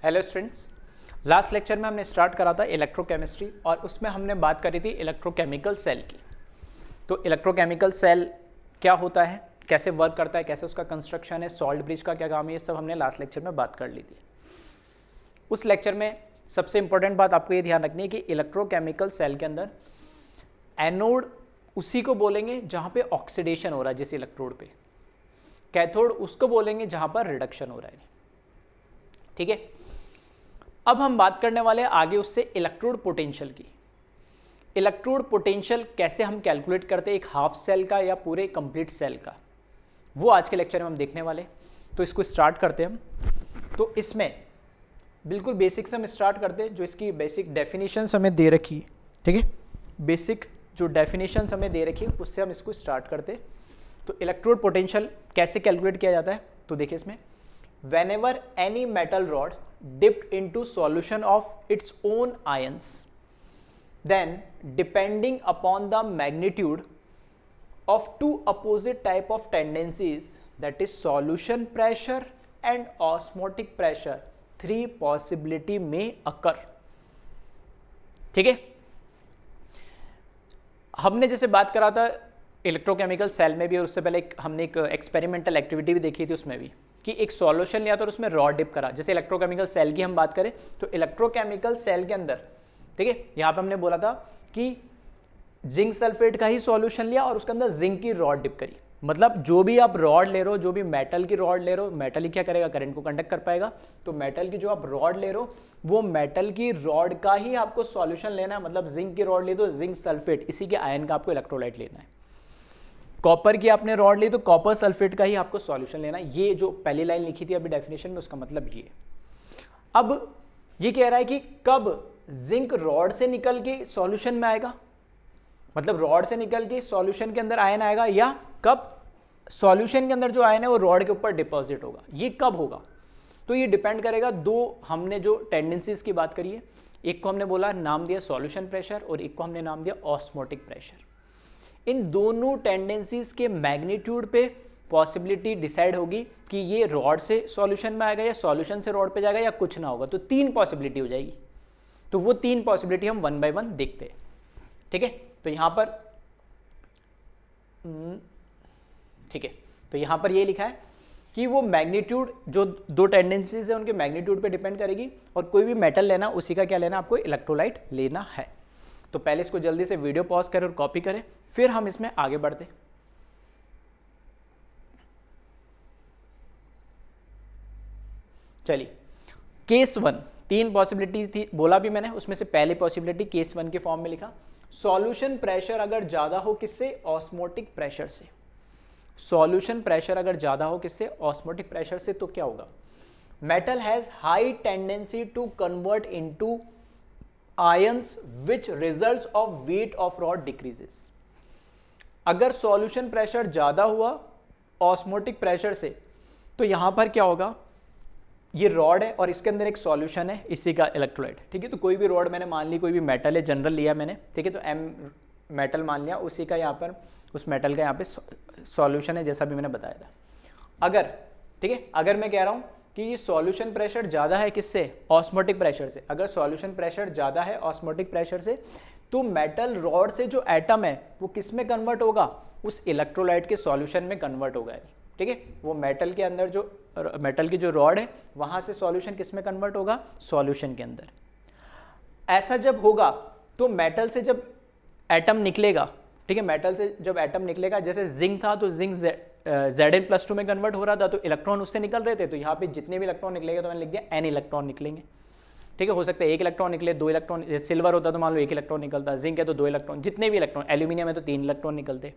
Hello students, last lecture में हमने start करा था इलेक्ट्रोकेमिस्ट्री और उसमें हमने बात करी थी इलेक्ट्रोकेमिकल सेल की। तो इलेक्ट्रोकेमिकल सेल क्या होता है, कैसे वर्क करता है, कैसे उसका कंस्ट्रक्शन है, सॉल्ट ब्रिज का क्या काम है, ये सब हमने लास्ट लेक्चर में बात कर ली थी। उस लेक्चर में सबसे इंपॉर्टेंट बात आपको ये ध्यान रखनी है कि इलेक्ट्रोकेमिकल सेल के अंदर एनोड उसी को बोलेंगे जहाँ पे ऑक्सीडेशन हो रहा है, जिस इलेक्ट्रोड पे। कैथोड उसको बोलेंगे जहाँ पर रिडक्शन हो रहा है। ठीक है, अब हम बात करने वाले हैं आगे उससे इलेक्ट्रोड पोटेंशियल की। इलेक्ट्रोड पोटेंशियल कैसे हम कैलकुलेट करते हैं, एक हाफ सेल का या पूरे कंप्लीट सेल का, वो आज के लेक्चर में हम देखने वाले। तो इसको स्टार्ट करते हैं हम। तो इसमें बिल्कुल बेसिक से हम स्टार्ट करते हैं, जो इसकी बेसिक डेफिनेशंस हमें दे रखी है। ठीक है, बेसिक जो डेफिनेशंस हमें दे रखी है उससे हम इसको स्टार्ट करते हैं। तो इलेक्ट्रोड पोटेंशियल कैसे कैलकुलेट किया जाता है, तो देखिए इसमें whenever any metal rod dipped into solution of its own ions, then depending upon the magnitude of two opposite type of tendencies, that is solution pressure and osmotic pressure, three possibility may occur। ठीक है, हमने जैसे बात करा था electrochemical cell में भी, और उससे पहले हमने एक एक्सपेरिमेंटल एक्टिविटी भी देखी थी उसमें भी, कि एक सॉल्यूशन लिया था और उसमें रॉड डिप करा। जैसे इलेक्ट्रोकेमिकल सेल की हम बात करें तो इलेक्ट्रोकेमिकल सेल के अंदर, ठीक है, यहाँ पे हमने बोला था कि जिंक सल्फेट का ही सॉल्यूशन लिया और उसके अंदर जिंक की रॉड डिप करी। मतलब जो भी आप रॉड ले रहे हो, जो भी मेटल की रॉड ले रहे हो, मेटल ही क्या करेगा, करंट को कंडक्ट कर पाएगा। तो मेटल की जो आप रॉड ले रहे हो, वो मेटल की रॉड का ही आपको सॉल्यूशन लेना है। मतलब जिंक की रॉड ले तो जिंक सल्फेट, इसी के आयन का आपको इलेक्ट्रोलाइट लेना है। कॉपर की आपने रॉड ली तो कॉपर सल्फेट का ही आपको सॉल्यूशन लेना है। ये जो पहली लाइन लिखी थी अभी डेफिनेशन में, उसका मतलब ये। अब ये कह रहा है कि कब जिंक रॉड से निकल के सॉल्यूशन में आएगा, मतलब रॉड से निकल के सॉल्यूशन के अंदर आयन आएगा, या कब सॉल्यूशन के अंदर जो आयन है वो रॉड के ऊपर डिपॉजिट होगा, ये कब होगा। तो ये डिपेंड करेगा, दो हमने जो टेंडेंसीज की बात करी है, एक को हमने बोला नाम दिया सॉल्यूशन प्रेशर और एक को हमने नाम दिया ऑस्मोटिक प्रेशर। इन दोनों टेंडेंसीज के मैग्नीट्यूड पे पॉसिबिलिटी डिसाइड होगी कि ये रॉड से सॉल्यूशन में आएगा या सॉल्यूशन से रॉड पे जाएगा या कुछ ना होगा। तो तीन पॉसिबिलिटी हो जाएगी। तो वो तीन पॉसिबिलिटी हम वन बाय वन देखते हैं। ठीक है, तो यहां पर ठीक है, तो यहां पर ये लिखा है कि वो मैग्नीट्यूड, जो दो टेंडेंसीज है उनके मैग्नीट्यूड पे डिपेंड करेगी, और कोई भी मेटल लेना उसी का क्या लेना, आपको इलेक्ट्रोलाइट लेना है। तो पहले इसको जल्दी से वीडियो पॉज करें और कॉपी करें, फिर हम इसमें आगे बढ़ते। चलिए, केस वन, तीन पॉसिबिलिटी थी बोला भी मैंने, उसमें से पहली पॉसिबिलिटी केस वन के फॉर्म में लिखा, सॉल्यूशन प्रेशर अगर ज्यादा हो किससे, ऑस्मोटिक प्रेशर से। सॉल्यूशन प्रेशर अगर ज्यादा हो किससे, ऑस्मोटिक प्रेशर से। तो क्या होगा, metal has high tendency to convert into ions which results of weight of rod decreases. अगर सॉल्यूशन प्रेशर ज्यादा हुआ ऑस्मोटिक प्रेशर से, तो यहां पर क्या होगा, ये रॉड है और इसके अंदर एक सॉल्यूशन है, इसी का इलेक्ट्रोलाइट। ठीक है, तो कोई भी रॉड मैंने मान ली, कोई भी मेटल है, जनरल लिया मैंने, ठीक है, तो एम मेटल मान लिया, उसी का यहाँ पर, उस मेटल का यहाँ पे सॉल्यूशन है, जैसा भी मैंने बताया था। अगर, ठीक है, अगर मैं कह रहा हूं कि ये सॉल्यूशन प्रेशर ज्यादा है किससे, ऑस्मोटिक प्रेशर से। अगर सॉल्यूशन प्रेशर ज्यादा है ऑस्मोटिक प्रेशर से, तो मेटल रॉड से जो एटम है वो किस में कन्वर्ट होगा, उस इलेक्ट्रोलाइट के सॉल्यूशन में कन्वर्ट होगा। ठीक है, वो मेटल के अंदर जो मेटल की जो रॉड है वहां से सॉल्यूशन किस में कन्वर्ट होगा, सॉल्यूशन के अंदर। ऐसा जब होगा तो मेटल से जब एटम निकलेगा, ठीक है, मेटल से जब एटम निकलेगा, जैसे जिंक था तो जिंक Zn+2 में कन्वर्ट हो रहा था, तो इलेक्ट्रॉन उससे निकल रहे थे, तो यहाँ पे जितने भी इलेक्ट्रॉन निकलेंगे, तो मैंने लिख दिया n इलेक्ट्रॉन निकलेंगे। ठीक है, हो सकता है एक इलेक्ट्रॉन निकले, दो इलेक्ट्रॉन, सिल्वर होता तो मान लो एक इलेक्ट्रॉन निकलता, जिंक है तो दो इलेक्ट्रॉन, जितने भी इलेक्ट्रॉन, एल्यूमिनियम है तो तीन इलेक्ट्रॉन निकलते।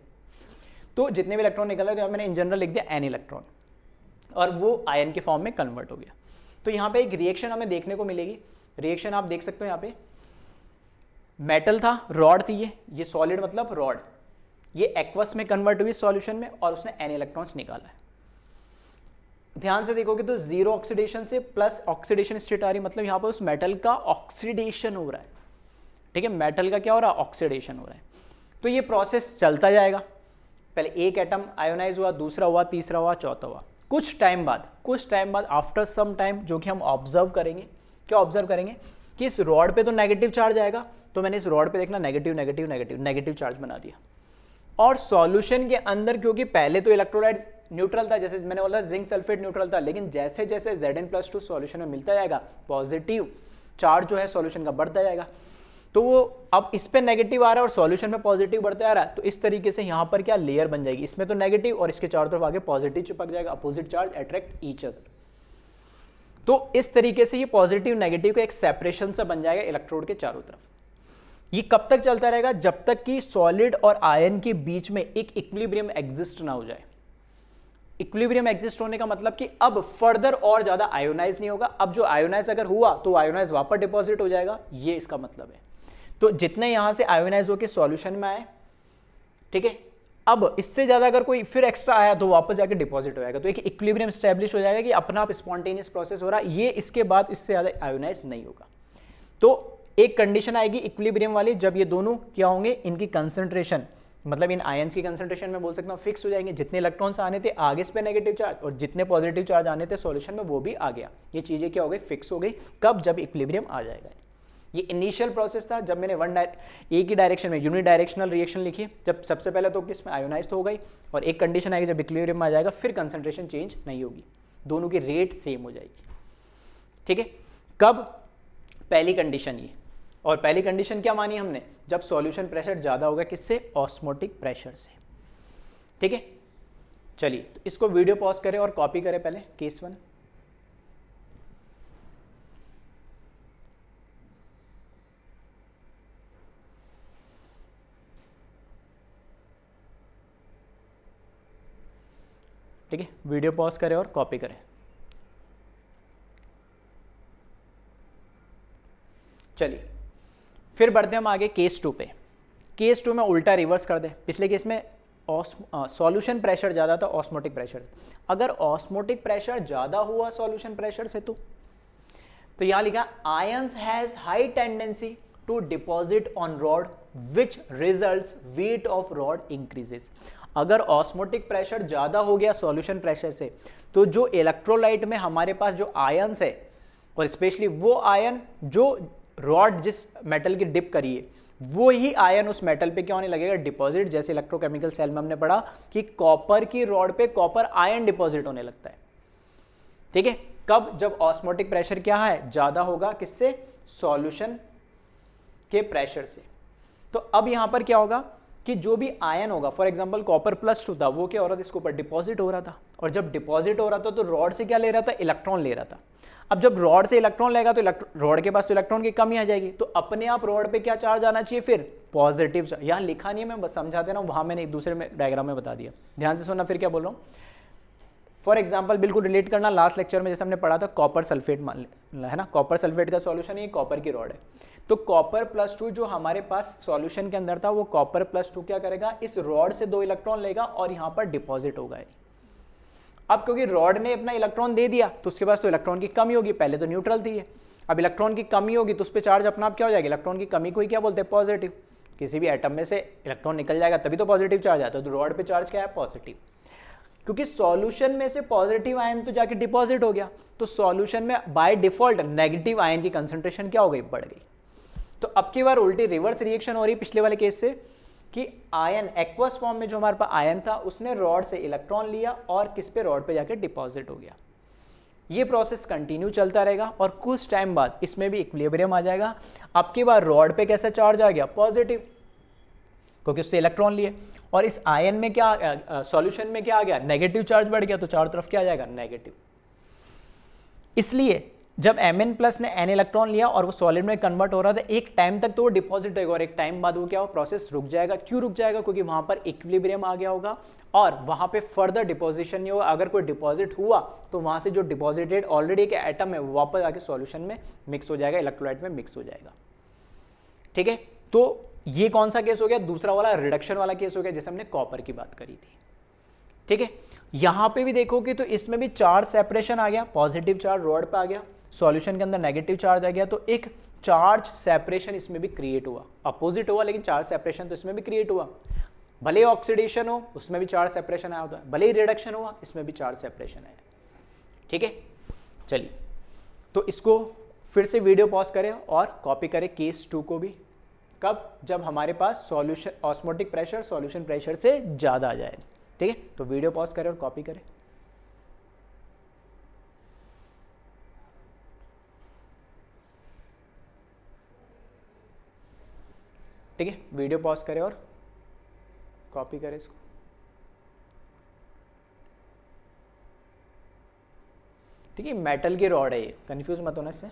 तो जितने भी इलेक्ट्रॉन निकल रहे थे, मैंने इन जनरल लिख दिया n इलेक्ट्रॉन, और वो आयन के फॉर्म में कन्वर्ट हो गया। तो यहाँ पे एक रिएक्शन हमें देखने को मिलेगी। रिएक्शन आप देख सकते हो, यहाँ पे मेटल था, रॉड थी, ये सॉलिड मतलब रॉड, ये एक्वस में कन्वर्ट हुई सॉल्यूशन में, और उसने n इलेक्ट्रॉन्स निकाला है। ध्यान से देखोगे तो जीरो ऑक्सीडेशन से प्लस ऑक्सीडेशन स्टेट आ रही, मतलब यहाँ पर उस मेटल का ऑक्सीडेशन हो रहा है। ठीक है, मेटल का क्या हो रहा है, ऑक्सीडेशन हो रहा है। तो ये प्रोसेस चलता जाएगा, पहले एक एटम आयोनाइज हुआ, दूसरा हुआ, तीसरा हुआ, चौथा हुआ। कुछ टाइम बाद आफ्टर सम टाइम, जो कि हम ऑब्जर्व करेंगे, क्या ऑब्जर्व करेंगे कि इस रॉड पे तो नेगेटिव चार्ज आएगा, तो मैंने इस रॉड पे देखना negative negative negative negative charge बना दिया। और सॉल्यूशन के अंदर क्योंकि पहले तो इलेक्ट्रोलाइट न्यूट्रल था, जैसे मैंने बोला जिंक सल्फेट न्यूट्रल था, लेकिन जैसे जैसे Zn+2 सॉल्यूशन में मिलता जाएगा पॉजिटिव चार्ज जो है सॉल्यूशन का बढ़ता जाएगा, तो वो अब इस पे नेगेटिव आ रहा है और सॉल्यूशन में पॉजिटिव बढ़ता आ रहा है, तो इस तरीके से यहाँ पर क्या लेयर बन जाएगी, इसमें तो नेगेटिव और इसके चारों तरफ आगे पॉजिटिव चिपक जाएगा, opposite charge attract each other. तो इस तरीके से ये पॉजिटिव नेगेटिव का एक सेपरेशन सा बन जाएगा इलेक्ट्रोड के चारों तरफ। ये कब तक चलता रहेगा, जब तक कि सॉलिड और आयन के बीच में एक इक्विलिब्रियम एग्जिस्ट ना हो जाए। इक्विलिब्रियम एग्जिस्ट होने का मतलब कि अब फर्दर और ज्यादा आयोनाइज नहीं होगा, अब जो आयोनाइज अगर हुआ तो आयोनाइज वापस डिपॉजिट हो जाएगा, ये इसका मतलब है। तो जितने यहां से आयोनाइज होकर सॉल्यूशन में आए, ठीक है, अब इससे ज्यादा अगर कोई फिर एक्स्ट्रा आया तो वापस जाके डिपॉजिट हो जाएगा, तो एक इक्विलिब्रियम स्टैब्लिश हो जाएगा कि अपना आप स्पॉन्टेनियस प्रोसेस हो रहा है, ये इसके बाद इससे ज्यादा आयोनाइज नहीं होगा। तो एक कंडीशन आएगी इक्विलिब्रियम वाली, जब ये दोनों क्या होंगे, इनकी कंसंट्रेशन, मतलब इन आयंस की कंसंट्रेशन में बोल सकता हूँ फिक्स हो जाएंगे, जितने इलेक्ट्रॉन्स आने थे आगे इस पे नेगेटिव चार्ज और जितने पॉजिटिव चार्ज आने थे सॉल्यूशन में वो भी आ गया, ये चीजें क्या हो गई, फिक्स हो गई। कब, जब इक्विलिब्रियम आ जाएगा। ये इनिशियल प्रोसेस था जब मैंने एक ही डायरेक्शन में यूनिडायरेक्शनल रिएक्शन लिखी, जब सबसे पहले तो किसमें आयोनाइज हो गई, और एक कंडीशन आएगी जब इक्विलिब्रियम आ जाएगा फिर कंसंट्रेशन चेंज नहीं होगी, दोनों की रेट सेम हो जाएगी। ठीक है, कब, पहली कंडीशन ये, और पहली कंडीशन क्या मानी हमने, जब सॉल्यूशन प्रेशर ज्यादा होगा किससे, ऑस्मोटिक प्रेशर से। ठीक है, चलिए तो इसको वीडियो पॉज करें और कॉपी करें पहले केस 1। ठीक है, वीडियो पॉज करें और कॉपी करें। चलिए फिर बढ़ते हम आगे केस 2 पे। केस 2 में उल्टा रिवर्स कर दे, पिछले केस में सॉल्यूशन प्रेशर ज़्यादा था, ऑस्मोटिक प्रेशर। अगर ऑस्मोटिक प्रेशर ज़्यादा हुआ सॉल्यूशन प्रेशर से तो यहाँ लिखा ions has high tendency to deposit on rod which results weight of rod increases. अगर ऑस्मोटिक प्रेशर ज़्यादा हो गया सॉल्यूशन प्रेशर से, तो जो इलेक्ट्रोलाइट में हमारे पास जो आयंस है, और स्पेशली वो आयन जो रॉड जिस मेटल की डिप करिए, वो ही आयन उस मेटल पे क्या होने लगेगा, डिपॉजिट। जैसे इलेक्ट्रोकेमिकल सेल में हमने पढ़ा कि कॉपर की रॉड पे कॉपर आयन डिपॉजिट होने लगता है। ठीक है, कब, जब ऑस्मोटिक प्रेशर क्या है, ज्यादा होगा किससे, सॉल्यूशन के प्रेशर से। तो अब यहां पर क्या होगा कि जो भी आयन होगा, फॉर एग्जांपल कॉपर +2 था, वो क्या हो रहा था, इसके ऊपर डिपॉजिट हो रहा था, और जब डिपॉजिट हो रहा था तो रॉड से क्या ले रहा था, इलेक्ट्रॉन ले रहा था। अब जब रॉड से इलेक्ट्रॉन लेगा तो रॉड के पास तो इलेक्ट्रॉन की कमी आ जाएगी, तो अपने आप रॉड पे क्या चार्ज आना चाहिए, फिर पॉजिटिव। यहाँ लिखा नहीं है, मैं बस समझा दे रहा हूँ, वहां मैंने एक दूसरे में डायग्राम में बता दिया, ध्यान से सुनना फिर क्या बोल रहा हूँ। फॉर एग्जाम्पल बिल्कुल रिलेट करना, लास्ट लेक्चर में जैसे हमने पढ़ा था कॉपर सल्फेट मान है ना, कॉपर सल्फेट का सॉल्यूशन ये कॉपर की रॉड है, तो कॉपर +2 जो हमारे पास सॉल्यूशन के अंदर था, वो कॉपर +2 क्या करेगा, इस रॉड से 2 इलेक्ट्रॉन लेगा और यहाँ पर डिपॉजिट होगा। अब क्योंकि रॉड ने अपना इलेक्ट्रॉन दे दिया तो उसके पास तो इलेक्ट्रॉन की कमी होगी, पहले तो न्यूट्रल थी ये, अब इलेक्ट्रॉन की कमी होगी तो उस पर चार्ज अपना आप क्या हो जाएगा, इलेक्ट्रॉन की कमी को ही क्या बोलते हैं, पॉजिटिव। किसी भी एटम में से इलेक्ट्रॉन निकल जाएगा तभी तो पॉजिटिव चार्ज आता है, तो रॉड पे चार्ज क्या है, पॉजिटिव। क्योंकि सॉल्यूशन में से पॉजिटिव आयन तो जाके डिपॉजिट हो गया, तो सॉल्यूशन में बाय डिफॉल्ट नेगेटिव आयन की कंसंट्रेशन क्या हो गई, बढ़ गई। तो अब की बार उल्टी रिवर्स रिएक्शन हो रही है पिछले वाले केस से, कि आयन एक्वस फॉर्म में जो हमारे पास आयन था उसने रॉड से इलेक्ट्रॉन लिया और किस पे, रॉड पे जाके डिपॉजिट हो गया। ये प्रोसेस कंटिन्यू चलता रहेगा और कुछ टाइम बाद इसमें भी इक्विलिब्रियम आ जाएगा। अब की बार रॉड पे कैसा चार्ज आ गया, पॉजिटिव, क्योंकि उससे इलेक्ट्रॉन लिए, और इस आयन में क्या, सॉल्यूशन में क्या आ गया, नेगेटिव चार्ज बढ़ गया, तो चारों तरफ क्या आ जाएगा, नेगेटिव। इसलिए जब Mn+ ने n इलेक्ट्रॉन लिया और वो सॉलिड में कन्वर्ट हो रहा था, एक टाइम तक तो वो डिपॉजिट होगा और एक टाइम बाद वो क्या हो, प्रोसेस रुक जाएगा। क्यों रुक जाएगा, क्योंकि वहां पर इक्विलिब्रियम आ गया होगा और वहां पे फर्दर डिपॉजिशन नहीं होगा। अगर कोई डिपॉजिट हुआ तो वहां से जो डिपॉजिटेड ऑलरेडी एक एटम है वो वापस आके सॉल्यूशन में मिक्स हो जाएगा, इलेक्ट्रोलाइट में मिक्स हो जाएगा। ठीक है, तो ये कौन सा केस हो गया, दूसरा वाला रिडक्शन वाला केस हो गया, जैसे हमने कॉपर की बात करी थी। ठीक है, यहां पे भी देखोगे तो इसमें भी चार्ज सेपरेशन आ गया, पॉजिटिव चार्ज रॉड पे आ गया, सॉल्यूशन के अंदर नेगेटिव चार्ज आ गया, तो एक चार्ज सेपरेशन इसमें भी क्रिएट हुआ। अपोजिट हुआ लेकिन चार्ज सेपरेशन तो इसमें भी क्रिएट हुआ। भले ऑक्सीडेशन हो उसमें भी चार्ज सेपरेशन आया होता है, भले ही रिडक्शन हुआ इसमें भी चार्ज सेपरेशन आया। ठीक है, चलिए तो इसको फिर से वीडियो पॉज करें और कॉपी करें केस 2 को भी। कब? जब हमारे पास solution osmotic pressure solution pressure से ज़्यादा आ जाए। ठीक है, तो वीडियो पॉज करें और कॉपी करें। ठीक है, वीडियो पॉज करें और कॉपी करें इसको। ठीक है, मेटल की रॉड है ये, कंफ्यूज मत होना इससे।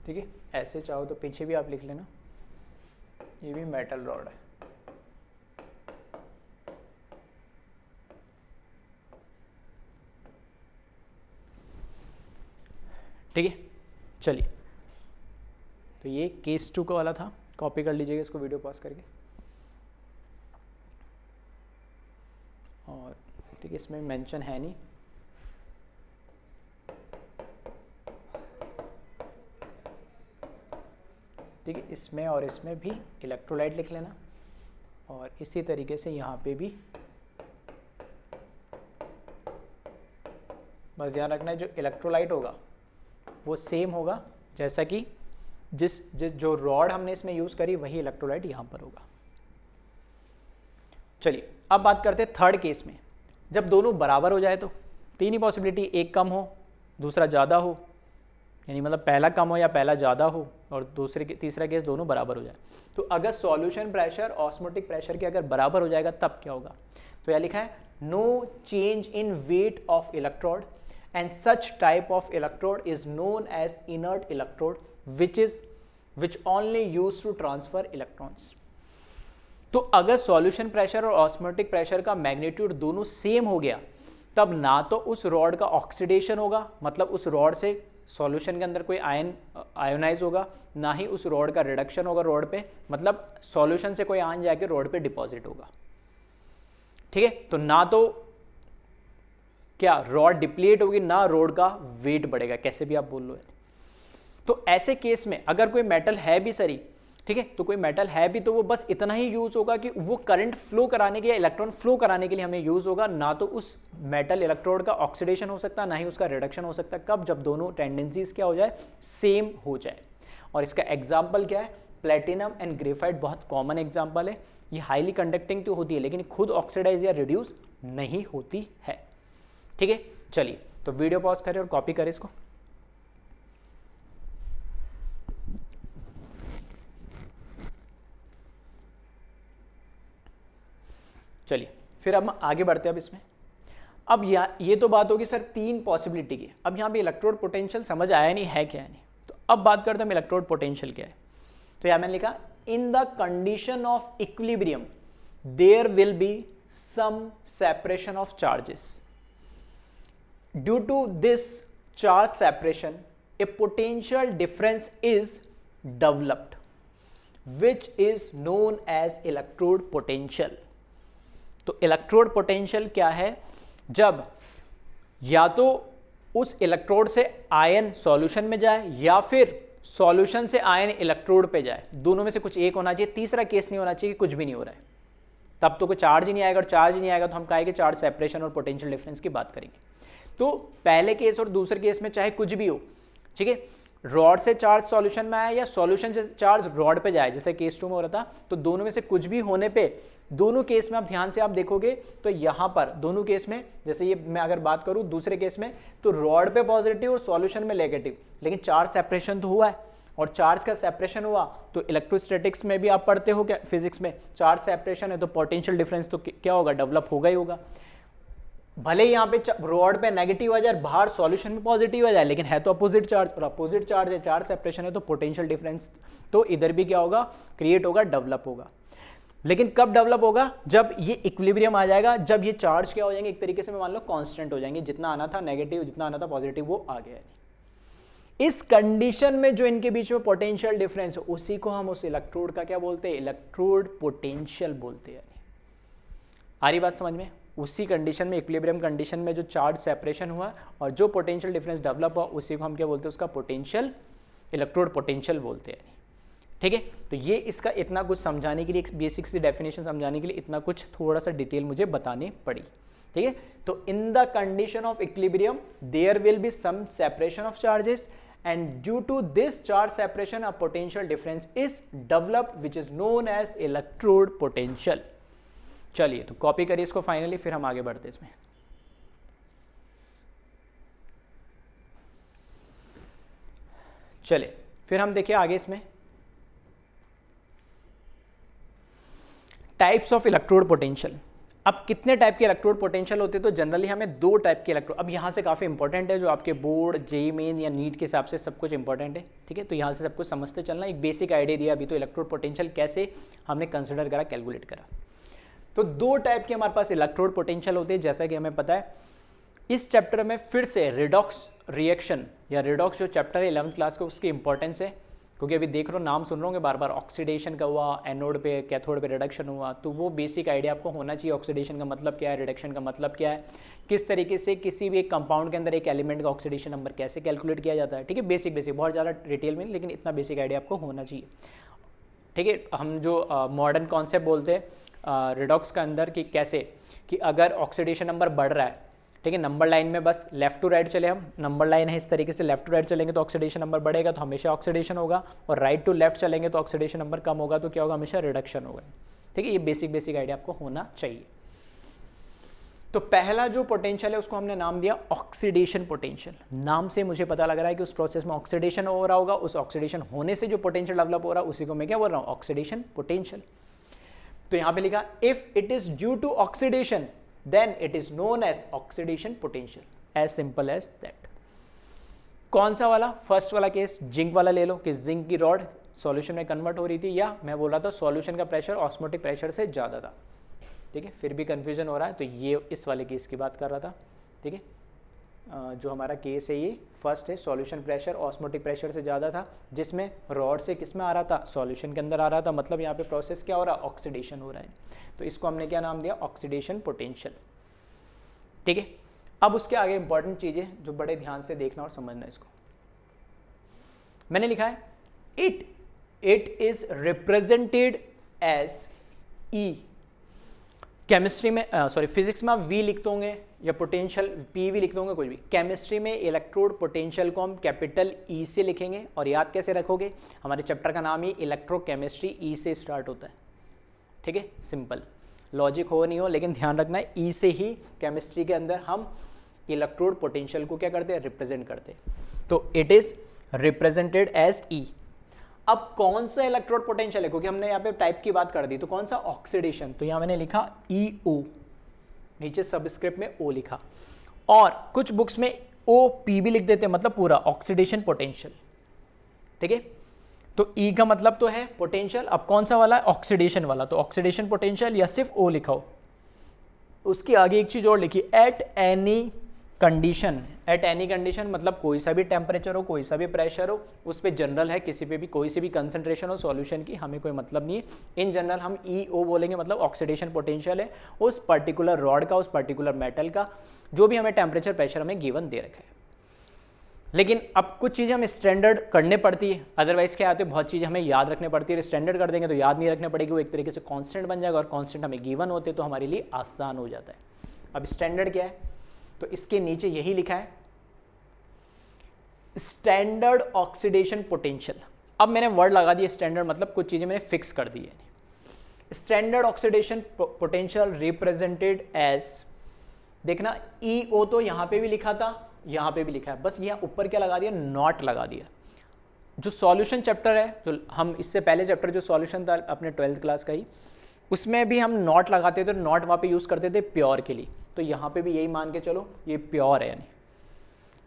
ठीक है, ऐसे चाहो तो पीछे भी आप लिख लेना, ये भी मेटल रॉड है। ठीक है, चलिए, तो ये केस 2 का वाला था, कॉपी कर लीजिएगा इसको वीडियो पॉज करके। और ठीक है, इसमें मेंशन है नहीं, ठीक है, इसमें और इसमें भी इलेक्ट्रोलाइट लिख लेना, और इसी तरीके से यहाँ पे भी बस ध्यान रखना है जो इलेक्ट्रोलाइट होगा वो सेम होगा, जैसा कि जिस जो रॉड हमने इसमें यूज़ करी वही इलेक्ट्रोलाइट यहाँ पर होगा। चलिए, अब बात करते हैं थर्ड केस में, जब दोनों बराबर हो जाए तो तीन ही पॉसिबिलिटी, एक कम हो दूसरा ज़्यादा हो, यानी मतलब पहला कम हो या पहला ज़्यादा हो, और तीसरा केस दोनों बराबर हो जाए। तो अगर सॉल्यूशन प्रेशर ऑस्मोटिक प्रेशर के अगर बराबर हो जाएगा तब क्या होगा? तो यह लिखा है, no change in weight of electrode and such type of electrode is known as inert electrode which only use to transfer electrons. तो अगर सॉल्यूशन प्रेशर और ऑस्मोटिक प्रेशर का मैग्नीट्यूड दोनों सेम हो गया तब ना तो उस रॉड का ऑक्सीडेशन होगा, मतलब उस रॉड से सॉल्यूशन के अंदर कोई आयोनाइज होगा, ना ही उस रॉड का रिडक्शन होगा रॉड पे, मतलब सॉल्यूशन से कोई आयन जाके रॉड पे डिपॉजिट होगा। ठीक है, तो ना तो क्या रॉड डिप्लीट होगी, ना रॉड का वेट बढ़ेगा, कैसे भी आप बोल लो। तो ऐसे केस में अगर कोई मेटल है भी सही, ठीक है, तो कोई मेटल है भी तो वो बस इतना ही यूज होगा कि वो करंट फ्लो कराने के या इलेक्ट्रॉन फ्लो कराने के लिए हमें यूज होगा, ना तो उस मेटल इलेक्ट्रोड का ऑक्सीडेशन हो सकता, ना ही उसका रिडक्शन हो सकता। कब? जब दोनों टेंडेंसीज क्या हो जाए, सेम हो जाए। और इसका एग्जाम्पल क्या है? प्लेटिनम एंड ग्रेफाइट बहुत कॉमन एग्जाम्पल है। ये हाईली कंडक्टिंग तो होती है लेकिन खुद ऑक्सीडाइज या रिड्यूस नहीं होती है। ठीक है, चलिए, तो वीडियो पॉज करें और कॉपी करें इसको। चलिए, फिर हम आगे बढ़ते हैं। अब इसमें अब ये तो बात होगी सर तीन पॉसिबिलिटी की। अब यहाँ पे इलेक्ट्रोड पोटेंशियल समझ आया नहीं है क्या नहीं, तो अब बात करते हैं हम इलेक्ट्रोड पोटेंशियल क्या है। तो यहाँ मैंने लिखा, in the condition of equilibrium there will be some separation of charges. Due to this charge separation a potential difference is developed which is known as electrode potential. तो इलेक्ट्रोड पोटेंशियल क्या है? जब या तो उस इलेक्ट्रोड से ion solution में जाए या फिर सॉल्यूशन से आयन इलेक्ट्रोड पे जाए, दोनों में से कुछ एक होना चाहिए। तीसरा केस नहीं होना चाहिए कि कुछ भी नहीं हो रहा है, तब तो कोई चार्ज ही नहीं आएगा, और चार्ज ही नहीं आएगा तो हम कहेंगे चार्ज सेपरेशन और पोटेंशियल डिफरेंस की बात करेंगे। तो पहले केस और दूसरे केस में चाहे कुछ भी हो, ठीक है, रॉड से चार्ज सॉल्यूशन में आया या सॉल्यूशन से चार्ज रॉड पे जाए, जैसे केस 2 में हो रहा था, तो दोनों में से कुछ भी होने पे दोनों केस में आप ध्यान से आप देखोगे तो यहां पर दोनों केस में, जैसे ये मैं अगर बात करूं दूसरे केस में, तो रॉड पे पॉजिटिव और सॉल्यूशन में नेगेटिव, लेकिन चार्ज सेपरेशन तो हुआ है, और चार्ज का सेपरेशन हुआ तो इलेक्ट्रोस्टैटिक्स में भी आप पढ़ते हो क्या, फिजिक्स में, चार्ज सेपरेशन है तो पोटेंशियल डिफरेंस तो क्या होगा, डेवलप होगा ही होगा। भले ही यहाँ पे रॉड पे नेगेटिव आ जाए, बाहर सॉल्यूशन में पॉजिटिव आ जाए, लेकिन है तो अपोजिट चार्ज, और अपोजिट चार्ज है, चार्ज सेपरेशन है, तो पोटेंशियल डिफरेंस तो इधर भी क्या होगा, क्रिएट होगा, डेवलप होगा। लेकिन कब डेवलप होगा? जब ये इक्विलिब्रियम आ जाएगा, जब ये चार्ज क्या हो जाएंगे, एक तरीके से मान लो कांस्टेंट हो जाएंगे, जितना आना था नेगेटिव, जितना आना था पॉजिटिव, वो आ गया। इस कंडीशन में जो इनके बीच में पोटेंशियल डिफरेंस है, उसी को हम उस इलेक्ट्रोड का क्या बोलते हैं, इलेक्ट्रोड पोटेंशियल बोलते हैं। आ रही बात समझ में? उसी कंडीशन में, इक्विलिब्रियम कंडीशन में जो चार्ज सेपरेशन हुआ और जो पोटेंशियल डिफरेंस डेवलप हुआ उसी को हम क्या बोलते हैं, उसका पोटेंशियल, इलेक्ट्रोड पोटेंशियल बोलते हैं। ठीक है, तो ये इसका इतना कुछ समझाने के लिए, एक बेसिक सी डेफिनेशन समझाने के लिए इतना कुछ थोड़ा सा डिटेल मुझे बतानी पड़ी। ठीक है, तो in the condition of equilibrium there will be some separation of charges and due to this charge separation a potential difference is developed which is known as electrode potential। चलिए तो कॉपी करिए इसको फाइनली, फिर हम आगे बढ़ते इसमें। चलिए फिर हम देखिए आगे इसमें टाइप्स ऑफ इलेक्ट्रोड पोटेंशियल। अब कितने टाइप के इलेक्ट्रोड पोटेंशियल होते हैं, तो जनरली हमें 2 टाइप के इलेक्ट्रोड, अब यहाँ से काफ़ी इंपॉर्टेंट है, जो आपके बोर्ड, जेईई मेन या नीट के हिसाब से सब कुछ इंपॉर्टेंट है। ठीक है, तो यहाँ से सब कुछ समझते चलना, एक बेसिक आइडिया दिया अभी तो इलेक्ट्रोड पोटेंशियल कैसे हमने कंसिडर करा, कैलकुलेट करा। तो 2 टाइप के हमारे पास इलेक्ट्रोड पोटेंशियल होते हैं, जैसा कि हमें पता है। इस चैप्टर में फिर से रिडॉक्स रिएक्शन या रिडॉक्स जो चैप्टर है 11th क्लास का, उसकी इंपॉर्टेंस है, क्योंकि अभी देख रहे हो नाम सुन रहे होंगे बार बार, ऑक्सीडेशन का हुआ, एनोड पे कैथोड पे रिडक्शन हुआ, तो वो बेसिक आइडिया आपको होना चाहिए। ऑक्सीडेशन का मतलब क्या है, रिडक्शन का मतलब क्या है, किस तरीके से किसी भी एक कंपाउंड के अंदर एक एलिमेंट का ऑक्सीडेशन नंबर कैसे कैलकुलेट किया जाता है। ठीक है, बेसिक बहुत ज़्यादा डिटेल में, लेकिन इतना बेसिक आइडिया आपको होना चाहिए। ठीक है, हम जो मॉडर्न कॉन्सेप्ट बोलते हैं रिडॉक्स का अंदर कि कैसे, कि अगर ऑक्सीडेशन नंबर बढ़ रहा है, ठीक है, नंबर लाइन में बस लेफ्ट टू राइट चले, हम नंबर लाइन है इस तरीके से, लेफ्ट टू राइट चलेंगे तो ऑक्सीडेशन नंबर बढ़ेगा, तो हमेशा ऑक्सीडेशन होगा, और राइट टू लेफ्ट चलेंगे तो ऑक्सीडेशन नंबर कम होगा, तो क्या होगा, हमेशा रिडक्शन होगा। ठीक है, ये बेसिक आइडिया आपको होना चाहिए। तो पहला जो पोटेंशियल है उसको हमने नाम दिया ऑक्सीडेशन पोटेंशियल। नाम से मुझे पता लग रहा है कि उस प्रोसेस में ऑक्सीडेशन हो रहा होगा, उस ऑक्सीडेशन होने से जो पोटेंशियल डेवलप हो रहा है उसी को मैं क्या बोल रहा हूँ, ऑक्सीडेशन पोटेंशियल। तो यहाँ पे लिखा if it is due to oxidation then it is known as oxidation potential, as simple as that। कौन सा वाला, फर्स्ट वाला केस जिंक वाला ले लो, कि जिंक की रॉड सॉल्यूशन में कन्वर्ट हो रही थी, या मैं बोल रहा था सॉल्यूशन का प्रेशर ऑस्मोटिक प्रेशर से ज़्यादा था। ठीक है, फिर भी कंफ्यूजन हो रहा है, तो ये इस वाले केस की बात कर रहा था। ठीक है, जो हमारा केस है ये फर्स्ट है, सॉल्यूशन प्रेशर ऑस्मोटिक प्रेशर से ज़्यादा था, जिसमें रॉड से किस में आ रहा था, सॉल्यूशन के अंदर आ रहा था, मतलब यहाँ पे प्रोसेस क्या हो रहा है, ऑक्सीडेशन हो रहा है। तो इसको हमने क्या नाम दिया, ऑक्सीडेशन पोटेंशियल। ठीक है, अब उसके आगे इंपॉर्टेंट चीज़ें जो बड़े ध्यान से देखना और समझना, इसको मैंने लिखा है it is represented as E. Chemistry में फिजिक्स में आप वी लिखते होंगे या पोटेंशियल पी वी लिखते होंगे, कुछ भी। केमिस्ट्री में इलेक्ट्रोड पोटेंशियल को हम कैपिटल ई से लिखेंगे, और याद कैसे रखोगे, हमारे चैप्टर का नाम ही इलेक्ट्रोकेमिस्ट्री ई से स्टार्ट होता है। ठीक है, सिंपल लॉजिक हो नहीं हो, लेकिन ध्यान रखना है ई से ही केमिस्ट्री के अंदर हम इलेक्ट्रोड पोटेंशियल को क्या करते हैं, रिप्रेजेंट करते हैं। तो इट इज रिप्रेजेंटेड एज ई। अब कौन सा इलेक्ट्रोड पोटेंशियल है, क्योंकि हमने यहाँ पे टाइप की बात कर दी, तो कौन सा, ऑक्सीडेशन, तो यहाँ मैंने लिखा ई ओ, नीचे सबस्क्रिप्ट में ओ लिखा, और कुछ बुक्स में ओ पी भी लिख देते हैं, मतलब पूरा ऑक्सीडेशन पोटेंशियल। ठीक है, तो ई का मतलब तो है पोटेंशियल, अब कौन सा वाला है, ऑक्सीडेशन वाला, तो ऑक्सीडेशन पोटेंशियल या सिर्फ ओ लिखा हो। उसके आगे एक चीज और लिखी, eight any condition. Eight any condition मतलब कोई सा भी टेम्परेचर हो, कोई सा भी प्रेशर हो, उस पर जनरल है, किसी पे भी कोई सी भी कंसंट्रेशन हो सॉल्यूशन की, हमें कोई मतलब नहीं है। इन जनरल हम ई ओ बोलेंगे, मतलब ऑक्सीडेशन पोटेंशियल है उस पर्टिकुलर रॉड का, उस पर्टिकुलर मेटल का, जो भी हमें टेम्परेचर प्रेशर हमें गिवन दे रखा है। लेकिन अब कुछ चीज़ें हमें स्टैंडर्ड करने पड़ती है, अदरवाइज क्या आते हैं, बहुत चीज़ें हमें याद रखनी पड़ती है। स्टैंडर्ड कर देंगे तो याद नहीं रखने पड़ेगी, वो एक तरीके से कांस्टेंट बन जाएगा, और कांस्टेंट हमें गिवन होते तो हमारे लिए आसान हो जाता है। अब स्टैंडर्ड क्या है, तो इसके नीचे यही लिखा है, स्टैंडर्ड ऑक्सीडेशन पोटेंशियल। अब मैंने वर्ड लगा दिया स्टैंडर्ड, मतलब कुछ चीज़ें मैंने फिक्स कर दी है। Standard oxidation potential represented as, देखना ई ओ तो यहाँ पे भी लिखा था, यहाँ पे भी लिखा है, बस यहाँ ऊपर क्या लगा दिया, नॉट लगा दिया। जो सॉल्यूशन चैप्टर है, जो हम इससे पहले चैप्टर जो सॉल्यूशन था अपने 12th क्लास का ही, उसमें भी हम नॉट लगाते थे, नॉट वहाँ पे यूज़ करते थे प्योर के लिए। तो यहाँ पे भी यही मान के चलो ये प्योर है,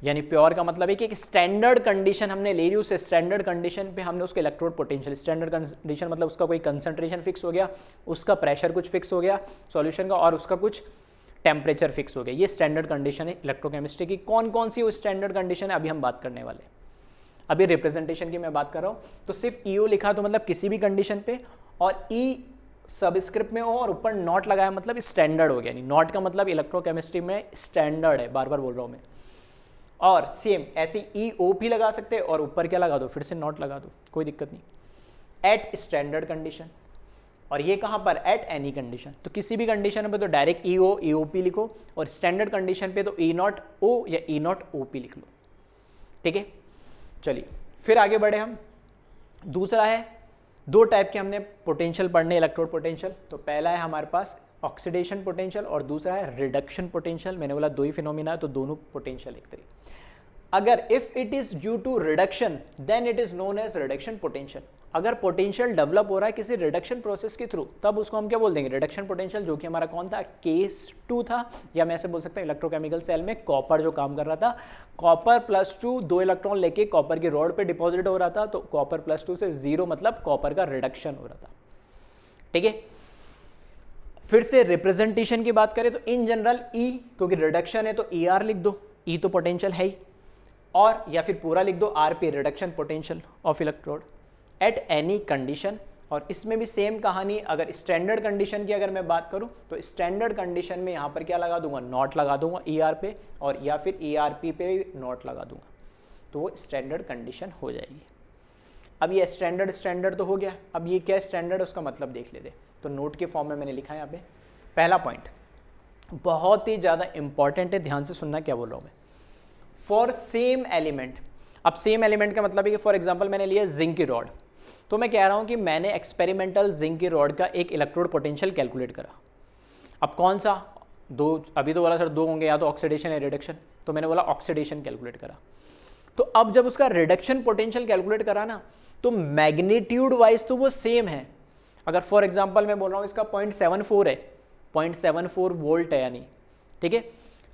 यानी प्योर का मतलब है कि एक स्टैंडर्ड कंडीशन हमने ले ली, उस स्टैंडर्ड कंडीशन पे हमने उसके इलेक्ट्रोड पोटेंशियल, स्टैंडर्ड कंडीशन मतलब उसका कोई कंसंट्रेशन फिक्स हो गया, उसका प्रेशर कुछ फिक्स हो गया सॉल्यूशन का, और उसका कुछ टेम्परेचर फिक्स हो गया। ये स्टैंडर्ड कंडीशन है इलेक्ट्रोकेमिस्ट्री की। कौन कौन सी वो स्टैंडर्ड कंडीशन है अभी हम बात करने वाले। अभी रिप्रेजेंटेशन की मैं बात कर रहा हूँ, तो सिर्फ ईओ लिखा तो मतलब किसी भी कंडीशन पे, और ई सबस्क्रिप्ट में हो और ऊपर नॉट लगाया मतलब स्टैंडर्ड हो गया, नहीं नॉट का मतलब इलेक्ट्रोकेमिस्ट्री में स्टैंडर्ड है, बार बार बोल रहा हूँ मैं। और सेम ऐसे ई ओ पी लगा सकते हैं और ऊपर क्या लगा दो, फिर से नॉट लगा दो, कोई दिक्कत नहीं। एट स्टैंडर्ड कंडीशन, और ये कहाँ पर, एट एनी कंडीशन। तो किसी भी कंडीशन पे तो डायरेक्ट ई ओ ई ओ पी लिखो, और स्टैंडर्ड कंडीशन पे तो ई नॉट ओ या ई नॉट ओ पी लिख लो, ठीक है। चलिए फिर आगे बढ़े हम। दूसरा है, दो टाइप के हमने पोटेंशियल पढ़ने, इलेक्ट्रोड पोटेंशियल। तो पहला है हमारे पास ऑक्सीडेशन पोटेंशियल और दूसरा है रिडक्शन पोटेंशियल। मैंने बोला दो ही फिनोमिना है तो दोनों पोटेंशियल एक तरीके। अगर if it is due to reduction then it is known as reduction potential. अगर पोटेंशियल डेवलप हो रहा है किसी रिडक्शन प्रोसेस के थ्रू, तब उसको हम क्या बोल देंगे, रिडक्शन पोटेंशियल, जो कि हमारा कौन था, केस 2 था। या मैं ऐसे बोल सकता हूँ इलेक्ट्रोकेमिकल सेल में कॉपर जो काम कर रहा था, कॉपर +2 2 इलेक्ट्रॉन लेके कॉपर की रॉड पे डिपॉजिट हो रहा था, तो कॉपर +2 से 0 मतलब कॉपर का रिडक्शन हो रहा था, ठीक है। फिर से रिप्रेजेंटेशन की बात करें तो इन जनरल ई, क्योंकि रिडक्शन है तो ई आर लिख दो, ई तो पोटेंशियल है ही, और या फिर पूरा लिख दो R P, reduction potential of electrode eight any condition. और इसमें भी सेम कहानी, अगर स्टैंडर्ड कंडीशन की अगर मैं बात करूं तो स्टैंडर्ड कंडीशन में यहां पर क्या लगा दूंगा, नॉट लगा दूंगा ई आर पे, और या फिर ई आर पी पे नॉट लगा दूंगा, तो वो स्टैंडर्ड कंडीशन हो जाएगी। अब ये स्टैंडर्ड तो हो गया, अब ये क्या स्टैंडर्ड, उसका मतलब देख लेते। तो नोट के फॉर्म में मैंने लिखा है यहाँ पे, पहला पॉइंट बहुत ही ज़्यादा इंपॉर्टेंट है, ध्यान से सुनना क्या बोल रहा हूँ मैं। फॉर सेम एलिमेंट, अब सेम एलिमेंट का मतलब है कि फॉर एग्जांपल मैंने लिया जिंक की रॉड, तो मैं कह रहा हूँ कि मैंने एक्सपेरिमेंटल जिंक की रॉड का एक इलेक्ट्रोड पोटेंशियल कैलकुलेट करा। अब कौन सा, दो, अभी तो बोला सर दो होंगे, या तो ऑक्सीडेशन या रिडक्शन, तो मैंने बोला ऑक्सीडेशन कैलकुलेट करा। तो अब जब उसका रिडक्शन पोटेंशियल कैलकुलेट करा ना, तो मैग्नीट्यूड वाइज तो वो सेम है। अगर फॉर एग्जांपल मैं बोल रहा हूँ इसका 0.74 है, 0.74 वोल्ट है यानी, ठीक है,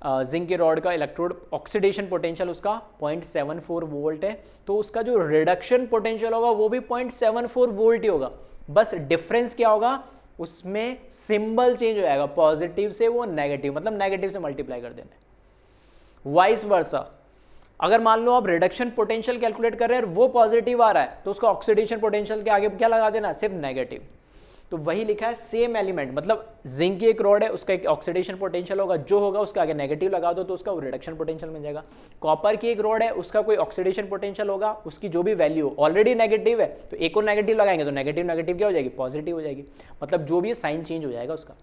जिंक के रॉड का इलेक्ट्रोड ऑक्सीडेशन पोटेंशियल उसका 0.74 वोल्ट है, तो उसका जो रिडक्शन पोटेंशियल होगा वो भी 0.74 वोल्ट ही होगा। बस डिफरेंस क्या होगा, उसमें सिंबल चेंज हो जाएगा, पॉजिटिव से वो नेगेटिव, मतलब नेगेटिव से मल्टीप्लाई कर देना। वाइस वर्सा, अगर मान लो आप रिडक्शन पोटेंशियल कैलकुलेट कर रहे हैं और वो पॉजिटिव आ रहा है, तो उसका ऑक्सीडेशन पोटेंशियल के आगे क्या लगा देना, सिर्फ नेगेटिव। तो वही लिखा है सेम एलिमेंट, मतलब जिंक की एक रॉड है, उसका एक ऑक्सीडेशन पोटेंशियल होगा, जो होगा उसके आगे नेगेटिव लगा दो तो उसका वो रिडक्शन पोटेंशियल मिल जाएगा। कॉपर की एक रॉड है, उसका कोई ऑक्सीडेशन पोटेंशियल होगा, उसकी जो भी वैल्यू ऑलरेडी नेगेटिव है, तो एक और नेगेटिव लगाएंगे तो नेगेटिव नेगेटिव क्या हो जाएगी, पॉजिटिव हो जाएगी, मतलब जो भी साइन चेंज हो जाएगा उसका।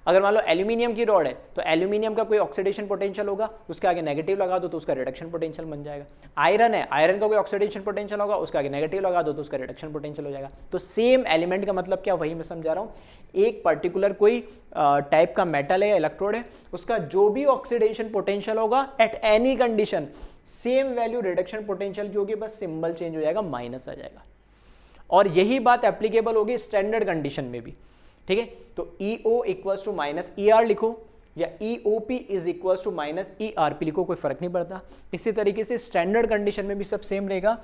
अगर मान लो एल्यूमिनियम की रॉड है, तो एल्यूमिनियम का कोई ऑक्सीडेशन पोटेंशियल होगा, उसके आगे नेगेटिव लगा दो तो उसका रिडक्शन पोटेंशियल बन जाएगा। आयरन है, आयरन का कोई ऑक्सीडेशन पोटेंशियल होगा, उसके आगे नेगेटिव लगा दो तो उसका रिडक्शन पोटेंशियल हो जाएगा। तो सेम एलिमेंट का मतलब क्या, वही मैं समझा रहा हूँ। एक पर्टिकुलर कोई टाइप का मेटल है या इलेक्ट्रोड है, उसका जो भी ऑक्सीडेशन पोटेंशियल होगा eight any condition, same value reduction potential की होगी, बस सिंबल चेंज हो जाएगा, माइनस आ जाएगा। और यही बात एप्लीकेबल होगी स्टैंडर्ड कंडीशन में भी, ठीक है। तो EO equals to minus ER लिखो, या EOP is equals to minus ERP लिखो, कोई फर्क नहीं पड़ता। इसी तरीके से स्टैंडर्ड कंडीशन में भी सब सेम रहेगा,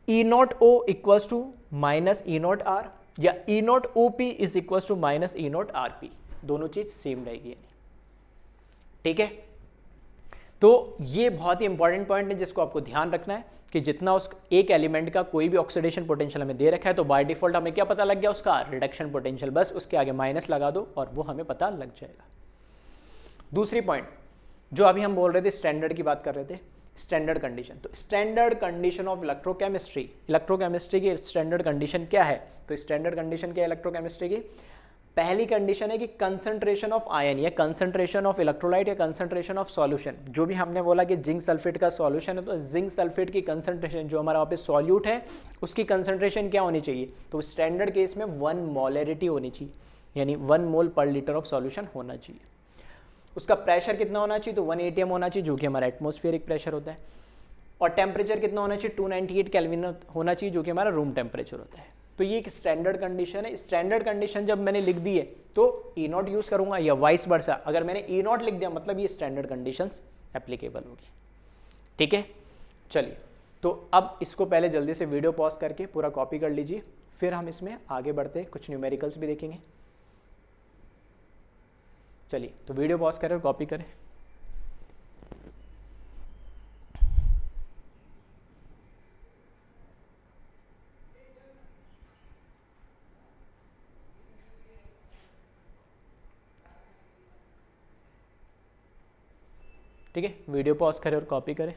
E0O equals to minus E0R, या E0OP is equals to minus E0RP, दोनों चीज सेम रहेगी, ठीक है। तो ये बहुत ही इंपॉर्टेंट पॉइंट है जिसको आपको ध्यान रखना है कि जितना उस एक एलिमेंट का कोई भी ऑक्सीडेशन पोटेंशियल हमें दे रखा है, तो बाय डिफॉल्ट हमें क्या पता लग गया, उसका रिडक्शन पोटेंशियल, बस उसके आगे माइनस लगा दो और वो हमें पता लग जाएगा। दूसरी पॉइंट जो अभी हम बोल रहे थे, स्टैंडर्ड की बात कर रहे थे, स्टैंडर्ड कंडीशन। तो standard condition of electrochemistry, electrochemistry की स्टैंडर्ड कंडीशन क्या है, तो स्टैंडर्ड कंडीशन क्या है इलेक्ट्रोकेमिस्ट्री की, पहली कंडीशन है कि कंसंट्रेशन ऑफ आयन या कंसंट्रेशन ऑफ इलेक्ट्रोलाइट या कंसंट्रेशन ऑफ सॉल्यूशन। जो भी हमने बोला कि जिंक सल्फेट का सॉल्यूशन है, तो जिंक सल्फेट की कंसंट्रेशन जो हमारा वहाँ पे सॉल्यूट है उसकी कंसंट्रेशन क्या होनी चाहिए, तो स्टैंडर्ड केस में 1 मोलरिटी होनी चाहिए, यानी 1 मोल पर लीटर ऑफ सॉल्यूशन होना चाहिए। उसका प्रेशर कितना होना चाहिए, तो 1 atm होना चाहिए, जो कि हमारा एटमॉस्फेरिक प्रेशर होता है। और टेम्परेचर कितना होना चाहिए, 298 केल्विन होना चाहिए, जो कि हमारा रूम टेम्परेचर होता है। तो ये एक स्टैंडर्ड कंडीशन है। स्टैंडर्ड कंडीशन जब मैंने लिख दी है तो E0 यूज करूंगा, या वाइस वर्सा, अगर मैंने E0 लिख दिया मतलब ये स्टैंडर्ड कंडीशंस एप्लीकेबल होगी, ठीक है। चलिए, तो अब इसको पहले जल्दी से वीडियो पॉज करके पूरा कॉपी कर लीजिए, फिर हम इसमें आगे बढ़ते कुछ न्यूमेरिकल्स भी देखेंगे। चलिए, तो वीडियो पॉज करें और कॉपी करें। ठीक है, वीडियो पॉज करें और कॉपी करें।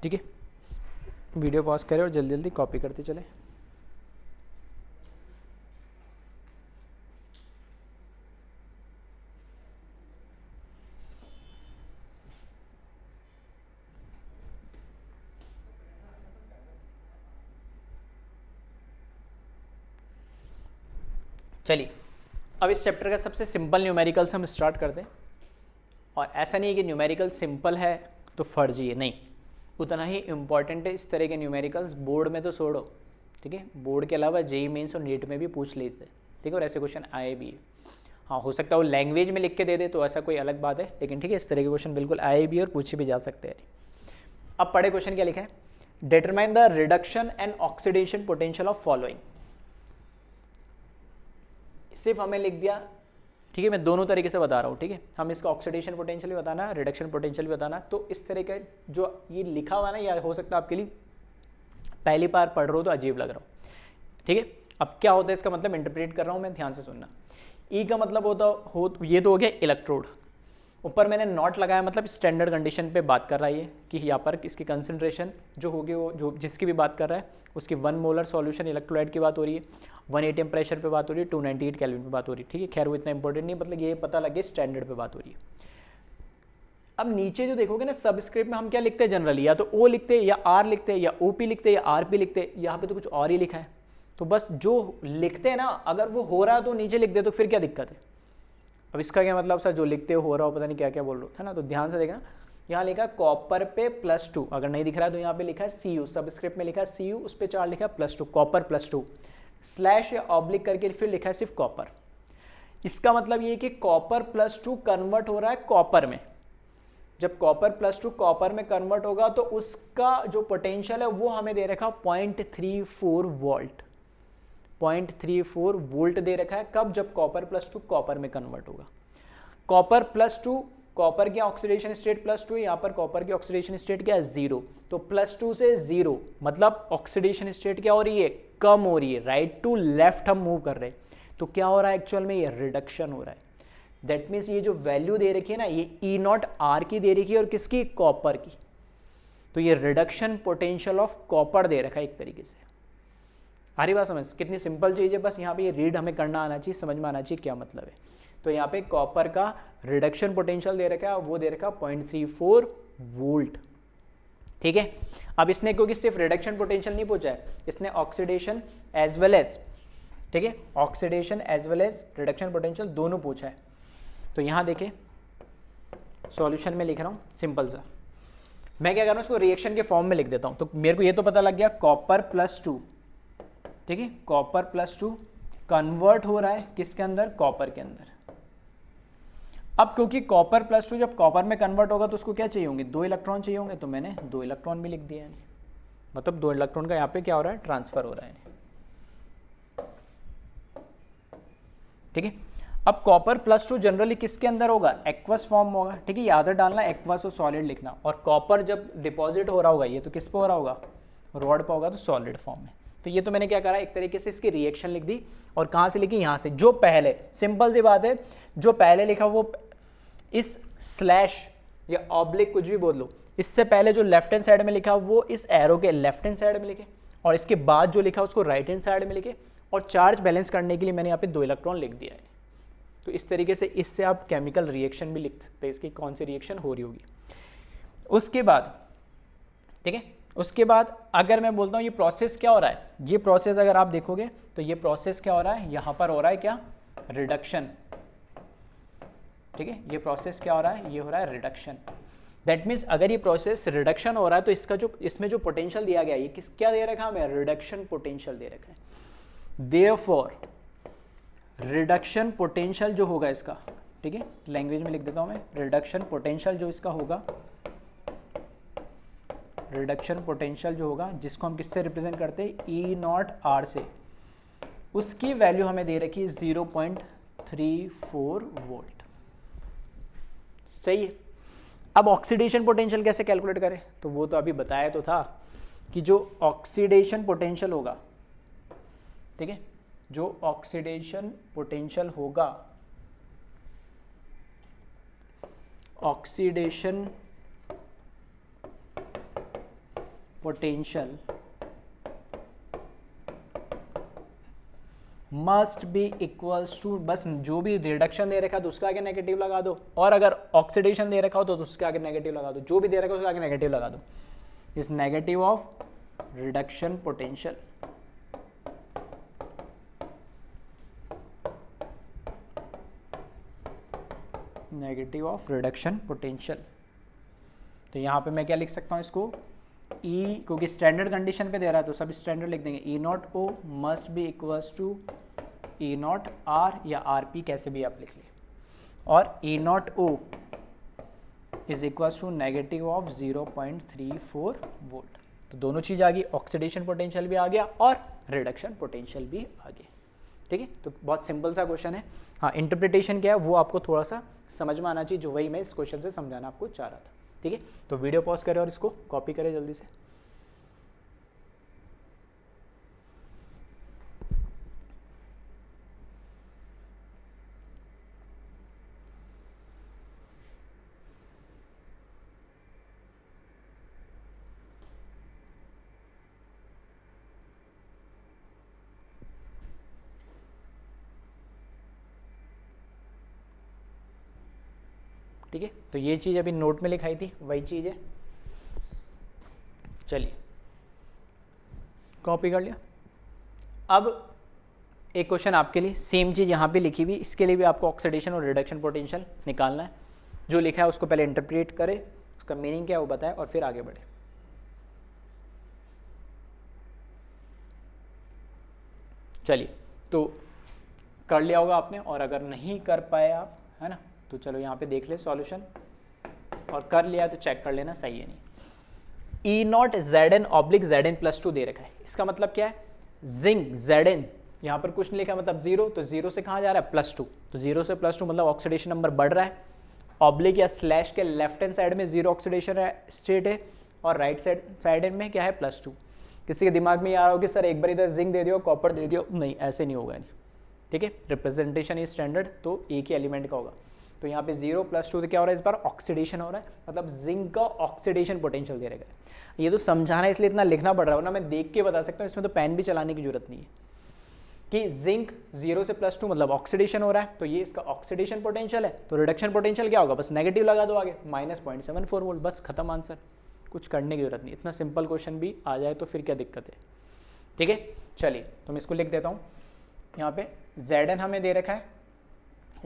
ठीक है, वीडियो पॉज करें और जल्दी जल्दी कॉपी करते चले। चलिए, अब इस चैप्टर का सबसे सिंपल न्यूमेरिकल्स हम स्टार्ट करते हैं। और ऐसा नहीं है कि न्यूमेरिकल सिंपल है तो फर्जी है, नहीं, उतना ही इम्पॉर्टेंट है इस तरह के न्यूमेरिकल्स। बोर्ड में तो छोड़ो, ठीक है, बोर्ड के अलावा जेईई मेंस और नीट में भी पूछ लेते हैं, ठीक है, और ऐसे क्वेश्चन आए भी है। हाँ, हो सकता है वो लैंग्वेज में लिख के दे दे तो ऐसा कोई अलग बात है, लेकिन ठीक है, इस तरह के क्वेश्चन बिल्कुल आए भी और पूछे भी जा सकते हैं। अब पढ़े क्वेश्चन क्या लिखा है, determine the reduction and oxidation potential of following. सिर्फ हमें लिख दिया, ठीक है, मैं दोनों तरीके से बता रहा हूँ, ठीक है, हम इसका ऑक्सीडेशन पोटेंशियल भी बताना, रिडक्शन पोटेंशियल भी बताना। तो इस तरह का जो ये लिखा हुआ ना, या हो सकता है आपके लिए पहली बार पढ़ रहा हो तो अजीब लग रहा हो, ठीक है। अब क्या होता है इसका मतलब इंटरप्रेट कर रहा हूँ मैं, ध्यान से सुनना। ई का मतलब ये तो हो गया इलेक्ट्रोड, ऊपर मैंने नॉट लगाया, मतलब स्टैंडर्ड कंडीशन पे बात कर रहा है ये, कि यहाँ पर इसकी कंसंट्रेशन जो होगी वो जो जिसकी भी बात कर रहा है उसकी 1 मोलर सॉल्यूशन इलेक्ट्रोलाइट की बात हो रही है, 1 atm प्रेशर पे बात हो रही है, 298 केल्विन पे बात हो रही है, ठीक है। खैर वो इतना इंपॉर्टेंट नहीं, मतलब ये पता लगे स्टैंडर्ड पे बात हो रही है। अब नीचे जो देखोगे ना सबस्क्रिप्ट में हम क्या लिखते हैं जनरली, या तो ओ लिखते हैं या आर लिखते हैं या ओपी लिखते हैं या आरपी लिखते हैं। यहाँ पे तो कुछ और ही लिखा है, तो बस जो लिखते हैं ना, अगर वो हो रहा है तो नीचे लिख दे, तो फिर क्या दिक्कत है। अब इसका क्या मतलब सर, जो लिखते हो रहा हो, पता नहीं क्या क्या बोल रहे हो, है ना। तो ध्यान से देखना, यहाँ लिखा है कॉपर पे +2, अगर नहीं दिख रहा है तो यहाँ पे लिखा है Cu, सबस्क्रिप्ट में लिखा है Cu, उस पर चार्ज लिखा है +2, कॉपर +2 स्लैश या ऑब्लिक करके फिर लिखा है सिर्फ कॉपर। इसका मतलब ये कि कॉपर +2 कन्वर्ट हो रहा है कॉपर में। जब कॉपर +2 कॉपर में कन्वर्ट होगा तो उसका जो पोटेंशियल है वो हमें दे रखा 0.34 वोल्ट, 0.34 वोल्ट दे रखा है। कब, जब कॉपर +2 कॉपर में कन्वर्ट होगा। कॉपर +2, कॉपर की ऑक्सीडेशन स्टेट +2 है, यहाँ पर कॉपर की ऑक्सीडेशन स्टेट क्या है 0, तो +2 से 0 मतलब ऑक्सीडेशन स्टेट क्या हो रही है, कम हो रही है, राइट टू लेफ्ट हम मूव कर रहे हैं। तो क्या हो रहा है एक्चुअल में, ये रिडक्शन हो रहा है। दैट मीन्स ये जो वैल्यू दे रखी है ना, ये E0 R की दे रखी है और किसकी, कॉपर की। तो ये रिडक्शन पोटेंशियल ऑफ कॉपर दे रखा है एक तरीके से। आ रही बात समझ, कितनी सिंपल चीज़ है, बस यहाँ पे ये रीड हमें करना आना चाहिए, समझ में आना चाहिए क्या मतलब है। तो यहाँ पे कॉपर का रिडक्शन पोटेंशियल दे रखा है, वो दे रखा 0.34 वोल्ट, ठीक है। अब इसने क्योंकि सिर्फ रिडक्शन पोटेंशियल नहीं पूछा है, इसने ऑक्सीडेशन एज वेल एज, ठीक है, oxidation as well as reduction potential दोनों पूछा है। तो यहाँ देखिए सॉल्यूशन में लिख रहा हूँ सिंपल सा, मैं क्या कर रहा हूँ, उसको रिएक्शन के फॉर्म में लिख देता हूँ। तो मेरे को ये तो पता लग गया कॉपर +2, ठीक है, कॉपर +2 कन्वर्ट हो रहा है किसके अंदर, कॉपर के अंदर। अब क्योंकि कॉपर +2 जब कॉपर में कन्वर्ट होगा तो उसको क्या चाहिए होंगे, 2 इलेक्ट्रॉन चाहिए होंगे, तो मैंने 2 इलेक्ट्रॉन भी लिख दिया है, मतलब 2 इलेक्ट्रॉन का यहाँ पे क्या हो रहा है, ट्रांसफर हो रहा है, ठीक है। अब कॉपर +2 जनरली किसके अंदर होगा, एक्वस फॉर्म में होगा, ठीक है, याद डालना एक्वस और सॉलिड लिखना। और कॉपर जब डिपॉजिट हो रहा होगा, ये तो किस पे हो रहा होगा, रॉड पे होगा, तो सॉलिड फॉर्म में। तो ये तो मैंने क्या करा, एक तरीके से इसकी रिएक्शन लिख दी, और कहाँ से लिखी, यहाँ से। जो पहले, सिंपल सी बात है, जो पहले लिखा वो इस स्लैश या ऑब्लिक कुछ भी बोल लो, इससे पहले जो लेफ्ट हैंड साइड में लिखा वो इस एरो के लेफ्ट हैंड साइड में लिखे, और इसके बाद जो लिखा उसको राइट हैंड साइड में लिखे, और चार्ज बैलेंस करने के लिए मैंने यहाँ पे 2 इलेक्ट्रॉन लिख दिया है। तो इस तरीके से इससे आप केमिकल रिएक्शन भी लिख सकते हैं, इसकी कौन सी रिएक्शन हो रही होगी। उसके बाद, ठीक है, उसके बाद अगर मैं बोलता हूँ ये प्रोसेस क्या हो रहा है, ये प्रोसेस अगर आप देखोगे तो ये प्रोसेस क्या हो रहा है, यहाँ पर हो रहा है क्या, रिडक्शन, ठीक है। ये प्रोसेस क्या हो रहा है, ये हो रहा है रिडक्शन। दैट मीन्स अगर ये प्रोसेस रिडक्शन हो रहा है तो इसका जो इसमें जो पोटेंशियल दिया गया है, ये किस क्या दे रखा है हमें, रिडक्शन पोटेंशियल दे रखा है। देयरफॉर रिडक्शन पोटेंशियल जो होगा इसका, ठीक है, लैंग्वेज में लिख देता हूं मैं, रिडक्शन पोटेंशियल जो इसका होगा, रिडक्शन पोटेंशियल जो होगा जिसको हम किससे रिप्रेजेंट करते हैं, ई नॉट आर से, उसकी वैल्यू हमें दे रखी है 0.34 वोल्ट। सही है। अब ऑक्सीडेशन पोटेंशियल कैसे कैलकुलेट करें, तो वो तो अभी बताया तो था कि जो ऑक्सीडेशन पोटेंशियल होगा, ठीक है, जो ऑक्सीडेशन पोटेंशियल होगा, oxidation potential must be equals to, बस जो भी रिडक्शन दे रखा है तो उसका आगे नेगेटिव लगा दो, और अगर ऑक्सीडेशन दे रखा हो तो उसके आगे नेगेटिव लगा दो, जो भी दे रखा है उसके आगे नेगेटिव लगा दो, इस negative of reduction potential. Negative of reduction potential, तो यहाँ पे मैं क्या लिख सकता हूँ इसको, ई, क्योंकि स्टैंडर्ड कंडीशन पे दे रहा है तो सब स्टैंडर्ड लिख देंगे, E not O must be equals to E not R या आर पी, कैसे भी आप लिख लिए, और E not O is equals to negative of 0.34 volt. तो दोनों चीज़ आ गई, ऑक्सीडेशन पोटेंशियल भी आ गया और रिडक्शन पोटेंशियल भी आ गया। ठीक है, तो बहुत सिंपल सा क्वेश्चन है। हाँ, इंटरप्रिटेशन क्या है वो आपको थोड़ा सा समझ में आना चाहिए, जो वही मैं इस क्वेश्चन से समझाना आपको चाह रहा था। ठीक है, तो वीडियो पॉज करें और इसको कॉपी करें जल्दी से। ठीक है, तो ये चीज़ अभी नोट में लिखाई थी, वही चीज़ है। चलिए, कॉपी कर लिया। अब एक क्वेश्चन आपके लिए, सेम चीज़ यहाँ पे लिखी हुई, इसके लिए भी आपको ऑक्सीडेशन और रिडक्शन पोटेंशियल निकालना है। जो लिखा है उसको पहले इंटरप्रेट करें, उसका मीनिंग क्या है वो बताएं और फिर आगे बढ़े। चलिए, तो कर लिया होगा आपने, और अगर नहीं कर पाए आप, है ना, तो चलो यहाँ पे देख ले सॉल्यूशन, और कर लिया तो चेक कर लेना सही है नहीं। E not Z N oblique Z N plus 2 दे रखा है, इसका मतलब क्या है, जिंक जेड एन, यहाँ पर कुछ नहीं लिखा मतलब जीरो, तो जीरो से कहाँ जा रहा है +2, तो जीरो से +2 मतलब ऑक्सीडेशन नंबर बढ़ रहा है। ऑब्लिक या स्लैश के लेफ्ट हैंड साइड में जीरो ऑक्सीडेशन स्टेट है, और राइट साइड में क्या है +2। किसी के दिमाग में ये आ रहा हो कि सर एक बार इधर जिंक दे दियो कॉपर दे दियो, नहीं ऐसे नहीं होगा। नहीं, ठीक है, रिप्रेजेंटेशन इज स्टैंडर्ड, तो एक ही एलिमेंट का होगा। तो यहाँ पे 0 + 2 से क्या हो रहा है, इस बार ऑक्सीडेशन हो रहा है, मतलब जिंक का ऑक्सीडेशन पोटेंशियल दे रहा है। ये तो समझाना है इसलिए इतना लिखना पड़ रहा है, ना मैं देख के बता सकता हूँ, इसमें तो पेन भी चलाने की जरूरत नहीं है। कि जिंक 0 से +2 मतलब ऑक्सीडेशन हो रहा है, तो ये इसका ऑक्सीडेशन पोटेंशियल है, तो रिडक्शन पोटेंशियल क्या होगा, बस नेगेटिव लगा दो आगे, -0.74 वोल्ट, बस खत्म आंसर, कुछ करने की जरूरत नहीं। इतना सिंपल क्वेश्चन भी आ जाए तो फिर क्या दिक्कत है। ठीक है, चलिए तो मैं इसको लिख देता हूँ। यहाँ पे Zn हमें दे रखा है,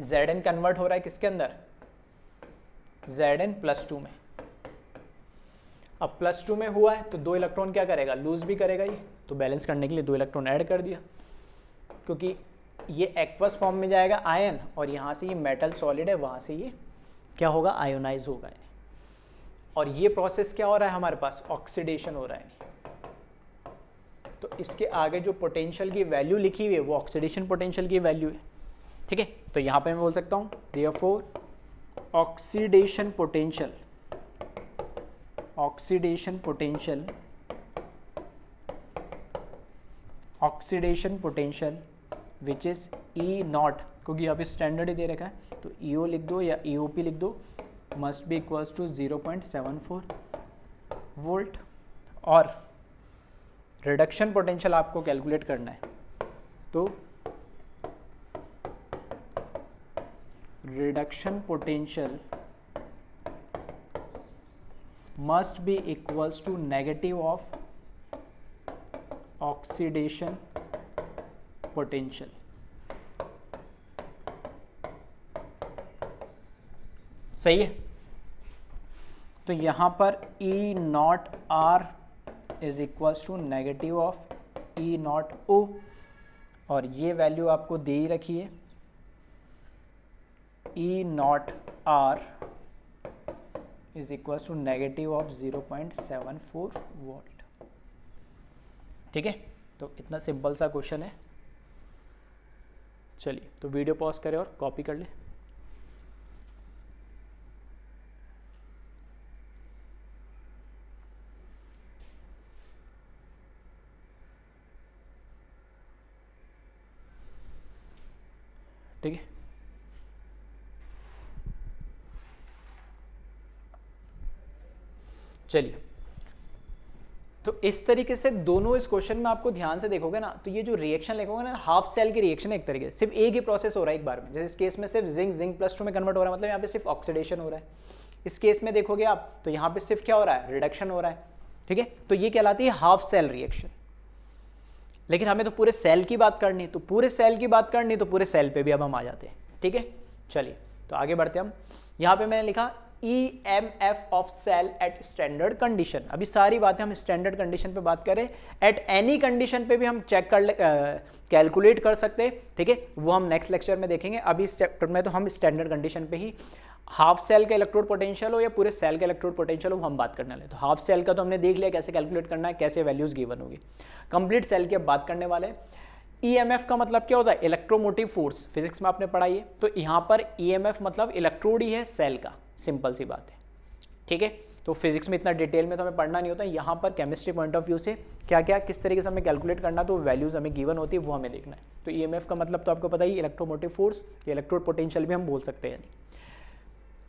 Zn कन्वर्ट हो रहा है किसके अंदर, Zn +2 में। अब +2 में हुआ है तो 2 इलेक्ट्रॉन क्या करेगा, लूज भी करेगा ये, तो बैलेंस करने के लिए 2 इलेक्ट्रॉन ऐड कर दिया, क्योंकि ये एक्वस फॉर्म में जाएगा आयन, और यहाँ से ये मेटल सॉलिड है, वहाँ से ये क्या होगा, आयोनाइज होगा। और ये प्रोसेस क्या हो रहा है हमारे पास, ऑक्सीडेशन हो रहा है। तो इसके आगे जो पोटेंशियल की वैल्यू लिखी हुई है वो ऑक्सीडेशन पोटेंशियल की वैल्यू है। ठीक है, तो यहाँ पे मैं बोल सकता हूँ therefore oxidation potential, oxidation potential, oxidation potential which is E not, क्योंकि यहाँ पे स्टैंडर्ड ही दे रखा है, तो ईओ लिख दो या ईओपी लिख दो, must be equals to 0.74 volt. और रिडक्शन पोटेंशियल आपको कैलकुलेट करना है, तो reduction potential must be equals to negative of oxidation potential. सही है, तो यहां पर E not R is equals to negative of E not O, और ये वैल्यू आपको दे ही रखी है, E not R is equal to negative of 0.74 volt. ठीक है, तो इतना सिंपल सा क्वेश्चन है। चलिए, तो वीडियो पॉज करें और कॉपी कर ले। ठीक है, चलिए, तो इस तरीके से दोनों इस क्वेश्चन में आपको ध्यान से देखोगे ना, तो ये जो रिएक्शन लिखोगे ना, हाफ सेल की रिएक्शन है एक तरीके से, सिर्फ एक ही प्रोसेस हो रहा है एक बार में। जैसे इस केस में सिर्फ जिंक +2 में कन्वर्ट हो रहा है, मतलब यहाँ पे सिर्फ ऑक्सीडेशन हो रहा है। इस केस में देखोगे आप तो यहाँ पे सिर्फ क्या हो रहा है, रिडक्शन हो रहा है। ठीक है, तो ये कहलाती है हाफ सेल रिएक्शन। लेकिन हमें तो पूरे सेल की बात करनी है, तो पूरे सेल की बात करनी है, तो पूरे सेल पे भी अब हम आ जाते हैं। ठीक है, चलिए, तो आगे बढ़ते हम। यहाँ पे मैंने लिखा EMF of cell at standard condition. अभी सारी बातें हम स्टैंडर्ड कंडीशन पे बात करें, एट एनी कंडीशन पे भी हम चेक कर ले, कैलकुलेट कर सकते हैं। ठीक है, वो हम नेक्स्ट लेक्चर में देखेंगे। अभी इस चैप्टर में तो हम स्टैंडर्ड कंडीशन पे ही, हाफ सेल का इलेक्ट्रोड पोटेंशियल हो या पूरे सेल का इलेक्ट्रोड पोटेंशियल हो, हम बात करने वाले। तो हाफ सेल का तो हमने देख लिया कैसे कैलकुलेट करना है, कैसे वैल्यूज गिवन होगी। कंप्लीट सेल की अब बात करने वाले हैं। EMF का मतलब क्या होता है, इलेक्ट्रोमोटिव फोर्स, फिजिक्स में आपने पढ़ाई है। तो यहाँ पर EMF मतलब इलेक्ट्रोड ही है सेल का, सिंपल सी बात है। ठीक है, तो फिजिक्स में इतना डिटेल में तो हमें पढ़ना नहीं होता, यहाँ पर केमिस्ट्री पॉइंट ऑफ व्यू से क्या क्या किस तरीके से हमें कैलकुलेट करना, तो वैल्यूज हमें गिवन होती है, वो हमें देखना है। तो EMF का मतलब तो आपको पता ही, इलेक्ट्रोमोटिव फोर्स, इलेक्ट्रोड पोटेंशियल भी हम बोल सकते हैं।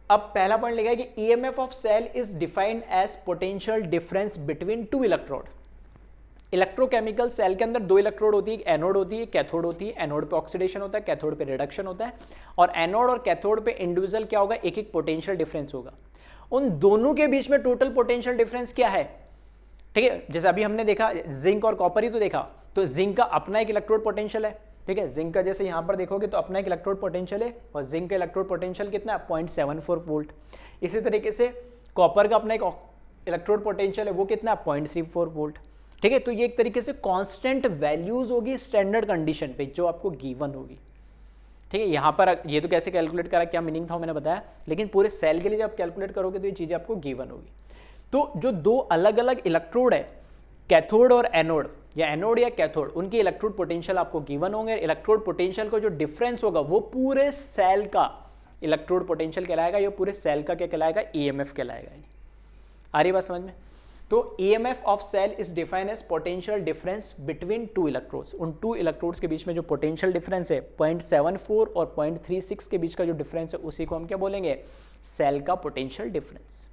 अब पहला पॉइंट लिखा है कि EMF of cell is defined as potential difference between two electrode. Electrochemical cell के अंदर दो इलेक्ट्रोड होती है, एक एनोड होती है, कैथोड होती है। एनोड पे ऑक्सीडेशन होता है, कैथोड पे रिडक्शन होता है। और एनोड और कैथोड पे इंडिविजुअल क्या होगा, एक एक पोटेंशियल डिफरेंस होगा। उन दोनों के बीच में टोटल पोटेंशियल डिफरेंस क्या है। ठीक है, जैसे अभी हमने देखा जिंक और कॉपर ही तो देखा, तो जिंक का अपना एक इलेक्ट्रोड पोटेंशियल है। ठीक है, जिंक का जैसे यहाँ पर देखोगे तो अपना एक इलेक्ट्रोड पोटेंशियल है, और जिंक का इलेक्ट्रोड पोटेंशियल कितना है, 0.74 वोल्ट। इसी तरीके से कॉपर का अपना एक इलेक्ट्रोड पोटेंशियल है, वो कितना है, 0.34 वोल्ट। ठीक है, तो ये एक तरीके से कांस्टेंट वैल्यूज होगी स्टैंडर्ड कंडीशन पे, जो आपको गिवन होगी। ठीक है, यहाँ पर ये तो कैसे कैलकुलेट करा, क्या मीनिंग था मैंने बताया, लेकिन पूरे सेल के लिए जब कैलकुलेट करोगे तो ये चीजें आपको गिवन होगी। तो जो दो अलग अलग इलेक्ट्रोड है, कैथोड और एनोड, या एनोड या कैथोड, उनकी इलेक्ट्रोड पोटेंशियल आपको गिवन होंगे। इलेक्ट्रोड पोटेंशियल का जो डिफरेंस होगा वो पूरे सेल का इलेक्ट्रोड पोटेंशियल कहलाएगा, या पूरे सेल का क्या कहलाएगा, EMF कहलाएगा। आ रही बात समझ में। तो EMF of cell is defined as potential difference between two electrodes. उन टू इलेक्ट्रोड्स के बीच में जो पोटेंशियल डिफरेंस है 0.74 और 0.36 के बीच का जो डिफरेंस है, उसी को हम क्या बोलेंगे, सेल का पोटेंशियल डिफरेंस।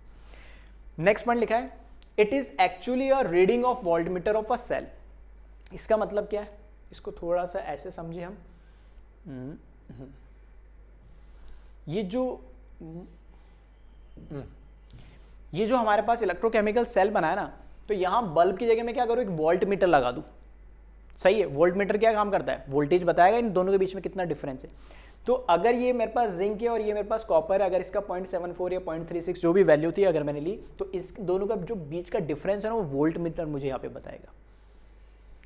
नेक्स्ट पॉइंट लिखा है, it is actually a reading of voltmeter of a cell. इसका मतलब क्या है, इसको थोड़ा सा ऐसे समझे हम। ये जो हमारे पास इलेक्ट्रोकेमिकल सेल बना है ना, तो यहां बल्ब की जगह में क्या करूं, एक वोल्ट मीटर लगा दूं। सही है, वोल्ट मीटर क्या काम करता है, वोल्टेज बताएगा इन दोनों के बीच में कितना डिफरेंस है। तो अगर ये मेरे पास जिंक है और ये मेरे पास कॉपर है, अगर इसका 0.74 या 0.36 जो भी वैल्यू थी अगर मैंने ली, तो इस दोनों का जो बीच का डिफरेंस है ना, वो वोल्ट मीटर मुझे यहाँ पे बताएगा।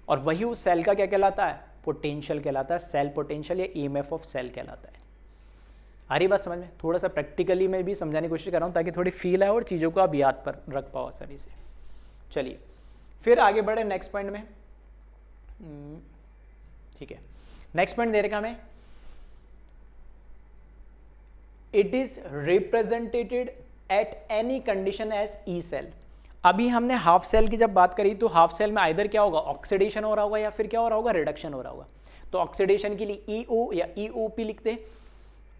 और वही उस सेल का क्या कहलाता है, पोटेंशियल कहलाता है, सेल पोटेंशियल या EMF ऑफ सेल कहलाता है। आ रही बात समझ में। थोड़ा सा प्रैक्टिकली मैं भी समझाने की कोशिश कर रहा हूँ ताकि थोड़ी फील आए और चीज़ों को आप याद पर रख पाओ आसानी से। चलिए फिर आगे बढ़े नेक्स्ट पॉइंट में। ठीक है, नेक्स्ट पॉइंट दे रखा हमें, it is represented at any condition as E cell. अभी हमने हाफ सेल की जब बात करी तो हाफ सेल में आइदर क्या होगा, ऑक्सीडेशन हो रहा होगा या फिर क्या हो रहा होगा, रिडक्शन हो रहा होगा। तो ऑक्सीडेशन के लिए EO या EOP लिखते,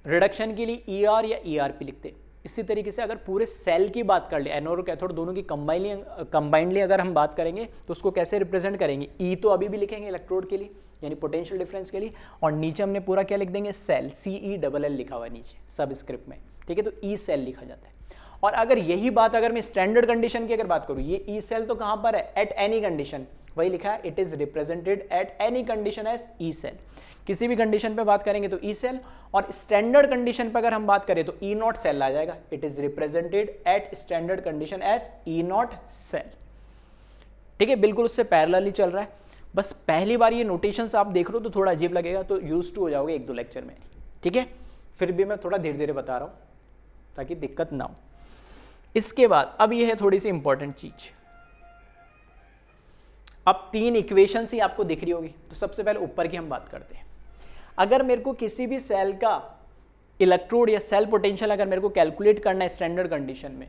रिडक्शन के लिए ER या ERP लिखते। इसी तरीके से अगर पूरे सेल की बात कर ले, एनोड और कैथोड दोनों की कंबाइनली अगर हम बात करेंगे तो उसको कैसे रिप्रेजेंट करेंगे, E तो अभी भी लिखेंगे इलेक्ट्रोड के लिए यानी पोटेंशियल डिफरेंस के लिए, और नीचे हमने पूरा क्या लिख देंगे, सेल, CELL लिखा हुआ है नीचे सब स्क्रिप्ट में। ठीक है, तो E सेल लिखा जाता है। और अगर यही बात अगर मैं स्टैंडर्ड कंडीशन की अगर बात करूं, ये E सेल तो कहां पर है, एट एनी कंडीशन, वही लिखा है, it is represented at any condition as E cell. किसी भी कंडीशन पे बात करेंगे तो E सेल, और स्टैंडर्ड कंडीशन पे अगर हम बात करें तो E0 सेल आ जाएगा, it is represented at standard condition as E0 cell. ठीक है, बिल्कुल उससे पैरेलल ही चल रहा है। बस पहली बार ये नोटेशंस आप देख रहे हो तो थोड़ा अजीब लगेगा, तो यूज टू हो जाओगे 1-2 लेक्चर में, ठीक है। फिर भी मैं थोड़ा धीरे धीरे बता रहा हूँ ताकि दिक्कत ना हो। इसके बाद अब ये है थोड़ी सी इंपॉर्टेंट चीज, अब 3 इक्वेशंस ही आपको दिख रही होगी। तो सबसे पहले ऊपर की हम बात करते हैं। अगर मेरे को किसी भी सेल का इलेक्ट्रोड या सेल पोटेंशियल अगर मेरे को कैलकुलेट करना है स्टैंडर्ड कंडीशन में,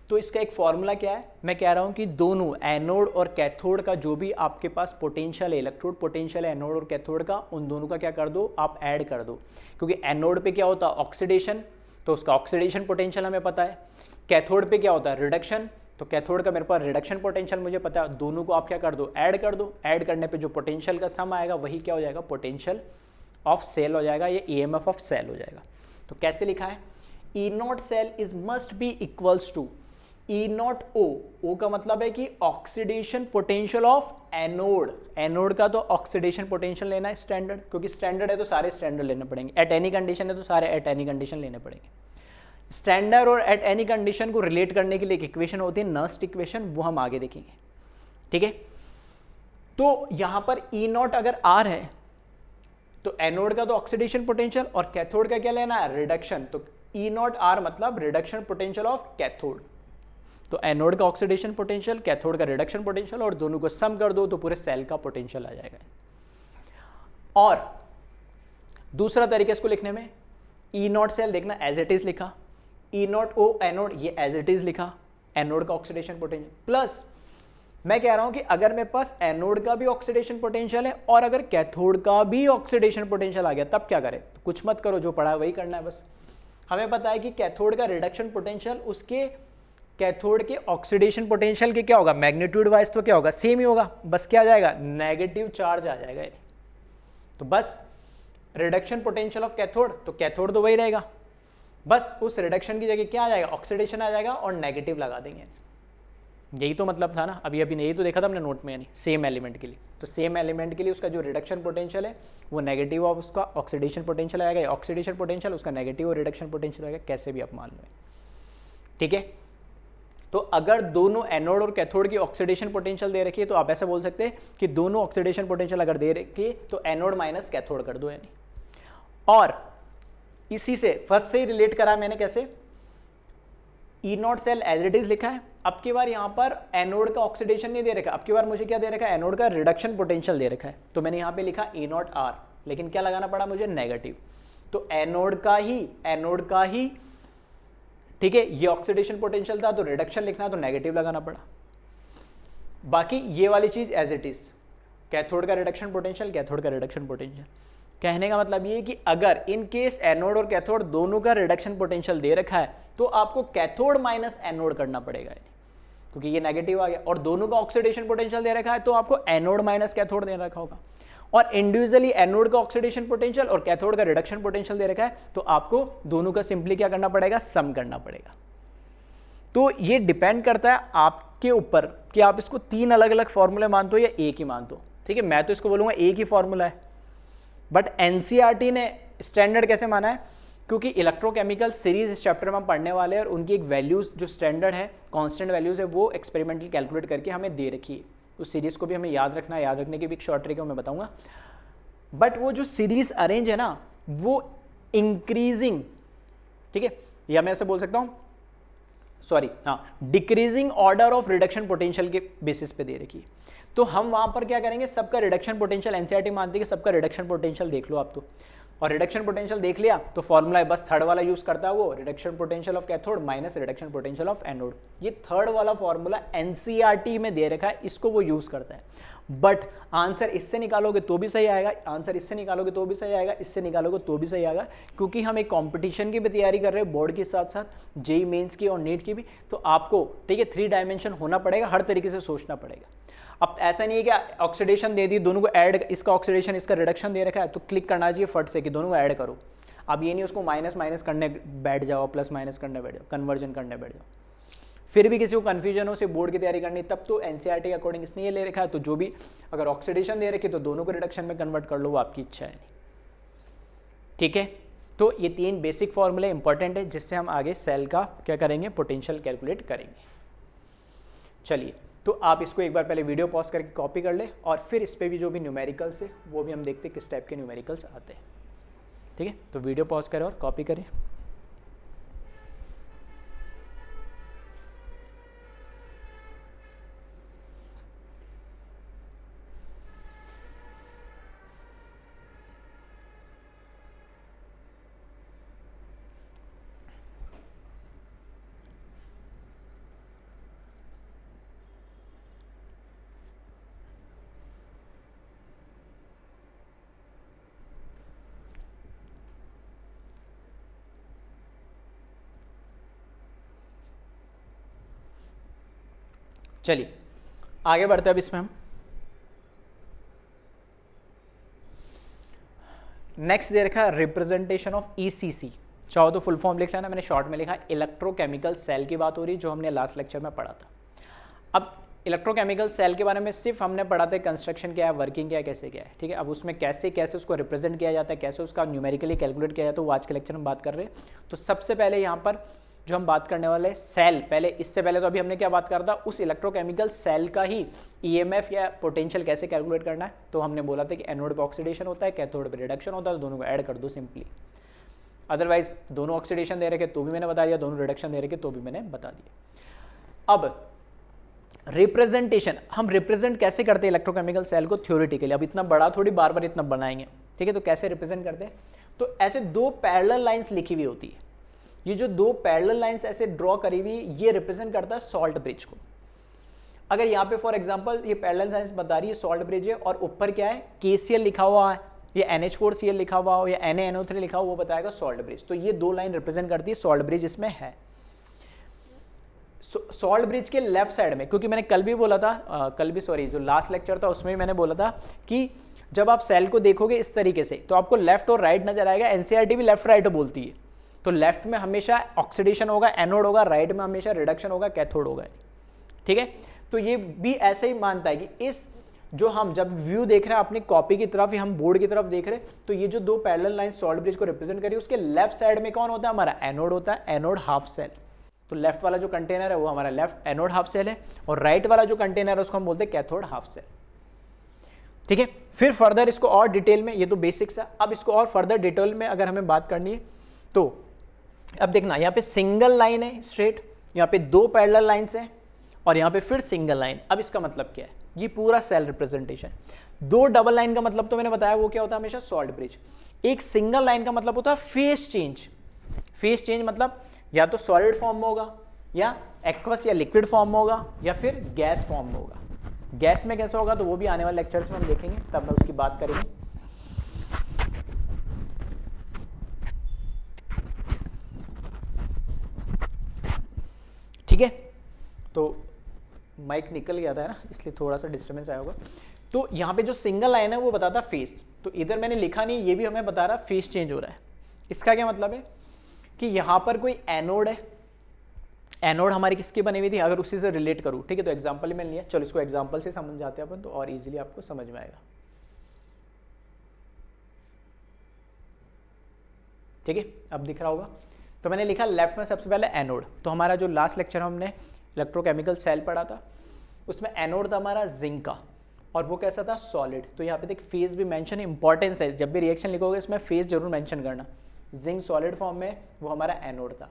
तो इसका एक फॉर्मूला क्या है, मैं कह रहा हूं कि दोनों एनोड और कैथोड का जो भी आपके पास पोटेंशियल है, इलेक्ट्रोड पोटेंशियल है एनोड और कैथोड का, उन दोनों का क्या कर दो, आप ऐड कर दो। क्योंकि एनोड पे क्या होता है ऑक्सीडेशन, तो उसका ऑक्सीडेशन पोटेंशियल हमें पता है। कैथोड पे क्या होता है रिडक्शन, तो कैथोड का मेरे पास रिडक्शन पोटेंशियल मुझे पता है। दोनों को आप क्या कर दो, ऐड कर दो। ऐड करने पे जो पोटेंशियल का सम आएगा वही क्या हो जाएगा, पोटेंशियल ऑफ सेल हो जाएगा, ये ईएमएफ ऑफ सेल हो जाएगा। तो कैसे लिखा है, E not cell is must be equals to E not O, O का मतलब है कि oxidation potential of anode, anode का तो ऑक्सीडेशन पोटेंशियल लेना है स्टैंडर्ड, क्योंकि स्टैंडर्ड है तो सारे स्टैंडर्ड लेने पड़ेंगे, एट एनी कंडीशन है तो सारे एट एनी कंडीशन लेने पड़ेंगे। स्टैंडर्ड और एट एनी कंडीशन को रिलेट करने के लिए एक इक्वेशन होती है नर्स्ट इक्वेशन, वो हम आगे देखेंगे, ठीक है। तो यहां पर ई नॉट अगर आर है तो एनोड का तो ऑक्सीडेशन पोटेंशियल और कैथोड का क्या लेना है, रिडक्शन, तो ई नॉट आर मतलब रिडक्शन पोटेंशियल ऑफ कैथोड। तो एनोड का ऑक्सीडेशन पोटेंशियल, कैथोड का रिडक्शन पोटेंशियल, और दोनों को सम कर दो तो पूरे सेल का पोटेंशियल आ जाएगा। और दूसरा तरीका इसको लिखने में, ई नॉट सेल देखना एज इट इज लिखा, ई नॉट ओ एनोड ये एज इट इज लिखा, एनोड का ऑक्सीडेशन पोटेंशियल, प्लस मैं कह रहा हूं कि अगर मेरे पास एनोड का भी ऑक्सीडेशन पोटेंशियल है और अगर कैथोड का भी ऑक्सीडेशन पोटेंशियल आ गया तब क्या करें, तो कुछ मत करो, जो पढ़ा है वही करना है बस। हमें पता है कि कैथोड का रिडक्शन पोटेंशियल उसके कैथोड के ऑक्सीडेशन पोटेंशियल के क्या होगा, मैग्नीट्यूड वाइज तो क्या होगा, सेम ही होगा, बस क्या आ जाएगा, नेगेटिव चार्ज आ जाएगा। तो बस रिडक्शन पोटेंशियल ऑफ कैथोड, तो कैथोड तो वही रहेगा, बस उस रिडक्शन की जगह क्या आ जाएगा, ऑक्सीडेशन आ जाएगा और नेगेटिव लगा देंगे। यही तो मतलब था ना, अभी यही तो देखा था हमने नोट में, यानी सेम एलिमेंट के लिए। तो सेम एलिमेंट के लिए उसका जो रिडक्शन पोटेंशियल है वो नेगेटिव ऑफ उसका ऑक्सीडेशन पोटेंशियल आएगा, ऑक्सीडेशन पोटेंशियल उसका नेगेटिव और रिडक्शन पोटेंशियल आएगा, कैसे भी आप मान लो, ठीक है। तो अगर दोनों एनोड और कैथोड की ऑक्सीडेशन पोटेंशियल दे रखी है तो आप ऐसा बोल सकते हैं कि दोनों ऑक्सीडेशन पोटेंशियल अगर दे रखी है तो एनोड माइनस कैथोड कर दो, यानी। और इसी से फर्स्ट से ही रिलेट करा मैंने, कैसे, E not cell as it is लिखा है। अब की बार यहां पर एनोड का ऑक्सीडेशन नहीं दे रखा, अब की बार मुझे क्या दे रखा है, एनोड का रिडक्शन पोटेंशियल दे रखा है, तो मैंने यहां पे लिखा ई नॉट आर, लेकिन क्या लगाना पड़ा मुझे, नेगेटिव। तो एनोड का ही ठीक है, ये ऑक्सीडेशन पोटेंशियल था तो रिडक्शन लिखना तो नेगेटिव लगाना पड़ा। बाकी ये वाली चीज एज इट इज, कैथोड का रिडक्शन पोटेंशियल, कैथोड का रिडक्शन पोटेंशियल। कहने का मतलब ये कि अगर इन केस एनोड और कैथोड दोनों का रिडक्शन पोटेंशियल दे रखा है तो आपको कैथोड माइनस एनोड करना पड़ेगा, क्योंकि ये नेगेटिव आ गया, और दोनों का ऑक्सीडेशन पोटेंशियल दे रखा है तो आपको एनोड माइनस कैथोड दे रखा होगा, और इंडिविजुअली एनोड का ऑक्सीडेशन पोटेंशियल और कैथोड का रिडक्शन पोटेंशियल दे रखा है तो आपको दोनों का सिंपली क्या करना पड़ेगा, सम करना पड़ेगा। तो ये डिपेंड करता है आपके ऊपर कि आप इसको 3 अलग अलग फॉर्मूले मानते हो या एक ही मानते हो, ठीक है। मैं तो इसको बोलूंगा एक ही फॉर्मूला है, बट एनसीईआरटी ने स्टैंडर्ड कैसे माना है, क्योंकि इलेक्ट्रोकेमिकल सीरीज इस चैप्टर में हम पढ़ने वाले हैं और उनकी एक वैल्यूज जो स्टैंडर्ड है, कांस्टेंट वैल्यूज है, वो एक्सपेरिमेंटली कैलकुलेट करके हमें दे रखी है। उस सीरीज को भी हमें याद रखना है, याद रखने की भी एक शॉर्ट ट्रिक है मैं बताऊंगा। बट वो जो सीरीज अरेंज है ना वो इंक्रीजिंग, ठीक है, या मैं ऐसे बोल सकता हूं, सॉरी हाँ, decreasing order of reduction potential के बेसिस पे दे रखी है। तो हम वहां पर क्या करेंगे, सबका रिडक्शन पोटेंशियल, एनसीईआरटी मानती है कि सबका रिडक्शन पोटेंशियल देख लो आप तो, और रिडक्शन पोटेंशियल देख लिया तो फॉर्मूला है बस थर्ड वाला यूज करता है वो, reduction potential of cathode minus reduction potential of anode. ये थर्ड वाला फॉर्मूला एनसीईआरटी में दे रखा है, इसको वो यूज करता है। बट आंसर इससे निकालोगे तो भी सही आएगा, आंसर इससे निकालोगे तो भी सही आएगा, इससे निकालोगे तो भी सही आएगा, क्योंकि हम एक कंपटीशन की भी तैयारी कर रहे हैं, बोर्ड के साथ साथ जेईई मेंस की और नीट की भी। तो आपको ठीक है 3 डायमेंशन होना पड़ेगा, हर तरीके से सोचना पड़ेगा। अब ऐसा नहीं है कि ऑक्सीडेशन दे दी, दोनों को ऐड, इसका ऑक्सीडेशन इसका रिडक्शन दे रखा है तो क्लिक करना चाहिए फट से कि दोनों को ऐड करो। अब ये नहीं उसको माइनस माइनस करने बैठ जाओ, प्लस माइनस करने बैठ जाओ, कन्वर्जन करने बैठ जाओ, फिर भी किसी को कन्फ्यूजन हो, से बोर्ड की तैयारी करनी, तब तो एनसीईआरटी के अकॉर्डिंग इसने ये ले रखा है। तो जो भी अगर ऑक्सीडेशन दे रखी तो दोनों को रिडक्शन में कन्वर्ट कर लो, वो आपकी इच्छा है, ठीक है। तो ये 3 बेसिक फॉर्मूले इंपॉर्टेंट है जिससे हम आगे सेल का क्या करेंगे, पोटेंशियल कैलकुलेट करेंगे। चलिए, तो आप इसको एक बार पहले वीडियो पॉज करके कॉपी कर ले और फिर इस पर भी जो भी न्यूमेरिकल्स है वो भी हम देखते हैं किस टाइप के न्यूमेरिकल्स आते हैं। ठीक है, तो वीडियो पॉज करें और कॉपी करें। चलिए आगे बढ़ते हैं अब इसमें हम। नेक्स्ट दे रखा है रिप्रेजेंटेशन ऑफ ईसीसी, चाहो तो फुल फॉर्म लिख लेना, मैंने शॉर्ट में लिखा इलेक्ट्रोकेमिकल सेल की बात हो रही है जो हमने लास्ट लेक्चर में पढ़ा था। अब इलेक्ट्रोकेमिकल सेल के बारे में सिर्फ हमने पढ़ा था कंस्ट्रक्शन क्या है, वर्किंग क्या है, कैसे क्या है। ठीक है, अब उसमें कैसे कैसे उसको रिप्रेजेंट किया जाता है, कैसे उसका न्यूमेरिकली कैलकुलेट किया जाता है, वो आज के लेक्चर में बात कर रहे हैं। तो सबसे पहले यहाँ पर जो हम बात करने वाले सेल, पहले इससे पहले तो अभी हमने क्या बात करा था, उस इलेक्ट्रोकेमिकल सेल का ही ईएमएफ या पोटेंशियल कैसे कैलकुलेट करना है। तो हमने बोला था कि एनोड पे ऑक्सीडेशन होता है, कैथोड पे रिडक्शन होता है, तो दोनों को ऐड कर दो सिंपली। अदरवाइज दोनों ऑक्सीडेशन दे रखे तो भी मैंने बता दिया, दोनों रिडक्शन दे रखे तो भी मैंने बता दिया। अब रिप्रेजेंटेशन, हम रिप्रेजेंट कैसे करते हैं इलेक्ट्रोकेमिकल सेल को थ्योरेटिकली। अब इतना बड़ा थोड़ी बार बार इतना बनाएंगे, ठीक है, तो कैसे रिप्रेजेंट करते हैं, तो ऐसे दो पैरेलल लाइंस लिखी हुई होती है। ये जो दो पैरेलल लाइंस ऐसे ड्रॉ करी हुई, ये रिप्रेजेंट करता है सॉल्ट ब्रिज को। अगर यहाँ पे फॉर एग्जांपल ये पैरेलल लाइंस बता रही है सॉल्ट ब्रिज है और ऊपर क्या है KCl लिखा हुआ है, ये NH4Cl लिखा हुआ हो या NaNO3 लिखा हुआ, वो बताएगा सॉल्ट ब्रिज। तो ये दो लाइन रिप्रेजेंट करती है सॉल्ट ब्रिज इसमें है। सॉल्ट ब्रिज के लेफ्ट साइड में, क्योंकि मैंने कल भी बोला था, जो लास्ट लेक्चर था उसमें भी मैंने बोला था कि जब आप सेल को देखोगे इस तरीके से तो आपको लेफ्ट और राइट नजर आएगा। एनसीईआरटी भी लेफ्ट राइट बोलती है, तो लेफ्ट में हमेशा ऑक्सीडेशन होगा, एनोड होगा, राइट में हमेशा रिडक्शन होगा, कैथोड होगा। ठीक है, तो ये भी ऐसे ही मानता है कि इस जो हम जब व्यू देख रहे हैं अपनी कॉपी की तरफ या हम बोर्ड की तरफ देख रहे हैं, तो ये जो दो पैरेलल लाइन सॉल्ट ब्रिज को रिप्रेजेंट करी, उसके लेफ्ट साइड में कौन होता है, हमारा एनोड होता है, एनोड हाफ सेल। तो लेफ्ट वाला जो कंटेनर है वो हमारा लेफ्ट एनोड हाफ सेल है, और राइट वाला जो कंटेनर है उसको हम बोलते हैं कैथोड हाफ सेल। ठीक है, फिर फर्दर इसको और डिटेल में, ये तो बेसिक्स है, अब इसको और फर्दर डिटेल में अगर हमें बात करनी है तो अब देखना, यहाँ पे सिंगल लाइन है स्ट्रेट, यहाँ पे दो पैरेलल लाइंस हैं और यहाँ पे फिर सिंगल लाइन। अब इसका मतलब क्या है, ये पूरा सेल रिप्रेजेंटेशन। दो डबल लाइन का मतलब तो मैंने बताया वो क्या होता है, हमेशा सॉल्ट ब्रिज। एक सिंगल लाइन का मतलब होता है फेस चेंज। फेस चेंज मतलब या तो सॉलिड फॉर्म में होगा, या एक्वस या लिक्विड फॉर्म में होगा, या फिर गैस फॉर्म में होगा। गैस में कैसा होगा तो वो भी आने वाले लेक्चर्स में हम देखेंगे, तब मैं उसकी बात करेंगे। ठीक है, तो माइक निकल गया था ना, इसलिए थोड़ा सा डिस्टर्बेंस आया होगा। तो यहाँ पे जो सिंगल लाइन है वो बताता फेस, तो इधर मैंने लिखा नहीं, ये भी हमें बता रहा फेस चेंज हो रहा है। इसका क्या मतलब है कि यहाँ पर कोई एनोड है, एनोड हमारी किसकी बनी हुई थी, अगर उसी से रिलेट करूँ, ठीक है, तो एग्जाम्पल ही मैंने लिया। चलो इसको एग्जाम्पल से समझ जाते हैं अपन, तो और इजीली आपको समझ में आएगा। ठीक है, अब दिख रहा होगा। तो मैंने लिखा लेफ्ट में सबसे पहले एनोड। तो हमारा जो लास्ट लेक्चर हमने इलेक्ट्रोकेमिकल सेल पढ़ा था उसमें एनोड था हमारा जिंक का, और वो कैसा था, सॉलिड। तो यहाँ पे देख फेज भी मेंशन, इंपॉर्टेंस है, जब भी रिएक्शन लिखोगे इसमें फेज जरूर मेंशन करना। जिंक सॉलिड फॉर्म में, वो हमारा एनोड था।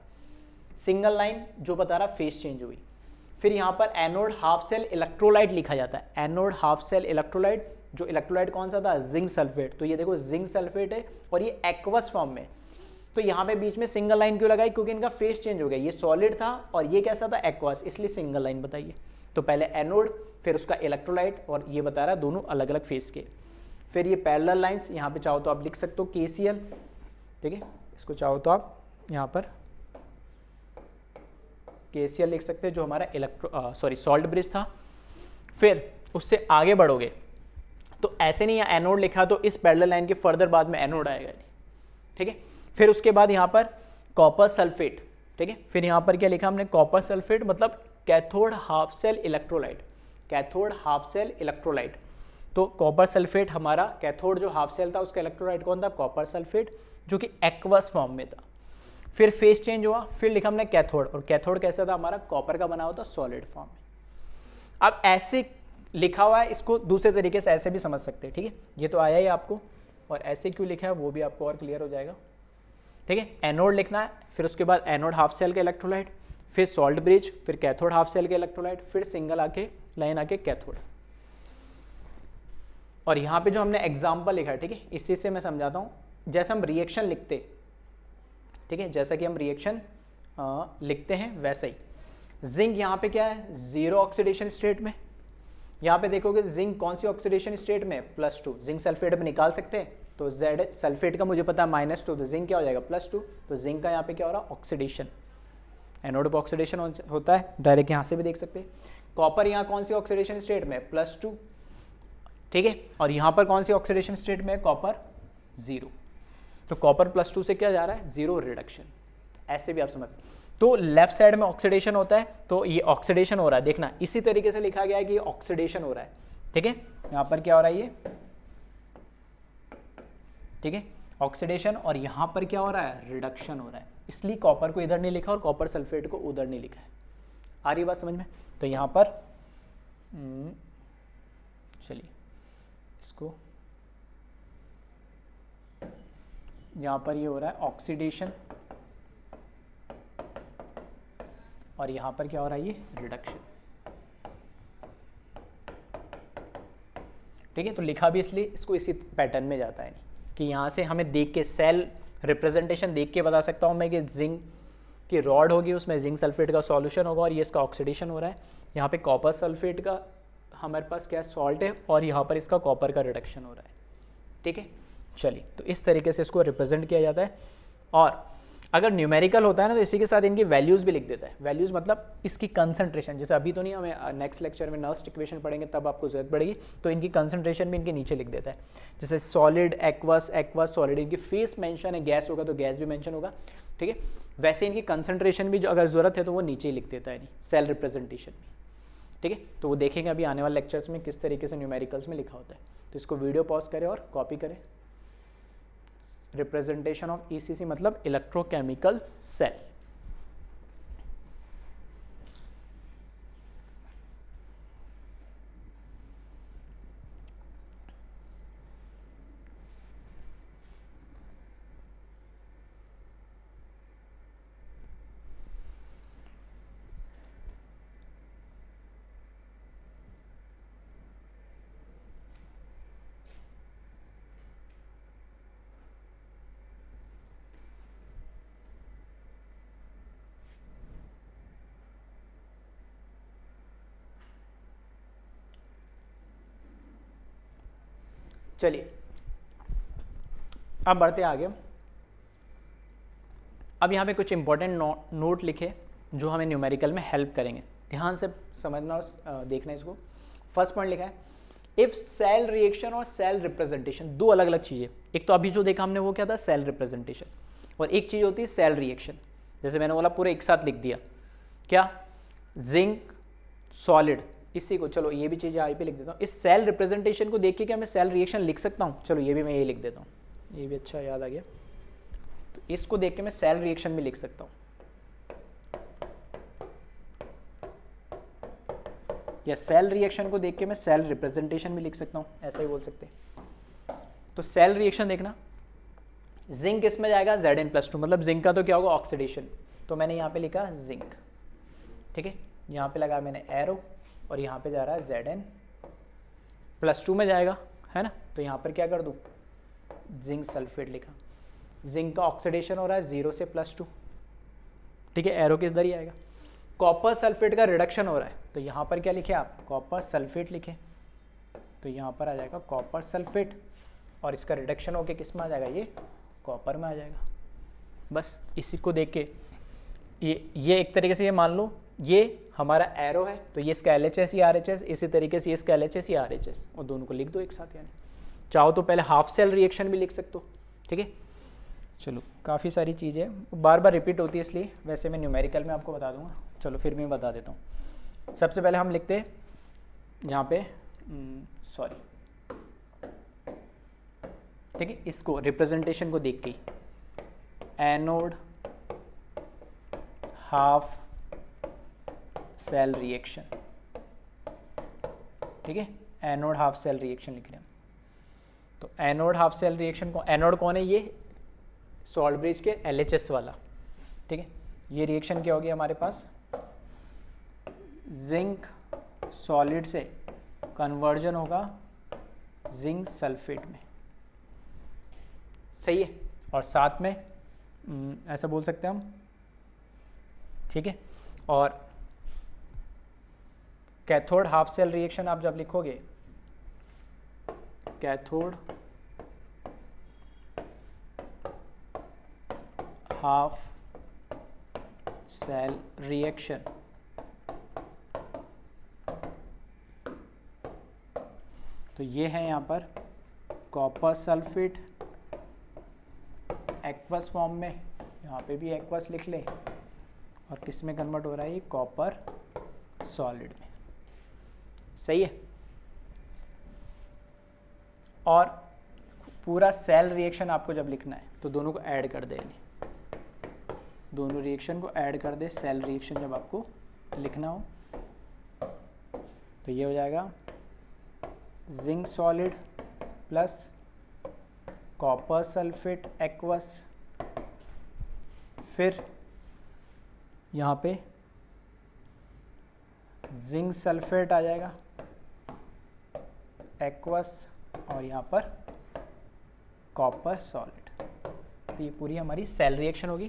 सिंगल लाइन जो बता रहा फेज चेंज हुई। फिर यहाँ पर एनोड हाफ सेल इलेक्ट्रोलाइट लिखा जाता है, एनोड हाफ सेल इलेक्ट्रोलाइट। जो इलेक्ट्रोलाइट कौन सा था, जिंक सल्फेट। तो ये देखो जिंक सल्फेट है और ये एक्वस फॉर्म में। तो यहाँ पे बीच में सिंगल लाइन क्यों लगाई, क्योंकि इनका फेस चेंज हो गया, ये सॉलिड था और ये कैसा था, एक्वस, इसलिए सिंगल लाइन बताइए। तो पहले एनोड, फिर उसका इलेक्ट्रोलाइट, और ये बता रहा है दोनों अलग अलग फेस के। फिर ये पैरेलल लाइंस, यहाँ पे चाहो तो आप लिख सकते हो KCl, ठीक है, इसको चाहो तो आप यहाँ पर KCl लिख सकते हैं, जो हमारा सॉल्ट ब्रिज था। फिर उससे आगे बढ़ोगे तो ऐसे नहीं, यहाँ एनोड लिखा तो इस पैरेलल लाइन के फर्दर बाद में एनोड आएगा, ठीक है। फिर उसके बाद यहाँ पर कॉपर सल्फेट, ठीक है। फिर यहाँ पर क्या लिखा हमने, कॉपर सल्फेट मतलब cathode half cell electrolyte, cathode half cell electrolyte. तो कॉपर सल्फेट हमारा कैथोड जो हाफ सेल था उसका इलेक्ट्रोलाइट कौन था, कॉपर सल्फेट, जो कि एक्वस फॉर्म में था। फिर फेस चेंज हुआ, फिर लिखा हमने कैथोड, और कैथोड कैसा था हमारा, कॉपर का बना हुआ था, सॉलिड फॉर्म में। अब ऐसे लिखा हुआ है, इसको दूसरे तरीके से ऐसे भी समझ सकते हैं, ठीक है। ये तो आया ही आपको, और ऐसे क्यों लिखा है वो भी आपको और क्लियर हो जाएगा, ठीक है। एनोड लिखना है, फिर उसके बाद एनोड हाफ सेल के इलेक्ट्रोलाइट, फिर सॉल्ट ब्रिज, फिर कैथोड हाफ सेल के इलेक्ट्रोलाइट, फिर सिंगल आके लाइन आके कैथोड। और यहाँ पे जो हमने एग्जाम्पल लिखा है, ठीक है, इसी से मैं समझाता हूँ। जैसे हम रिएक्शन लिखते, ठीक है, जैसा कि हम रिएक्शन लिखते हैं वैसे ही जिंक यहाँ पे क्या है, जीरो ऑक्सीडेशन स्टेट में। यहाँ पे देखोगे जिंक कौन सी ऑक्सीडेशन स्टेट में, +2। जिंक सल्फेट में निकाल सकते हैं, तो जेड सल्फेट का मुझे पता है -2, तो जिंक क्या हो जाएगा +2। तो जिंक का यहाँ पे क्या हो रहा है, ऑक्सीडेशन, एनोड पर ऑक्सीडेशन होता है, डायरेक्ट यहाँ से भी देख सकते हैं। कॉपर यहाँ कौन सी ऑक्सीडेशन स्टेट में, +2, ठीक है। और यहाँ पर कौन सी ऑक्सीडेशन स्टेट में है, कॉपर 0। तो कॉपर +2 से क्या जा रहा है, 0 रिडक्शन। ऐसे भी आप समझ, तो लेफ्ट साइड में ऑक्सीडेशन होता है, तो ये ऑक्सीडेशन हो रहा है, देखना इसी तरीके से लिखा गया है कि ये ऑक्सीडेशन हो रहा है, ठीक है। यहाँ पर क्या हो रहा है ये, ठीक है, ऑक्सीडेशन, और यहाँ पर क्या हो रहा है, रिडक्शन हो रहा है। इसलिए कॉपर को इधर नहीं लिखा और कॉपर सल्फेट को उधर नहीं लिखा है। आ रही बात समझ में। तो यहाँ पर चलिए इसको, यहाँ पर ये हो रहा है ऑक्सीडेशन, और यहाँ पर क्या हो रहा है, ये रिडक्शन, ठीक है। तो लिखा भी इसलिए इसको इसी पैटर्न में जाता है, नहीं कि यहाँ से हमें देख के सेल रिप्रेजेंटेशन देख के बता सकता हूँ मैं कि जिंक की रॉड होगी, उसमें जिंक सल्फेट का सॉल्यूशन होगा और ये इसका ऑक्सीडेशन हो रहा है। यहाँ पे कॉपर सल्फेट का हमारे पास क्या सॉल्ट है, और यहाँ पर इसका कॉपर का रिडक्शन हो रहा है, ठीक है। चलिए, तो इस तरीके से इसको रिप्रेजेंट किया जाता है। और अगर न्यूमेरिकल होता है ना, तो इसी के साथ इनकी वैल्यूज़ भी लिख देता है। वैल्यूज़ मतलब इसकी कंसंट्रेशन, जैसे अभी तो नहीं, हमें नेक्स्ट लेक्चर में नर्स्ट इक्वेशन पढ़ेंगे तब आपको जरूरत पड़ेगी, तो इनकी कंसंट्रेशन भी इनके नीचे लिख देता है। जैसे सॉलिड, एक्वस, एक्वस सॉलिड, इनकी फेस मेंशन है, गैस होगा तो गैस भी मेंशन होगा, ठीक है। वैसे इनकी कंसंट्रेशन भी जो अगर ज़रूरत है तो वो नीचे ही लिख देता है, नहीं सेल रिप्रेजेंटेशन में, ठीक है। तो वो देखेंगे अभी आने वाले लेक्चर्स में किस तरीके से न्यूमेरिकल्स में लिखा होता है। तो इसको वीडियो पॉज करें और कॉपी करें। रिप्रेजेंटेशन ऑफ ईसीसी मतलब इलेक्ट्रोकेमिकल सेल। चलिए अब बढ़ते आगे। अब यहाँ पे कुछ इंपॉर्टेंट नोट लिखे जो हमें न्यूमेरिकल में हेल्प करेंगे, ध्यान से समझना और देखना इसको। फर्स्ट पॉइंट लिखा है, इफ सेल रिएक्शन और सेल रिप्रेजेंटेशन दो अलग अलग चीज़ें। एक तो अभी जो देखा हमने वो क्या था, सेल रिप्रेजेंटेशन, और एक चीज़ होती है सेल रिएक्शन। जैसे मैंने बोला पूरे एक साथ लिख दिया, क्या, जिंक सॉलिड, इसी को, चलो ये भी चीज़ें आई पे लिख देता हूँ। इस सेल रिप्रेजेंटेशन को देख के क्या मैं सेल रिएक्शन लिख सकता हूँ, चलो ये भी मैं ये लिख देता हूँ, ये भी अच्छा याद आ गया। तो इसको देख के मैं सेल रिएक्शन भी लिख सकता हूँ, या सेल रिएक्शन को देख के मैं सेल रिप्रेजेंटेशन भी लिख सकता हूँ, ऐसा ही बोल सकते हैं। तो सेल रिएक्शन देखना, जिंक इसमें जाएगा Zn+2, मतलब जिंक का तो क्या होगा, ऑक्सीडेशन। तो मैंने यहाँ पे लिखा जिंक, ठीक है, यहाँ पे लगा मैंने एरो, और यहाँ पे जा रहा है Zn+2 में जाएगा, है ना। तो यहाँ पर क्या कर दूँ, जिंक सल्फेट लिखा। जिंक का ऑक्सीडेशन हो रहा है 0 से +2, ठीक है, एरो के इधर ही आएगा। कॉपर सल्फेट का रिडक्शन हो रहा है, तो यहाँ पर क्या लिखे आप, कॉपर सल्फेट लिखे, तो यहाँ पर आ जाएगा कॉपर सल्फेट, और इसका रिडक्शन होके किस में आ जाएगा, ये कॉपर में आ जाएगा। बस इसी को देख के ये एक तरीके से ये मान लो ये हमारा एरो है, तो ये इसका LHS या RHS, इसी तरीके से ये इसका LHS या RHS, और दोनों को लिख दो एक साथ। यानी चाहो तो पहले हाफ सेल रिएक्शन भी लिख सकते हो, ठीक है। चलो काफ़ी सारी चीज़ें बार बार रिपीट होती है, इसलिए वैसे मैं न्यूमेरिकल में आपको बता दूंगा। चलो फिर मैं बता देता हूँ। सबसे पहले हम लिखते हैं यहाँ पे सॉरी, ठीक है, इसको रिप्रेजेंटेशन को देख के एनोड हाफ सेल रिएक्शन, ठीक है, एनोड हाफ सेल रिएक्शन लिख रहे हैं। तो एनोड हाफ सेल रिएक्शन को, एनोड कौन है, ये सॉल्ट ब्रिज के LHS वाला, ठीक है। ये रिएक्शन क्या होगी हमारे पास, जिंक सॉलिड से कन्वर्जन होगा जिंक सल्फेट में, सही है। और साथ में ऐसा बोल सकते हैं हम, ठीक है। और कैथोड हाफ सेल रिएक्शन आप जब लिखोगे, कैथोड हाफ सेल रिएक्शन, तो ये है यहाँ पर कॉपर सल्फेट एक्वस फॉर्म में, यहाँ पे भी एक्वस लिख लें, और किस में कन्वर्ट हो रहा है, ये कॉपर सॉलिड में, सही है। और पूरा सेल रिएक्शन आपको जब लिखना है तो दोनों को ऐड कर दे, दोनों रिएक्शन को ऐड कर दे, सेल रिएक्शन जब आपको लिखना हो तो ये हो जाएगा zinc solid plus copper sulphate aqueous, फिर यहाँ पे जिंक सल्फेट आ जाएगा एक्वस, और यहाँ पर कॉपर सॉलिड। तो ये पूरी हमारी सेल रिएक्शन होगी।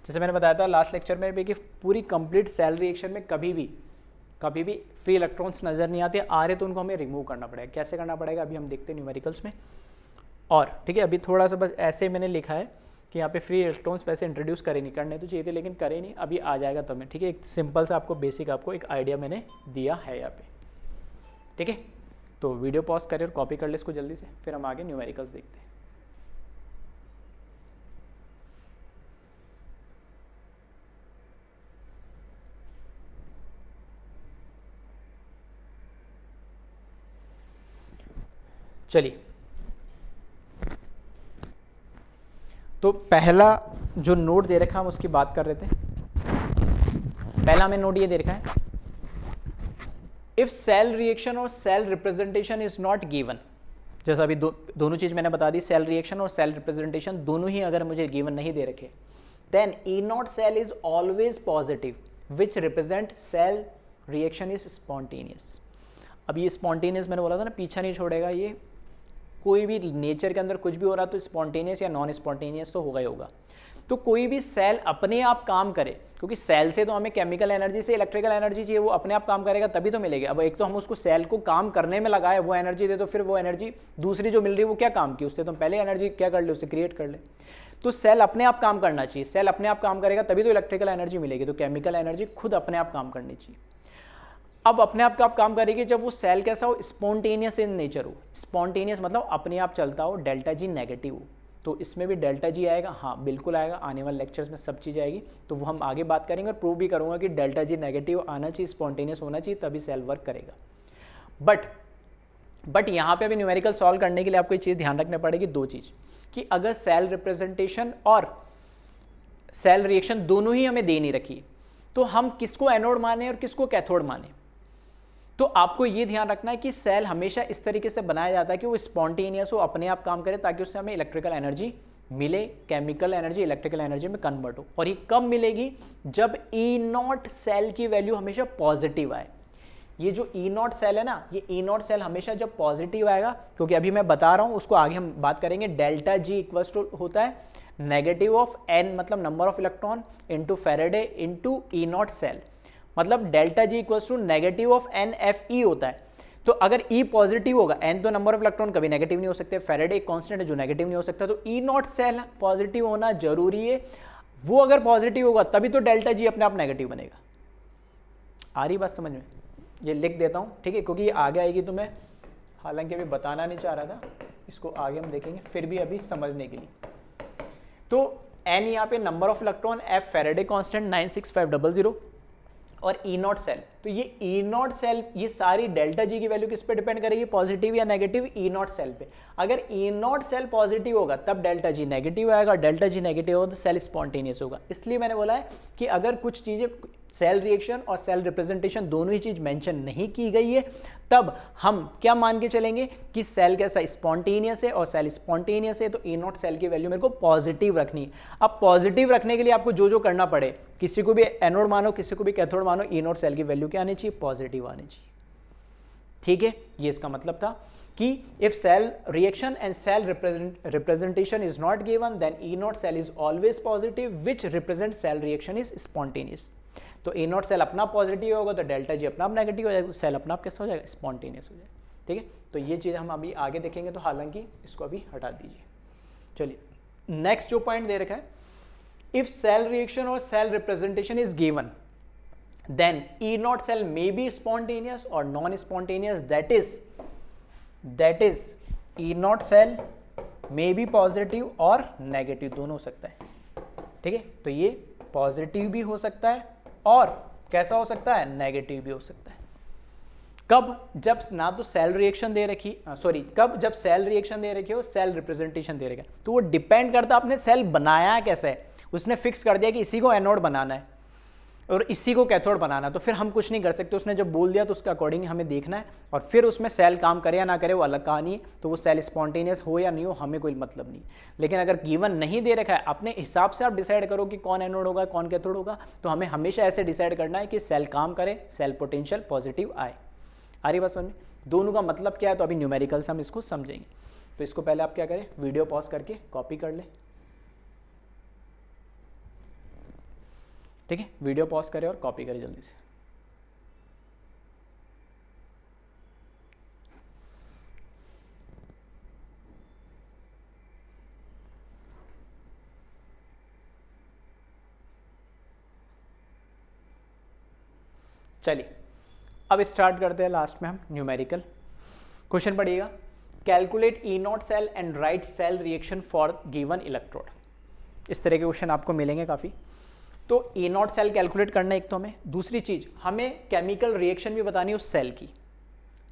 जैसे मैंने बताया था लास्ट लेक्चर में भी कि पूरी कंप्लीट सेल रिएक्शन में कभी भी फ्री इलेक्ट्रॉन्स नज़र नहीं आते, आ रहे तो उनको हमें रिमूव करना पड़ेगा। कैसे करना पड़ेगा अभी हम देखते हैं न्यूमेरिकल्स में। और ठीक है, अभी थोड़ा सा बस ऐसे मैंने लिखा है कि यहाँ पे फ्री इलेक्ट्रॉन्स वैसे इंट्रोड्यूस करे नहीं, करने तो चाहिए थे लेकिन करे नहीं, अभी आ जाएगा तो मैं, ठीक है। एक सिंपल सा आपको बेसिक आपको एक आइडिया मैंने दिया है यहाँ पे, ठीक है। तो वीडियो पॉज करें और कॉपी कर ले इसको जल्दी से, फिर हम आगे न्यूमेरिकल्स देखते हैं। चलिए, तो पहला जो नोट दे रखा है हम उसकी बात कर रहे थे। पहला हमें नोट ये दे रखा है, इफ सेल रिएक्शन और cell representation is not given, जैसा अभी दोनों चीज मैंने बता दी, सेल रिएक्शन और सेल रिप्रेजेंटेशन दोनों ही अगर मुझे गिवन नहीं दे रखे, then E not cell is always positive which represent cell reaction is spontaneous. अब ये स्पॉन्टेनियस मैंने बोला था ना, पीछा नहीं छोड़ेगा, ये कोई भी नेचर के अंदर कुछ भी हो रहा तो स्पॉन्टेनियस या नॉन स्पॉन्टेनियस तो होगा ही होगा। तो कोई भी सेल अपने आप काम करे, क्योंकि सेल से तो हमें केमिकल एनर्जी से इलेक्ट्रिकल एनर्जी चाहिए, वो अपने आप काम करेगा तभी तो मिलेगी। अब एक तो हम उसको सेल को काम करने में लगाए, वो एनर्जी दे, तो फिर वो एनर्जी दूसरी जो मिल रही है वो क्या काम की, उससे तो पहले एनर्जी क्या कर ले, उससे क्रिएट कर ले। तो सेल अपने आप काम करना चाहिए, सेल अपने आप काम करेगा तभी तो इलेक्ट्रिकल एनर्जी मिलेगी, तो केमिकल एनर्जी खुद अपने आप काम करनी चाहिए। अब अपने आप का आप काम करेगी जब वो सेल कैसा हो, स्पॉन्टेनियस इन नेचर हो। स्पॉन्टेनियस मतलब अपने आप चलता हो, डेल्टा जी नेगेटिव हो, तो इसमें भी डेल्टा जी आएगा, हाँ बिल्कुल आएगा, आने वाले लेक्चर्स में सब चीज़ आएगी, तो वो हम आगे बात करेंगे और प्रूव भी करूंगा कि डेल्टा जी नेगेटिव आना चाहिए, स्पॉन्टेनियस होना चाहिए, तभी सेल वर्क करेगा। बट यहाँ पे अभी न्यूमेरिकल सॉल्व करने के लिए आपको एक चीज़ ध्यान रखना पड़ेगी, दो चीज़, कि अगर सेल रिप्रेजेंटेशन और सेल रिएक्शन दोनों ही हमें दे नहीं रखी, तो हम किसको एनोड माने और किसको कैथोड माने। तो आपको ये ध्यान रखना है कि सेल हमेशा इस तरीके से बनाया जाता है कि वो स्पॉन्टेनियस हो, अपने आप काम करे, ताकि उससे हमें इलेक्ट्रिकल एनर्जी मिले, केमिकल एनर्जी इलेक्ट्रिकल एनर्जी में कन्वर्ट हो। और ये कब मिलेगी, जब ई नॉट सेल की वैल्यू हमेशा पॉजिटिव आए। ये जो ई नॉट सेल है ना, ये ई नॉट सेल हमेशा जब पॉजिटिव आएगा, क्योंकि अभी मैं बता रहा हूं, उसको आगे हम बात करेंगे, डेल्टा जी इक्वल्स टू होता है नेगेटिव ऑफ एन, मतलब number of electron, into Faraday into E not cell, मतलब delta G equals to negative of N F E होता है। तो अगर ई पॉजिटिव होगा, एन तो नंबर ऑफ इलेक्ट्रॉन कभी नेगेटिव नहीं हो सकते, फेरेडे एक कांस्टेंट है जो नेगेटिव नहीं हो सकता, तो ई नॉट सेल पॉजिटिव होना जरूरी है। वो अगर पॉजिटिव होगा तभी तो डेल्टा जी अपने आप नेगेटिव बनेगा। आ रही बात समझ में, ये लिख देता हूँ, ठीक है, क्योंकि ये आगे आएगी, तो मैं हालांकि अभी बताना नहीं चाह रहा था, इसको आगे हम देखेंगे, फिर भी अभी समझने के लिए। तो एन यहाँ पे number of electron, F Faraday constant 96500, और ई नॉट सेल तो ये ई नॉट सेल, ये सारी डेल्टा जी की वैल्यू किस पे डिपेंड करेगी, पॉजिटिव या नेगेटिव, ई नॉट सेल पे। अगर ई नॉट सेल पॉजिटिव होगा तब डेल्टा जी नेगेटिव आएगा, डेल्टा जी नेगेटिव होगा तो सेल स्पॉन्टेनियस होगा। इसलिए मैंने बोला है कि अगर कुछ चीजें सेल रिएक्शन और सेल रिप्रेजेंटेशन दोनों ही चीज मेंशन नहीं की गई है तब हम क्या मान के चलेंगे कि सेल कैसा स्पॉन्टेनियस है, और सेल स्पॉन्टेनियस है तो ई नॉट सेल की वैल्यू मेरे को पॉजिटिव रखनी है। अब पॉजिटिव रखने के लिए आपको जो जो करना पड़े, किसी को भी एनोड मानो किसी को भी कैथोड मानो, ई नॉट सेल की वैल्यू क्या आनी चाहिए, पॉजिटिव आनी चाहिए। ठीक है, ये इसका मतलब था कि if cell reaction and cell representation is not given then E not cell is always positive which represent cell reaction is spontaneous. तो ए नॉट सेल अपना पॉजिटिव होगा तो डेल्टा जी अपना नेगेटिव हो जाएगा, तो सेल अपना कैसा हो जाएगा, स्पॉन्टेनियस हो जाएगा। ठीक है, तो ये चीज़ हम अभी आगे देखेंगे, तो हालांकि इसको अभी हटा दीजिए। चलिए नेक्स्ट जो पॉइंट दे रखा है, इफ सेल रिएक्शन और cell representation is given then E not cell may be spontaneous और non spontaneous, that is E not cell may be positive और नेगेटिव दोनों हो सकता है। ठीक है, तो ये पॉजिटिव भी हो सकता है और कैसा हो सकता है, नेगेटिव भी हो सकता है। कब, जब ना तो सेल रिएक्शन दे रखी, कब, जब सेल रिएक्शन दे रखी हो, सेल रिप्रेजेंटेशन दे रखा है, तो वो डिपेंड करता है आपने सेल बनाया कैसे है। उसने फिक्स कर दिया कि इसी को एनोड बनाना है और इसी को कैथोड बनाना, तो फिर हम कुछ नहीं कर सकते। उसने जब बोल दिया तो उसके अकॉर्डिंग हमें देखना है, और फिर उसमें सेल काम करे या ना करे वो अलग कहानी है। तो वो सेल स्पॉन्टेनियस हो या नहीं हो हमें कोई मतलब नहीं। लेकिन अगर गिवन नहीं दे रखा है, अपने हिसाब से आप डिसाइड करो कि कौन एनोड होगा कौन कैथोड होगा, तो हमें हमेशा ऐसे डिसाइड करना है कि सेल काम करे, सेल पोटेंशियल पॉजिटिव आए। आ रही बात समझ में, दोनों का मतलब क्या है, तो अभी न्यूमेरिकल से हम इसको समझेंगे। तो इसको पहले आप क्या करें, वीडियो पॉज करके कॉपी कर लें। ठीक है, वीडियो पॉज करें और कॉपी करें जल्दी से। चलिए अब स्टार्ट करते हैं लास्ट में हम न्यूमेरिकल। क्वेश्चन पढ़िएगा, calculate E not cell and write cell reaction for given electrode. इस तरह के क्वेश्चन आपको मिलेंगे काफ़ी। तो ई नॉट सेल कैलकुलेट करना एक तो हमें, दूसरी चीज़ हमें केमिकल रिएक्शन भी बतानी है उस सेल की।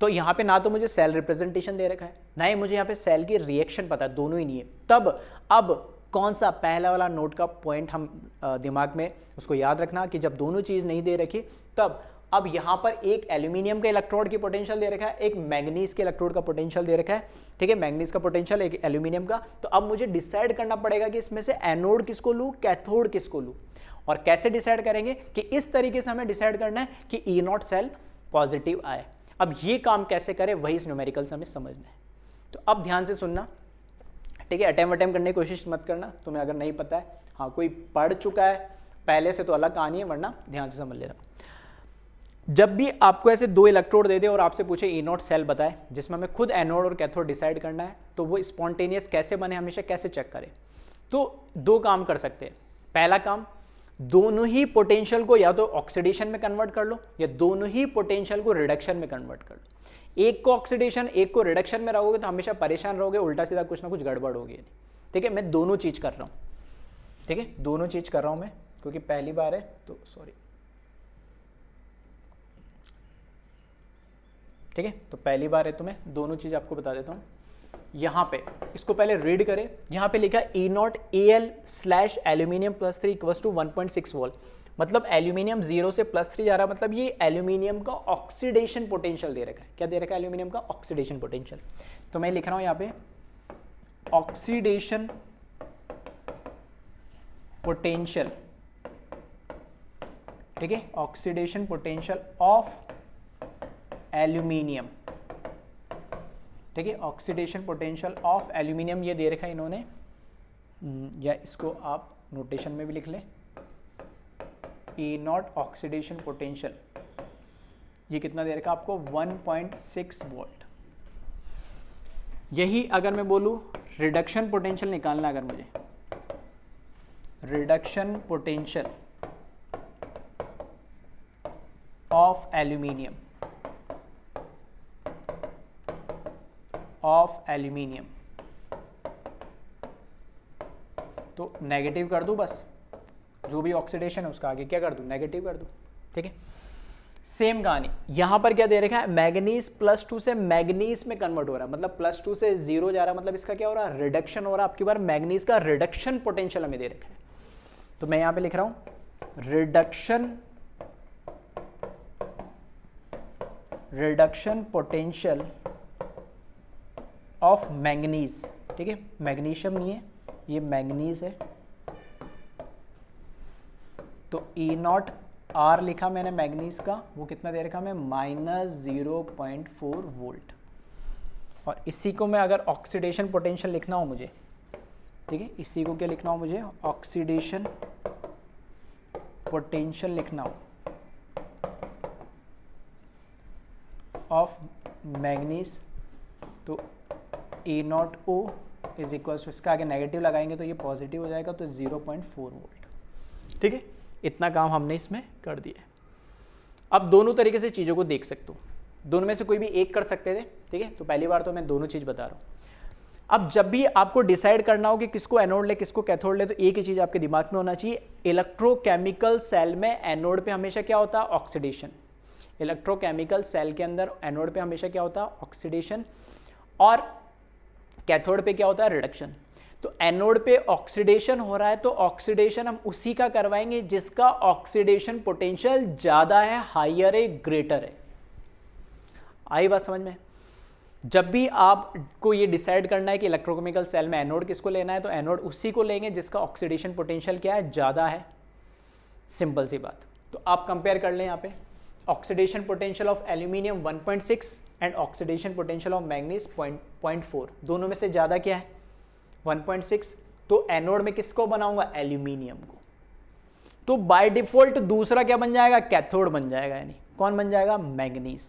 तो यहाँ पे ना तो मुझे सेल रिप्रेजेंटेशन दे रखा है, ना ही मुझे यहाँ पे सेल की रिएक्शन पता है, दोनों ही नहीं है। तब अब कौन सा पहला वाला नोट का पॉइंट हम दिमाग में उसको याद रखना कि जब दोनों चीज़ नहीं दे रखी तब अब यहाँ पर एक एल्यूमिनियम के इलेक्ट्रोड की पोटेंशियल दे रखा है, एक मैग्नीज के इलेक्ट्रोड का पोटेंशियल दे रखा है। ठीक है, मैग्नीज का पोटेंशियल, एक एल्यूमिनियम का। तो अब मुझे डिसाइड करना पड़ेगा कि इसमें से एनोड किसको लूँ, कैथोड किसको लूँ। और कैसे डिसाइड करेंगे कि इस तरीके से हमें डिसाइड करना है कि ई नॉट सेल पॉजिटिव आए। अब ये काम कैसे करें वही इस न्यूमेरिकल से हमें समझना है। तो अब ध्यान से सुनना, ठीक है, अटेम्प्ट करने की कोशिश मत करना तुम्हें अगर नहीं पता है। हाँ, कोई पढ़ चुका है पहले से तो अलग कहानी है, वरना ध्यान से समझ लेना। जब भी आपको ऐसे दो इलेक्ट्रोड दे दे और आपसे पूछे ई नॉट सेल बताए जिसमें हमें खुद एनोड और कैथोड डिसाइड करना है, तो वो स्पॉन्टेनियस कैसे बने हमेशा कैसे चेक करें। तो दो काम कर सकते हैं। पहला काम, दोनों ही पोटेंशियल को या तो ऑक्सीडेशन में कन्वर्ट कर लो या दोनों ही पोटेंशियल को रिडक्शन में कन्वर्ट कर लो। एक को ऑक्सीडेशन एक को रिडक्शन में रहोगे तो हमेशा परेशान रहोगे, उल्टा सीधा कुछ ना कुछ गड़बड़ होगी। ठीक है, मैं दोनों चीज कर रहा हूँ। ठीक है, दोनों चीज कर रहा हूँ मैं, क्योंकि पहली बार है तो सॉरी। ठीक है, तो पहली बार है तो मैं दोनों चीज आपको बता देता हूँ। यहाँ पे इसको पहले रीड करें, यहाँ पे लिखा E not AL slash aluminium +3 equal to 1.6 volt. मतलब एल्यूमिनियम 0 से +3 जा रहा है, मतलब ये एल्यूमिनियम का ऑक्सीडेशन पोटेंशियल दे रखा है। क्या दे रखा है, एल्यूमिनियम का ऑक्सीडेशन पोटेंशियल। तो मैं लिख रहा हूँ यहाँ पे ऑक्सीडेशन पोटेंशियल। ठीक है, ऑक्सीडेशन पोटेंशियल ऑफ एल्यूमिनियम। ठीक है, ऑक्सीडेशन पोटेंशियल ऑफ एल्यूमिनियम ये दे रखा है इन्होंने, या इसको आप नोटेशन में भी लिख लें, ई नॉट ऑक्सीडेशन पोटेंशियल। ये कितना दे रखा है आपको, 1.6 वोल्ट। यही अगर मैं बोलूं रिडक्शन पोटेंशियल निकालना, अगर मुझे रिडक्शन पोटेंशियल ऑफ एल्यूमिनियम तो नेगेटिव कर दूं, बस जो भी ऑक्सीडेशन है उसका आगे क्या कर दूं, नेगेटिव कर दूं। ठीक है, सेम कहानी यहां पर क्या दे रखा है, मैग्नीज +2 से मैग्नीज में कन्वर्ट हो रहा है, मतलब +2 से 0 जा रहा है, मतलब इसका क्या हो रहा है, रिडक्शन हो रहा है। आपकी बार मैग्नीज का रिडक्शन पोटेंशियल हमें दे रखा है, तो मैं यहां पे लिख रहा हूं रिडक्शन पोटेंशियल ऑफ मैग्नीज। ठीक है, मैग्नीशियम नहीं है, ये मैग्नीज है, तो E0R लिखा मैंने मैग्नीज का, वो कितना दे रखा मैं, -0.4 वोल्ट। और इसी को मैं अगर ऑक्सीडेशन पोटेंशियल लिखना हो मुझे, ठीक है, इसी को क्या लिखना हो मुझे, ऑक्सीडेशन पोटेंशियल लिखना हो ऑफ मैग्नीज, तो E0O इज इक्वल टू, इसका आगे नेगेटिव लगाएंगे तो ये पॉजिटिव हो जाएगा, तो 0.4 वोल्ट। ठीक है, इतना काम हमने इसमें कर दिया है। अब दोनों तरीके से चीज़ों को देख सकते हो, दोनों में से कोई भी एक कर सकते थे। ठीक है, तो पहली बार तो मैं दोनों चीज़ बता रहा हूँ। अब जब भी आपको डिसाइड करना हो कि किसको एनोड ले किसको कैथोड ले, तो एक ही चीज़ आपके दिमाग में होना चाहिए, इलेक्ट्रोकेमिकल सेल में एनोड पे हमेशा क्या होता है, ऑक्सीडेशन। इलेक्ट्रोकेमिकल सेल के अंदर एनोड पे हमेशा क्या होता है, ऑक्सीडेशन, और कैथोड पे क्या होता है, रिडक्शन। तो एनोड पे ऑक्सीडेशन हो रहा है, तो ऑक्सीडेशन हम उसी का करवाएंगे जिसका ऑक्सीडेशन पोटेंशियल ज़्यादा है, हायर है, ग्रेटर है। आई बात समझ में? जब भी आपको ये डिसाइड करना है कि इलेक्ट्रोकेमिकल सेल में एनोड किसको लेना है, तो एनोड उसी को लेंगे जिसका ऑक्सीडेशन पोटेंशियल क्या है, ज़्यादा है। सिंपल सी बात। तो आप कंपेयर कर लें यहाँ पे, oxidation potential of aluminium 1.6 and oxidation potential of manganese 0.4, दोनों में से ज़्यादा क्या है, 1.6। तो एनोड में किसको बनाऊंगा, एल्यूमिनियम को। तो बाय डिफॉल्ट दूसरा क्या बन जाएगा, कैथोड बन जाएगा, यानी कौन बन जाएगा, मैग्नीज।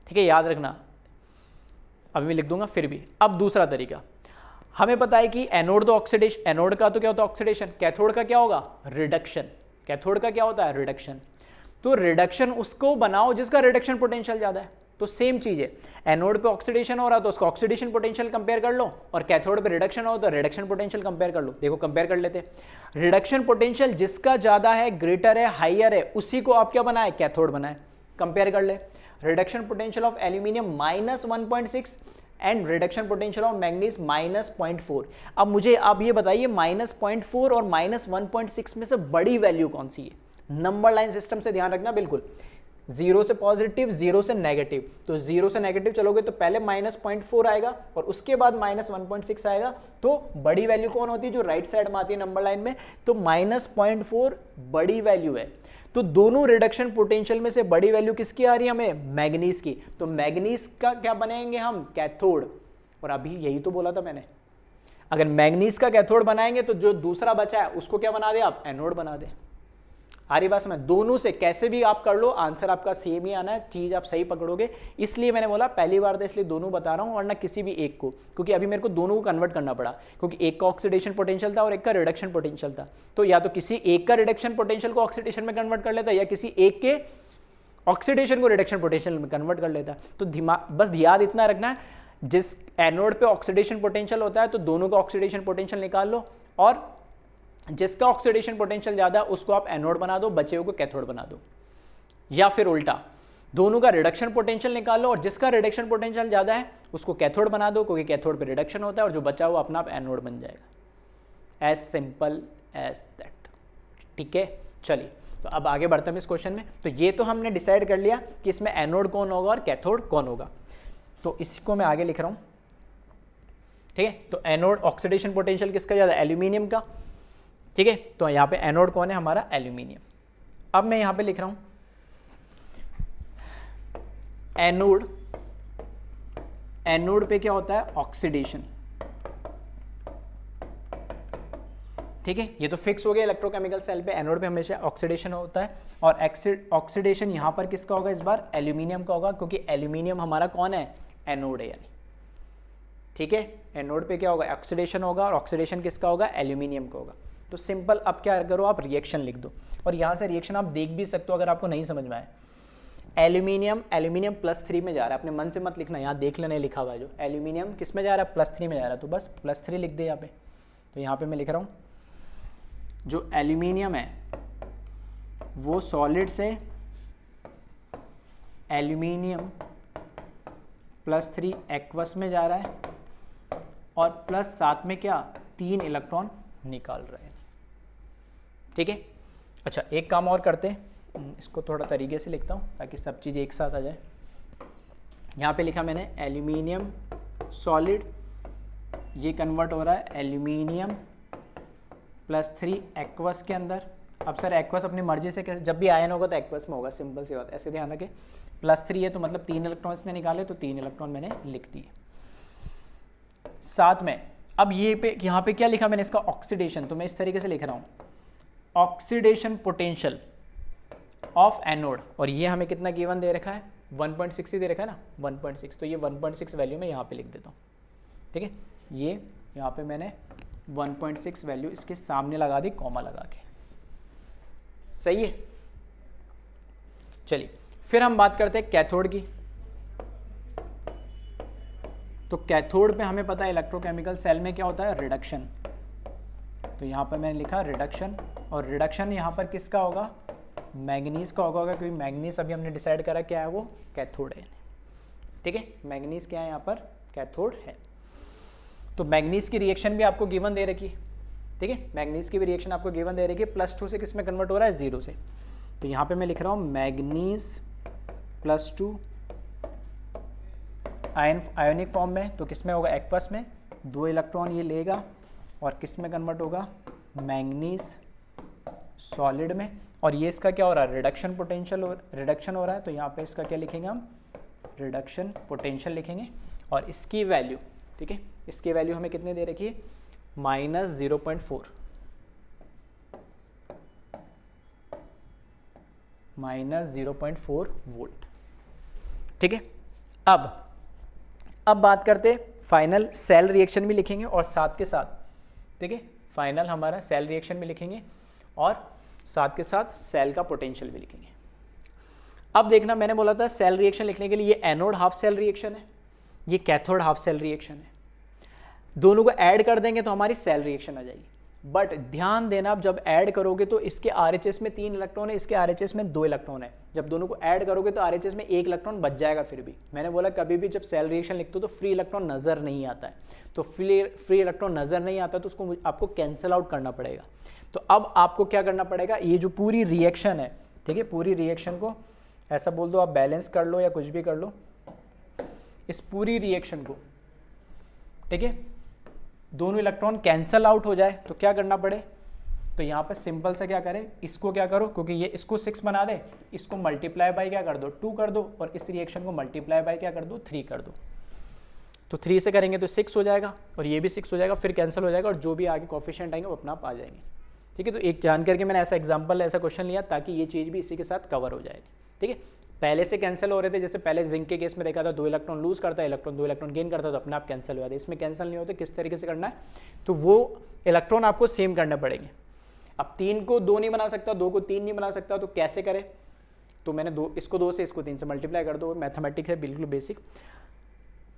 ठीक है, याद रखना, अभी मैं लिख दूंगा फिर भी। अब दूसरा तरीका, हमें पता है कि एनोड तो ऑक्सीडेशन, एनोड का तो क्या होता है, ऑक्सीडेशन, कैथोड का क्या होगा, रिडक्शन। कैथोड का क्या होता है, रिडक्शन। तो रिडक्शन उसको बनाओ जिसका रिडक्शन पोटेंशियल ज़्यादा है। तो सेम चीज़ है, एनोड पे ऑक्सीडेशन हो रहा है तो उसका ऑक्सीडेशन पोटेंशियल कंपेयर कर लो, और कैथोड पे रिडक्शन हो तो रिडक्शन पोटेंशियल कंपेयर कर लो। देखो कंपेयर कर लेते हैं, रिडक्शन पोटेंशियल जिसका ज़्यादा है, ग्रेटर है, हाइयर है, उसी को आप क्या बनाए, कैथोड बनाए। कंपेयर कर ले, reduction potential of aluminium -1.6 and reduction potential of manganese -0.4। अब मुझे आप ये बताइए, -0.4 और -1.6 में से बड़ी वैल्यू कौन सी है? नंबर लाइन सिस्टम से ध्यान रखना, बिल्कुल 0 से पॉजिटिव, 0 से नेगेटिव। तो 0 से नेगेटिव चलोगे तो पहले -0.4 आएगा और उसके बाद -1.6 आएगा। तो बड़ी वैल्यू कौन होती है, जो राइट साइड में आती है नंबर लाइन में, तो -0.4 बड़ी वैल्यू है। तो दोनों रिडक्शन पोटेंशियल में से बड़ी वैल्यू किसकी आ रही है हमें, मैग्नीज की। तो मैग्नीज का क्या बनाएंगे हम, कैथोड। और अभी यही तो बोला था मैंने, अगर मैग्नीज का कैथोड बनाएंगे तो जो दूसरा बचा है उसको क्या बना दे आप, एनोड बना दे। आ रही बात समझ? दोनों से कैसे भी आप कर लो, आंसर आपका सेम ही आना है, चीज आप सही पकड़ोगे। इसलिए मैंने बोला पहली बार था इसलिए दोनों बता रहा हूं, वरना किसी भी एक को, क्योंकि अभी मेरे को दोनों को कन्वर्ट करना पड़ा, क्योंकि एक का ऑक्सीडेशन पोटेंशियल था और एक का रिडक्शन पोटेंशियल था। तो या तो किसी एक का रिडक्शन पोटेंशियल को ऑक्सीडेशन में कन्वर्ट कर लेता, या किसी एक के ऑक्सीडेशन को रिडक्शन पोटेंशियल में कन्वर्ट कर लेता। तो दिमाग बस याद इतना रखना है, जिस एनोड पे ऑक्सीडेशन पोटेंशियल होता है तो दोनों का ऑक्सीडेशन पोटेंशियल निकाल लो, और जिसका ऑक्सीडेशन पोटेंशियल ज्यादा है उसको आप एनोड बना दो, बचे हुए को कैथोड बना दो। या फिर उल्टा, दोनों का रिडक्शन पोटेंशियल निकाल लो और जिसका रिडक्शन पोटेंशियल ज्यादा है उसको कैथोड बना दो, क्योंकि कैथोड पे रिडक्शन होता है, और जो बचा हुआ अपना आप एनोड बन जाएगा। As simple as that. ठीक है, चलिए तो अब आगे बढ़ते हैं इस क्वेश्चन में। तो ये तो हमने डिसाइड कर लिया कि इसमें एनोड कौन होगा और कैथोड कौन होगा। तो इसी को मैं आगे लिख रहा हूं। ठीक है, तो एनोड ऑक्सीडेशन पोटेंशियल किसका ज्यादा, एल्यूमिनियम का। ठीक है, तो यहां पे एनोड कौन है हमारा, एल्यूमिनियम। अब मैं यहां पे लिख रहा हूं एनोड, एनोड पे क्या होता है, ऑक्सीडेशन। ठीक है, ये तो फिक्स हो गया, इलेक्ट्रोकेमिकल सेल पे एनोड पे हमेशा ऑक्सीडेशन होता है, और ऑक्सीडेशन यहां पर किसका होगा इस बार, एल्यूमिनियम का होगा, क्योंकि एल्यूमिनियम हमारा कौन है, एनोड है यानी। ठीक है, एनोड पे क्या होगा, ऑक्सीडेशन होगा, और ऑक्सीडेशन किसका होगा, एल्यूमिनियम का होगा। तो सिंपल अब क्या करो, आप रिएक्शन लिख दो, और यहाँ से रिएक्शन आप देख भी सकते हो अगर आपको नहीं समझ में आए। एल्यूमिनियम, एल्यूमिनियम +3 में जा रहा है, अपने मन से मत लिखना, यहाँ देख लेना लिखा हुआ है जो एल्यूमिनियम किस में जा रहा है, +3 में जा रहा है, तो बस +3 लिख दे यहाँ पे। तो यहाँ पे मैं लिख रहा हूँ जो एल्यूमिनियम है वो सॉलिड से एल्यूमिनियम +3 एक्वस में जा रहा है और प्लस साथ में क्या 3 इलेक्ट्रॉन निकाल रहे हैं। ठीक है, अच्छा एक काम और करते हैं, इसको थोड़ा तरीके से लिखता हूँ ताकि सब चीज़ एक साथ आ जाए। यहाँ पे लिखा मैंने एल्यूमिनियम सॉलिड, ये कन्वर्ट हो रहा है एल्यूमिनियम +3 एक्वस के अंदर। अब सर एक्वस अपनी मर्जी से कैसे, जब भी आयन होगा तो एक्वस में होगा, सिंपल सी बात, ऐसे ध्यान रखें। +3 है तो मतलब 3 इलेक्ट्रॉन इसने निकाले, तो 3 इलेक्ट्रॉन मैंने लिख दिए। साथ में अब ये पे यहाँ पे क्या लिखा मैंने, इसका ऑक्सीडेशन, तो मैं इस तरीके से लिख रहा हूँ ऑक्सीडेशन पोटेंशियल ऑफ एनोड, और ये हमें कितना गिवन दे रखा है 1.6 ही दे रखा है ना 1.6, तो ये 1.6 वैल्यू मैं यहाँ पे लिख देता हूँ। ठीक है, ये यहाँ पे मैंने 1.6 वैल्यू इसके सामने लगा दी कॉमा लगा के। सही है, चलिए फिर हम बात करते हैं कैथोड की। तो कैथोड पे हमें पता है इलेक्ट्रोकेमिकल सेल में क्या होता है, रिडक्शन। तो यहाँ पर मैंने लिखा रिडक्शन, और रिडक्शन यहाँ पर किसका होगा, मैंगनीज का होगा, क्योंकि मैंगनीज अभी हमने डिसाइड करा क्या है, वो कैथोड है। ठीक है, मैंगनीज क्या है यहाँ पर, कैथोड है। तो मैंगनीज की रिएक्शन भी आपको गिवन दे रखी है। ठीक है, मैंगनीज की भी रिएक्शन आपको गिवन दे रखी है, +2 से किस में कन्वर्ट हो रहा है, 0 से। तो यहाँ पे मैं लिख रहा हूँ मैंगनीज +2 आयोनिक फॉर्म में, तो किस में होगा, एक्वस में, 2 इलेक्ट्रॉन ये लेगा और किस में कन्वर्ट होगा, मैंगनीज सॉलिड में। और ये इसका क्या हो रहा है, रिडक्शन पोटेंशियल रिडक्शन हो रहा है, तो यहाँ पे इसका क्या लिखेंगे हम, रिडक्शन पोटेंशियल लिखेंगे। और इसकी वैल्यू, ठीक है, इसकी वैल्यू हमें कितने दे रखी है, -0.4 -0.4 वोल्ट। ठीक है, अब बात करते हैं फाइनल सेल रिएक्शन भी लिखेंगे और साथ के साथ, ठीक है, फाइनल हमारा सेल रिएक्शन भी लिखेंगे और साथ के साथ सेल का पोटेंशियल भी लिखेंगे। अब देखना, मैंने बोला था सेल रिएक्शन लिखने के लिए ये एनोड हाफ सेल रिएक्शन है, ये कैथोड हाफ सेल रिएक्शन है, दोनों को ऐड कर देंगे तो हमारी सेल रिएक्शन आ जाएगी। बट ध्यान देना, आप जब ऐड करोगे तो इसके आरएचएस में 3 इलेक्ट्रॉन है, इसके आरएचएस में 2 इलेक्ट्रॉन है। जब दोनों को ऐड करोगे तो आरएचएस में 1 इलेक्ट्रॉन बच जाएगा। फिर भी मैंने बोला कभी भी जब सेल रिएक्शन लिखते हो तो फ्री इलेक्ट्रॉन नजर नहीं आता है, तो फ्री इलेक्ट्रॉन नजर नहीं आता तो उसको आपको कैंसिल आउट करना पड़ेगा। तो अब आपको क्या करना पड़ेगा, ये जो पूरी रिएक्शन है, ठीक है, पूरी रिएक्शन को ऐसा बोल दो, आप बैलेंस कर लो या कुछ भी कर लो, इस पूरी रिएक्शन को, ठीक है, दोनों इलेक्ट्रॉन कैंसल आउट हो जाए तो क्या करना पड़े, तो यहाँ पर सिंपल से क्या करें, इसको क्या करो, क्योंकि ये इसको 6 बना दे, इसको मल्टीप्लाई बाय क्या कर दो, 2 कर दो, और इस रिएक्शन को मल्टीप्लाई बाय क्या कर दो, 3 कर दो। तो 3 से करेंगे तो 6 हो जाएगा और ये भी 6 हो जाएगा, फिर कैंसिल हो जाएगा और जो भी आगे कोफिशिएंट आएंगे वो अपना आप आ जाएंगे। ठीक है, तो एक जान करके मैंने ऐसा एग्जाम्पल, ऐसा क्वेश्चन लिया ताकि ये चीज़ भी इसी के साथ कवर हो जाएगी। ठीक है, पहले से कैंसिल हो रहे थे, जैसे पहले जिंक के केस में देखा था 2 इलेक्ट्रॉन लूज करता है, 2 इलेक्ट्रॉन गेन करता है, तो अपने आप कैंसिल हो जाता है। इसमें कैंसिल नहीं होते, किस तरीके से करना है, तो वो इलेक्ट्रॉन आपको सेम करने पड़ेंगे। अब 3 को 2 नहीं बना सकता, 2 को 3 नहीं बना सकता, तो कैसे करें, तो मैंने इसको 2 से इसको 3 से मल्टीप्लाई कर दो, मैथमेटिक्स है बिल्कुल बेसिक।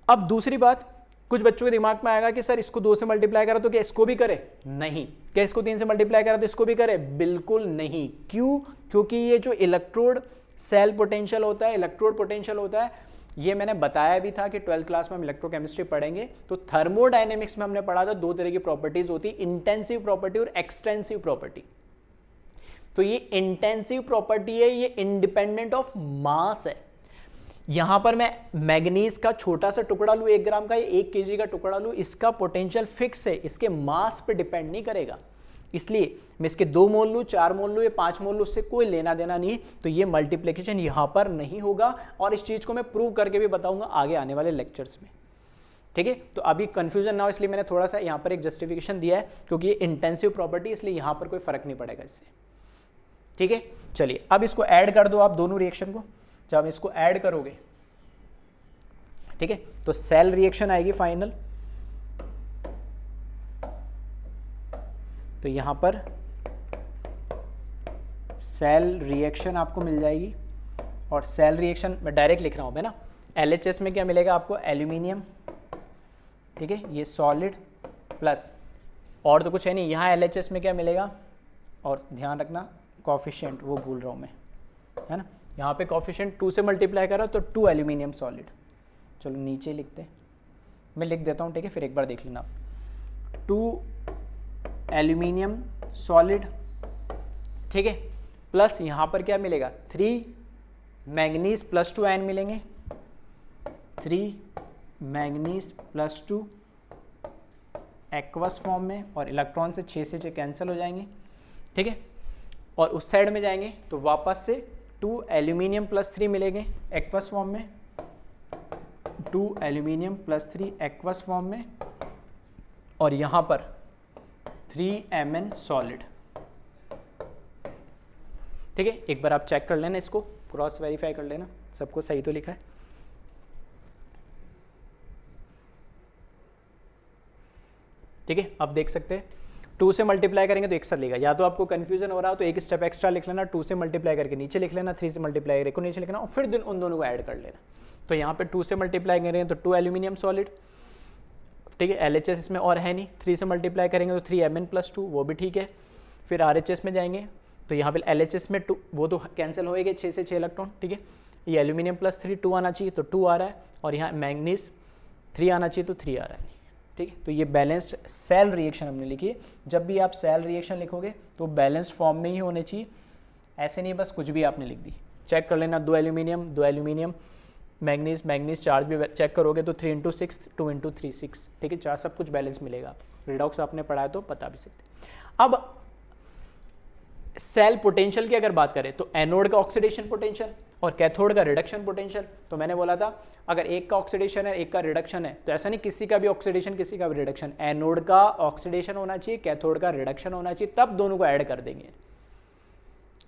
अब दूसरी बात, कुछ बच्चों के दिमाग में आएगा कि सर इसको 2 से मल्टीप्लाई करा तो क्या इसको भी करे, नहीं। क्या इसको 3 से मल्टीप्लाई करा तो इसको भी करे, बिल्कुल नहीं। क्यों, क्योंकि ये जो इलेक्ट्रोड सेल पोटेंशियल होता है, इलेक्ट्रोड पोटेंशियल होता है, ये मैंने बताया भी था कि 12th क्लास में हम इलेक्ट्रोकेमिस्ट्री पढ़ेंगे, तो थर्मोडायनेमिक्स में हमने पढ़ा था 2 तरह की प्रॉपर्टीज होती, इंटेंसिव प्रॉपर्टी और एक्सटेंसिव प्रॉपर्टी। तो ये इंटेंसिव प्रॉपर्टी है, ये इंडिपेंडेंट ऑफ मास है। यहां पर मैं मैग्नीज का छोटा सा टुकड़ा लूं 1 ग्राम का या 1 kg का टुकड़ा लूं, इसका पोटेंशियल फिक्स है, इसके मास पे डिपेंड नहीं करेगा। इसलिए मैं इसके 2 मोल लूं, 4 मोल लूं या 5 मोल लूं, उससे कोई लेना देना नहीं। तो ये मल्टीप्लिकेशन यहां पर नहीं होगा, और इस चीज को मैं प्रूव करके भी बताऊंगा आगे आने वाले लेक्चर्स में। ठीक है, तो अभी कंफ्यूजन ना हो इसलिए मैंने थोड़ा सा यहां पर एक जस्टिफिकेशन दिया है, क्योंकि ये इंटेंसिव प्रॉपर्टी, इसलिए यहां पर कोई फर्क नहीं पड़ेगा इससे। ठीक है, चलिए अब इसको ऐड कर दो आप दोनों रिएक्शन को। जब इसको ऐड करोगे, ठीक है, तो सेल रिएक्शन आएगी फाइनल। तो यहां पर सेल रिएक्शन आपको मिल जाएगी, और सेल रिएक्शन मैं डायरेक्ट लिख रहा हूं ना, LHS में क्या मिलेगा आपको, एल्यूमिनियम, ठीक है, ये सॉलिड प्लस, और तो कुछ है नहीं, यहां LHS में क्या मिलेगा, और ध्यान रखना कोफिशिएंट वो भूल रहा हूं मैं, है ना, यहाँ पे कोफिशिएंट 2 से मल्टीप्लाई करो तो 2 एल्यूमिनियम सॉलिड। चलो नीचे लिखते हैं, मैं लिख देता हूँ, ठीक है, फिर एक बार देख लेना। 2 एल्यूमिनियम सॉलिड, ठीक है, प्लस यहाँ पर क्या मिलेगा 3 मैंगनीज प्लस 2 आयन मिलेंगे, 3 मैंगनीज प्लस 2 एक्वस फॉर्म में, और इलेक्ट्रॉन से 6 से 6 कैंसिल हो जाएंगे, ठीक है। और उस साइड में जाएंगे तो वापस से 2 एल्यूमिनियम प्लस 3 मिलेंगे एक्वस फॉर्म में, 2 एल्यूमिनियम प्लस 3 एक्वस फॉर्म में, और यहाँ पर 3 Mn सॉलिड, ठीक है। एक बार आप चेक कर लेना, इसको क्रॉस वेरीफाई कर लेना सबको सही तो लिखा है। ठीक है, अब देख सकते हैं 2 से मल्टीप्लाई करेंगे तो एक साथ लेगा, या तो आपको कंफ्यूजन हो रहा हो तो एक स्टेप एक्स्ट्रा लिख लेना, 2 से मल्टीप्लाई करके नीचे लिख लेना, 3 से मल्टीप्लाई करके नीचे लिखना, और फिर उन दोनों को ऐड कर लेना। तो यहाँ पे 2 से मल्टीप्लाई करेंगे तो 2 एल्यूमिनियम सॉलिड, ठीक है, LHS इसमें और है नहीं, 3 से मल्टीप्लाई करेंगे तो 3 Mn प्लस 2, वो भी ठीक है। फिर RHS में जाएंगे तो यहाँ पे LHS में 2, वो तो कैंसिल होएगा 6 से 6 इलेक्ट्रॉन, ठीक है। ये एल्यूमिनियम प्लस 3 2 आना चाहिए तो 2 आ रहा है, और यहाँ मैंगनीज 3 आना चाहिए तो 3 आ रहा है, ठीक है। तो ये बैलेंस्ड सेल रिएक्शन हमने लिखी है। जब भी आप सेल रिएक्शन लिखोगे तो बैलेंस्ड फॉर्म में ही होने चाहिए, ऐसे नहीं बस कुछ भी आपने लिख दी। चेक कर लेना, 2 एल्यूमिनियम मैंगनीज, मैंगनीज चार्ज भी चेक करोगे तो 3 × 6 2 × 3 6, ठीक है, चार सब कुछ बैलेंस मिलेगा। रिडॉक्स आपने पढ़ा है तो बता भी सकते। अब सेल पोटेंशियल की अगर बात करें तो एनोड का ऑक्सीडेशन पोटेंशियल और कैथोड का रिडक्शन पोटेंशियल। तो मैंने बोला था अगर एक का ऑक्सीडेशन है एक का रिडक्शन है, तो ऐसा नहीं किसी का भी ऑक्सीडेशन किसी का भी रिडक्शन, एनोड का ऑक्सीडेशन होना चाहिए कैथोड का रिडक्शन होना चाहिए, तब दोनों को ऐड कर देंगे,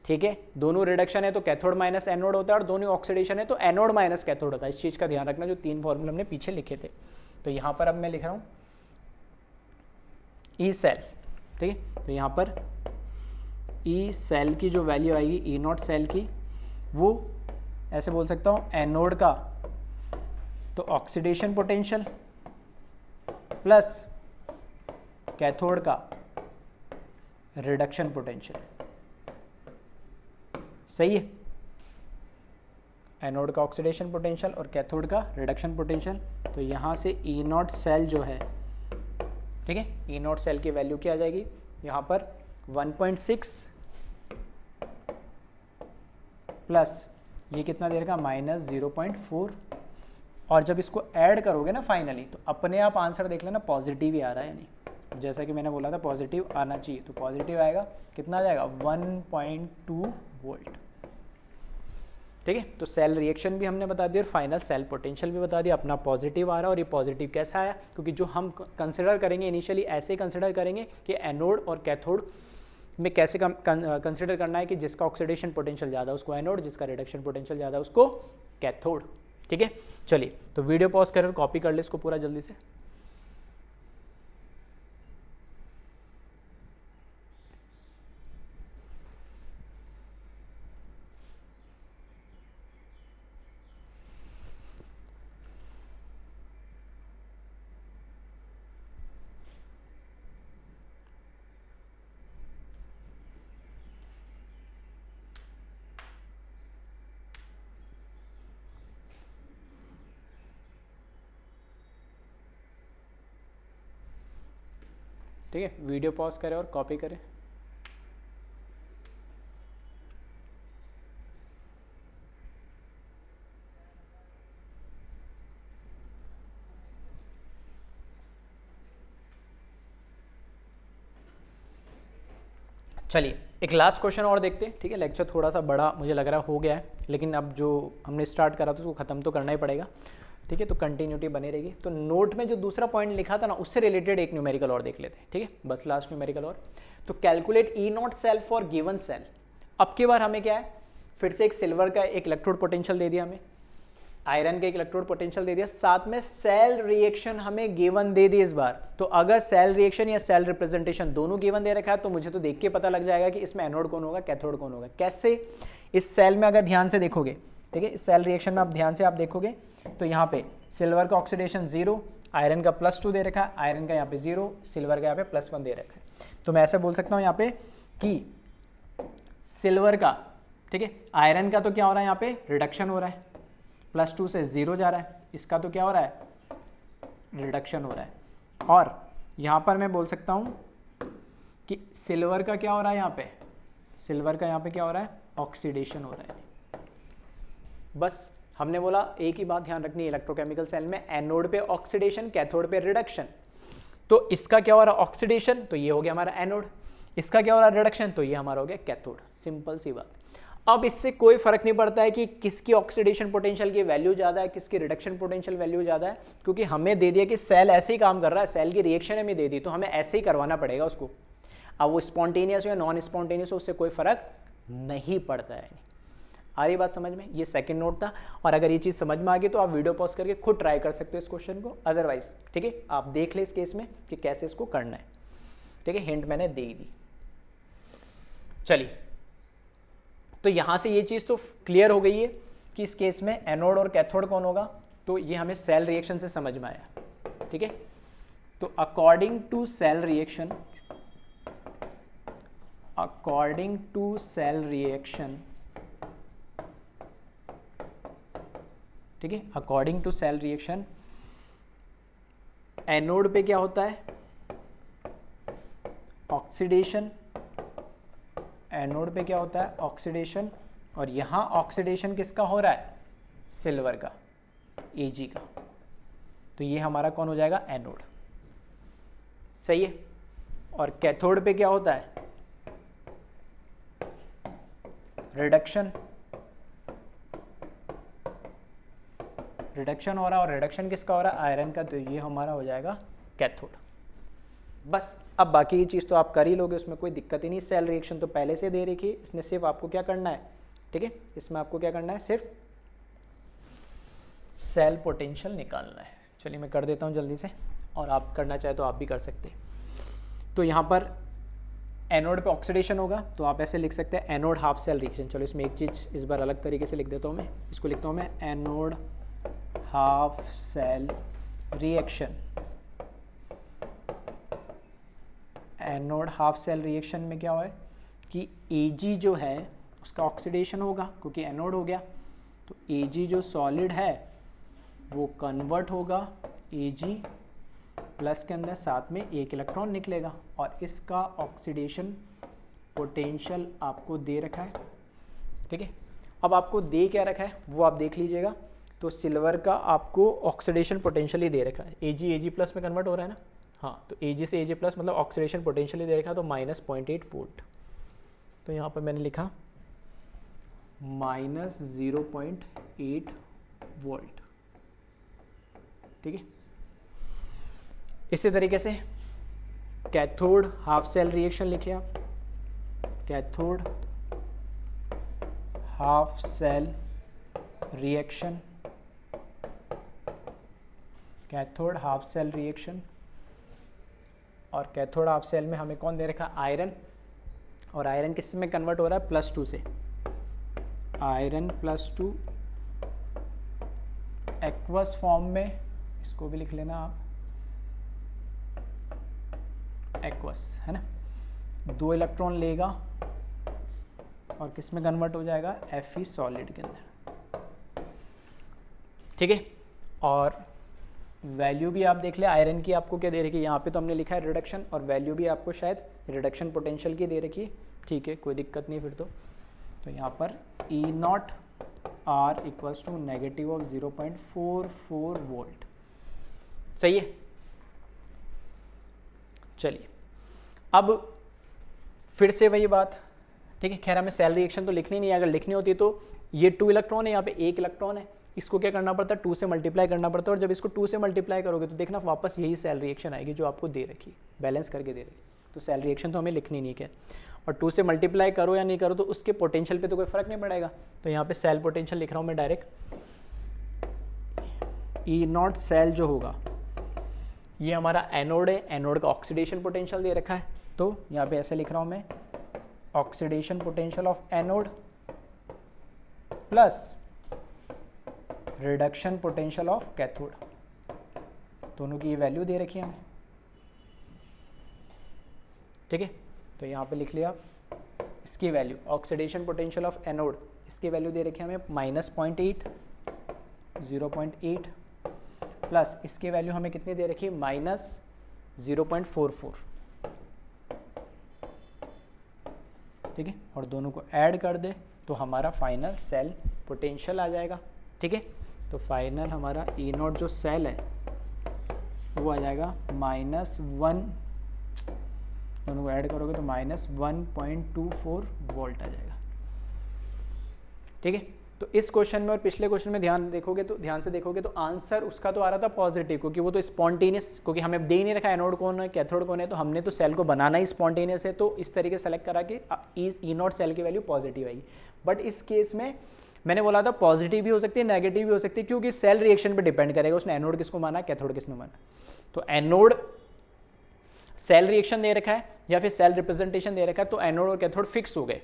ठीक है। दोनों रिडक्शन है तो कैथोड माइनस एनोड होता है, और दोनों ऑक्सीडेशन है तो एनोड माइनस कैथोड होता है। इस चीज का ध्यान रखना, जो 3 फॉर्मूले हमने पीछे लिखे थे। तो यहाँ पर अब मैं लिख रहा हूँ ई सेल, ठीक है। तो यहाँ पर ई सेल की जो वैल्यू आएगी ई नॉट सेल की, वो ऐसे बोल सकता हूँ एनोड का तो ऑक्सीडेशन पोटेंशियल प्लस कैथोड का रिडक्शन पोटेंशियल, सही है। एनोड का ऑक्सीडेशन पोटेंशियल और कैथोड का रिडक्शन पोटेंशियल। तो यहाँ से ई नॉट सेल जो है, ठीक है, ई नॉट सेल की वैल्यू क्या आ जाएगी यहाँ पर 1.6 प्लस ये कितना दे रखा -0.4, और जब इसको ऐड करोगे ना फाइनली तो अपने आप आंसर देख लेना पॉजिटिव ही आ रहा है या नहीं। जैसा कि मैंने बोला था पॉजिटिव आना चाहिए, तो पॉजिटिव आएगा, कितना आ जाएगा 1.2 वोल्ट, ठीक है। तो सेल रिएक्शन भी हमने बता दिया और फाइनल सेल पोटेंशियल भी बता दिया। अपना पॉजिटिव आ रहा है, और ये पॉजिटिव कैसा आया, क्योंकि जो हम कंसिडर करेंगे इनिशियली ऐसे कंसिडर करेंगे कि एनोड और कैथोड में कैसे कंसिडर करना है कि जिसका ऑक्सीडेशन पोटेंशियल ज़्यादा उसको एनोड, जिसका रिडक्शन पोटेंशियल ज़्यादा उसको कैथोड, ठीक है। चलिए तो वीडियो पॉज कर कॉपी कर ले इसको पूरा जल्दी से। ठीक है, वीडियो पॉज करें और कॉपी करें। चलिए एक लास्ट क्वेश्चन और देखते हैं, ठीक है। लेक्चर थोड़ा सा बड़ा मुझे लग रहा हो गया है, लेकिन अब जो हमने स्टार्ट करा था उसको ख़त्म तो करना ही पड़ेगा, ठीक है। तो कंटिन्यूटी बनी रहेगी। तो नोट में जो दूसरा पॉइंट लिखा था ना, उससे रिलेटेड एक न्यूमेरिकल और देख लेते हैं, ठीक है, बस लास्ट न्यूमेरिकल और। तो calculate E not cell for given cell. अब की बार हमें क्या है, फिर से एक सिल्वर का एक इलेक्ट्रोड पोटेंशियल दे दिया, हमें आयरन का एक इलेक्ट्रोड पोटेंशियल दे दिया, साथ में सेल रिएक्शन हमें गिवन दे दी इस बार। तो अगर सेल रिएक्शन या सेल रिप्रेजेंटेशन दोनों गिवन दे रखा है तो मुझे तो देख के पता लग जाएगा कि इसमें एनोड कौन होगा कैथोड कौन होगा। कैसे, इस सेल में अगर ध्यान से देखोगे, ठीक है, इस सेल रिएक्शन में आप ध्यान से आप देखोगे तो यहाँ पे सिल्वर का ऑक्सीडेशन 0, आयरन का +2 दे रखा है, आयरन का यहाँ पे 0, सिल्वर का यहाँ पे +1 दे रखा है। तो मैं ऐसे बोल सकता हूँ यहाँ पे कि सिल्वर का ठीक है। आयरन का तो क्या हो रहा है, यहाँ पे रिडक्शन हो रहा है, +2 से 0 जा रहा है, इसका तो क्या हो रहा है, रिडक्शन हो रहा है। और यहाँ पर मैं बोल सकता हूँ कि सिल्वर का क्या हो रहा है, यहाँ पे सिल्वर का यहाँ पे क्या हो रहा है, ऑक्सीडेशन हो रहा है। बस हमने बोला एक ही बात ध्यान रखनी है इलेक्ट्रोकेमिकल सेल में, एनोड पे ऑक्सीडेशन, कैथोड पे रिडक्शन। तो इसका क्या हो रहा है, ऑक्सीडेशन, तो ये हो गया हमारा एनोड, इसका क्या हो रहा है, रिडक्शन, तो ये हमारा हो गया कैथोड। सिंपल सी बात। अब इससे कोई फर्क नहीं पड़ता है कि किसकी ऑक्सीडेशन पोटेंशियल की वैल्यू ज़्यादा है, किसकी रिडक्शन पोटेंशियल वैल्यू ज़्यादा है, क्योंकि हमें दे दिया कि सेल ऐसे ही काम कर रहा है, सेल की रिएक्शन हमें दे दी, तो हमें ऐसे ही करवाना पड़ेगा उसको। अब वो स्पॉन्टेनियस हो या नॉन स्पॉन्टेनियस हो, उससे कोई फर्क नहीं पड़ता है। आ रही बात समझ में? ये सेकंड नोट था। और अगर ये चीज़ समझ में आ गई तो आप वीडियो पॉज करके खुद ट्राई कर सकते हो इस क्वेश्चन को, अदरवाइज ठीक है आप देख ले इस केस में कि कैसे इसको करना है। ठीक है, हिंट मैंने दे दी। चलिए, तो यहां से ये चीज़ तो क्लियर हो गई है कि इस केस में एनोड और कैथोड कौन होगा, तो ये हमें सेल रिएक्शन से समझ में आया। ठीक है, तो according to cell reaction, according to cell reaction, ठीक है, according to cell reaction, anode पे क्या होता है, ऑक्सीडेशन, एनोड पे क्या होता है, ऑक्सीडेशन, और यहां ऑक्सीडेशन किसका हो रहा है, सिल्वर का, Ag का, तो ये हमारा कौन हो जाएगा, एनोड। सही है। और कैथोड पे क्या होता है, रिडक्शन, रिडक्शन हो रहा है, और रिडक्शन किसका हो रहा है, आयरन का, तो ये हमारा हो जाएगा कैथोड। बस अब बाकी ये चीज़ तो आप कर ही लोगे, उसमें कोई दिक्कत ही नहीं। सेल रिएक्शन तो पहले से दे रखी है, इसमें सिर्फ आपको क्या करना है, ठीक है, इसमें आपको क्या करना है, सिर्फ सेल पोटेंशियल निकालना है। चलिए मैं कर देता हूँ जल्दी से, और आप करना चाहे तो आप भी कर सकते हैं। तो यहाँ पर एनोड पे ऑक्सीडेशन होगा, तो आप ऐसे लिख सकते हैं एनोड हाफ सेल रिएक्शन। चलो इसमें एक चीज़ इस बार अलग तरीके से लिख देता हूँ मैं, इसको लिखता हूँ मैं anode half cell reaction. Anode half cell reaction में क्या हुआ है कि Ag जो है उसका ऑक्सीडेशन होगा, क्योंकि एनोड हो गया, तो Ag जो सॉलिड है वो कन्वर्ट होगा Ag प्लस के अंदर, साथ में एक इलेक्ट्रॉन निकलेगा, और इसका ऑक्सीडेशन पोटेंशियल आपको दे रखा है। ठीक है, अब आपको दे क्या रखा है वो आप देख लीजिएगा। तो सिल्वर का आपको ऑक्सीडेशन पोटेंशियल ही दे रखा है, Ag प्लस में कन्वर्ट हो रहा है ना, हाँ, तो Ag से Ag प्लस मतलब ऑक्सीडेशन पोटेंशियल दे रखा, तो -0.8 वोल्ट। तो यहाँ पर मैंने लिखा -0.8 वोल्ट। ठीक है, इसी तरीके से कैथोड हाफ सेल रिएक्शन लिखे आप, cathode half cell reaction, cathode half cell reaction, और कैथोड हाफ सेल में हमें कौन दे रखा, आयरन, और आयरन किस में कन्वर्ट हो रहा है, +2 से, आयरन +2 एक्वस फॉर्म में, इसको भी लिख लेना आप, एक्वस है ना, 2 इलेक्ट्रॉन लेगा और किस में कन्वर्ट हो जाएगा, Fe सॉलिड के अंदर। ठीक है, और वैल्यू भी आप देख ले आयरन की, आपको क्या दे रखी है, यहाँ पे तो हमने लिखा है रिडक्शन, और वैल्यू भी आपको शायद रिडक्शन पोटेंशियल की दे रखी है। ठीक है, कोई दिक्कत नहीं फिर तो यहाँ पर E0 R = -0.44 वोल्ट। सही है। चलिए अब फिर से वही बात, ठीक है, खैर हमें सेल रिएक्शन तो लिखनी नहीं है, अगर लिखनी होती तो ये 2 इलेक्ट्रॉन है, यहाँ पे 1 इलेक्ट्रॉन है, इसको क्या करना पड़ता है, 2 से मल्टीप्लाई करना पड़ता है, और जब इसको 2 से मल्टीप्लाई करोगे तो देखना वापस यही सेल रिएक्शन आएगी जो आपको दे रखी, बैलेंस करके दे रखी। तो सेल रिएक्शन तो हमें लिखनी नहीं है, और 2 से मल्टीप्लाई करो या नहीं करो तो उसके पोटेंशियल पे तो कोई फर्क नहीं पड़ेगा। तो यहाँ पे सेल पोटेंशियल लिख रहा हूँ मैं डायरेक्ट, E0 सेल जो होगा ये हमारा एनोड है, एनोड का ऑक्सीडेशन पोटेंशियल दे रखा है, तो यहाँ पे ऐसे लिख रहा हूँ मैं, oxidation potential of anode plus reduction potential of cathode, दोनों की वैल्यू दे रखी है हमें। ठीक है, तो यहाँ पे लिख लिया, इसकी value oxidation potential of anode, इसकी वैल्यू दे रखी है हमें -0.8, 0.8 प्लस इसकी वैल्यू हमें कितनी दे रखी है -0.44, ठीक है, और दोनों को ऐड कर दे तो हमारा फाइनल सेल पोटेंशियल आ जाएगा, ठीक है। तो फाइनल हमारा ई नॉट जो सेल है वो आ जाएगा -1, दोनों को ऐड करोगे तो -1.24 वोल्ट आ जाएगा, ठीक है। तो इस क्वेश्चन में और पिछले क्वेश्चन में ध्यान से देखोगे तो आंसर उसका तो आ रहा था पॉजिटिव, क्योंकि वो तो स्पॉन्टेनियस, क्योंकि हमें दे ही नहीं रखा एनोड कौन है कैथोड कौन है, तो हमने तो सेल को बनाना ही स्पॉन्टेनियस है, तो इस तरीके सेलेक्ट करा कि ई नॉट सेल की वैल्यू पॉजिटिव आएगी। बट इस केस में मैंने बोला था पॉजिटिव भी हो सकती है, नेगेटिव भी हो सकती है, क्योंकि सेल रिएक्शन पर डिपेंड करेगा उसने एनोड किसको माना, कैथोड किसने माना। तो एनोड सेल रिएक्शन दे रखा है या फिर सेल रिप्रेजेंटेशन दे रखा है, तो एनोड और कैथोड फिक्स हो गए।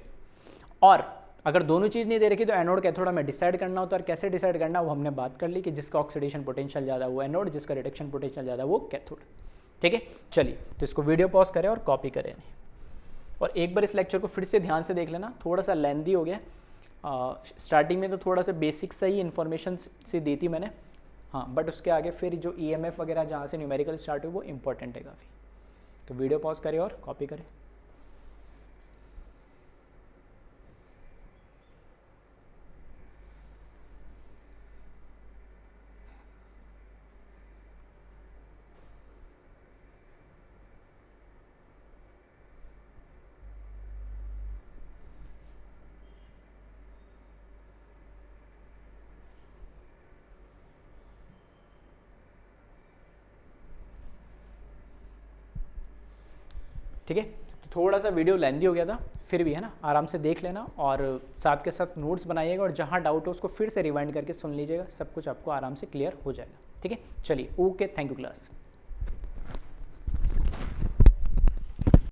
और अगर दोनों चीज़ नहीं दे रखी तो एनोड कैथोड हमें डिसाइड करना होता है, और कैसे डिसाइड करना वो हमने बात कर ली कि जिसका ऑक्सीडेशन पोटेंशियल ज़्यादा वो एनोड, जिसका रिडक्शन पोटेंशियल ज़्यादा वो कैथोड, ठीक है। चलिए तो इसको वीडियो पॉज करें और कॉपी करें, और एक बार इस लेक्चर को फिर से ध्यान से देख लेना, थोड़ा सा लेंथी हो गया। स्टार्टिंग में तो थोड़ा सा बेसिक सही इन्फॉर्मेशन से दी थी मैंने, हाँ, बट उसके आगे फिर जो EMF वगैरह जहाँ से न्यूमेरिकल स्टार्ट हुई वो इंपॉर्टेंट है काफ़ी। तो वीडियो पॉज करें और कॉपी करें। ठीक है, तो थोड़ा सा वीडियो लेंदी हो गया था, फिर भी है ना, आराम से देख लेना और साथ के साथ नोट्स बनाइएगा, और जहाँ डाउट हो उसको फिर से रिवाइंड करके सुन लीजिएगा, सब कुछ आपको आराम से क्लियर हो जाएगा, ठीक है। चलिए, ओके, थैंक यू क्लास।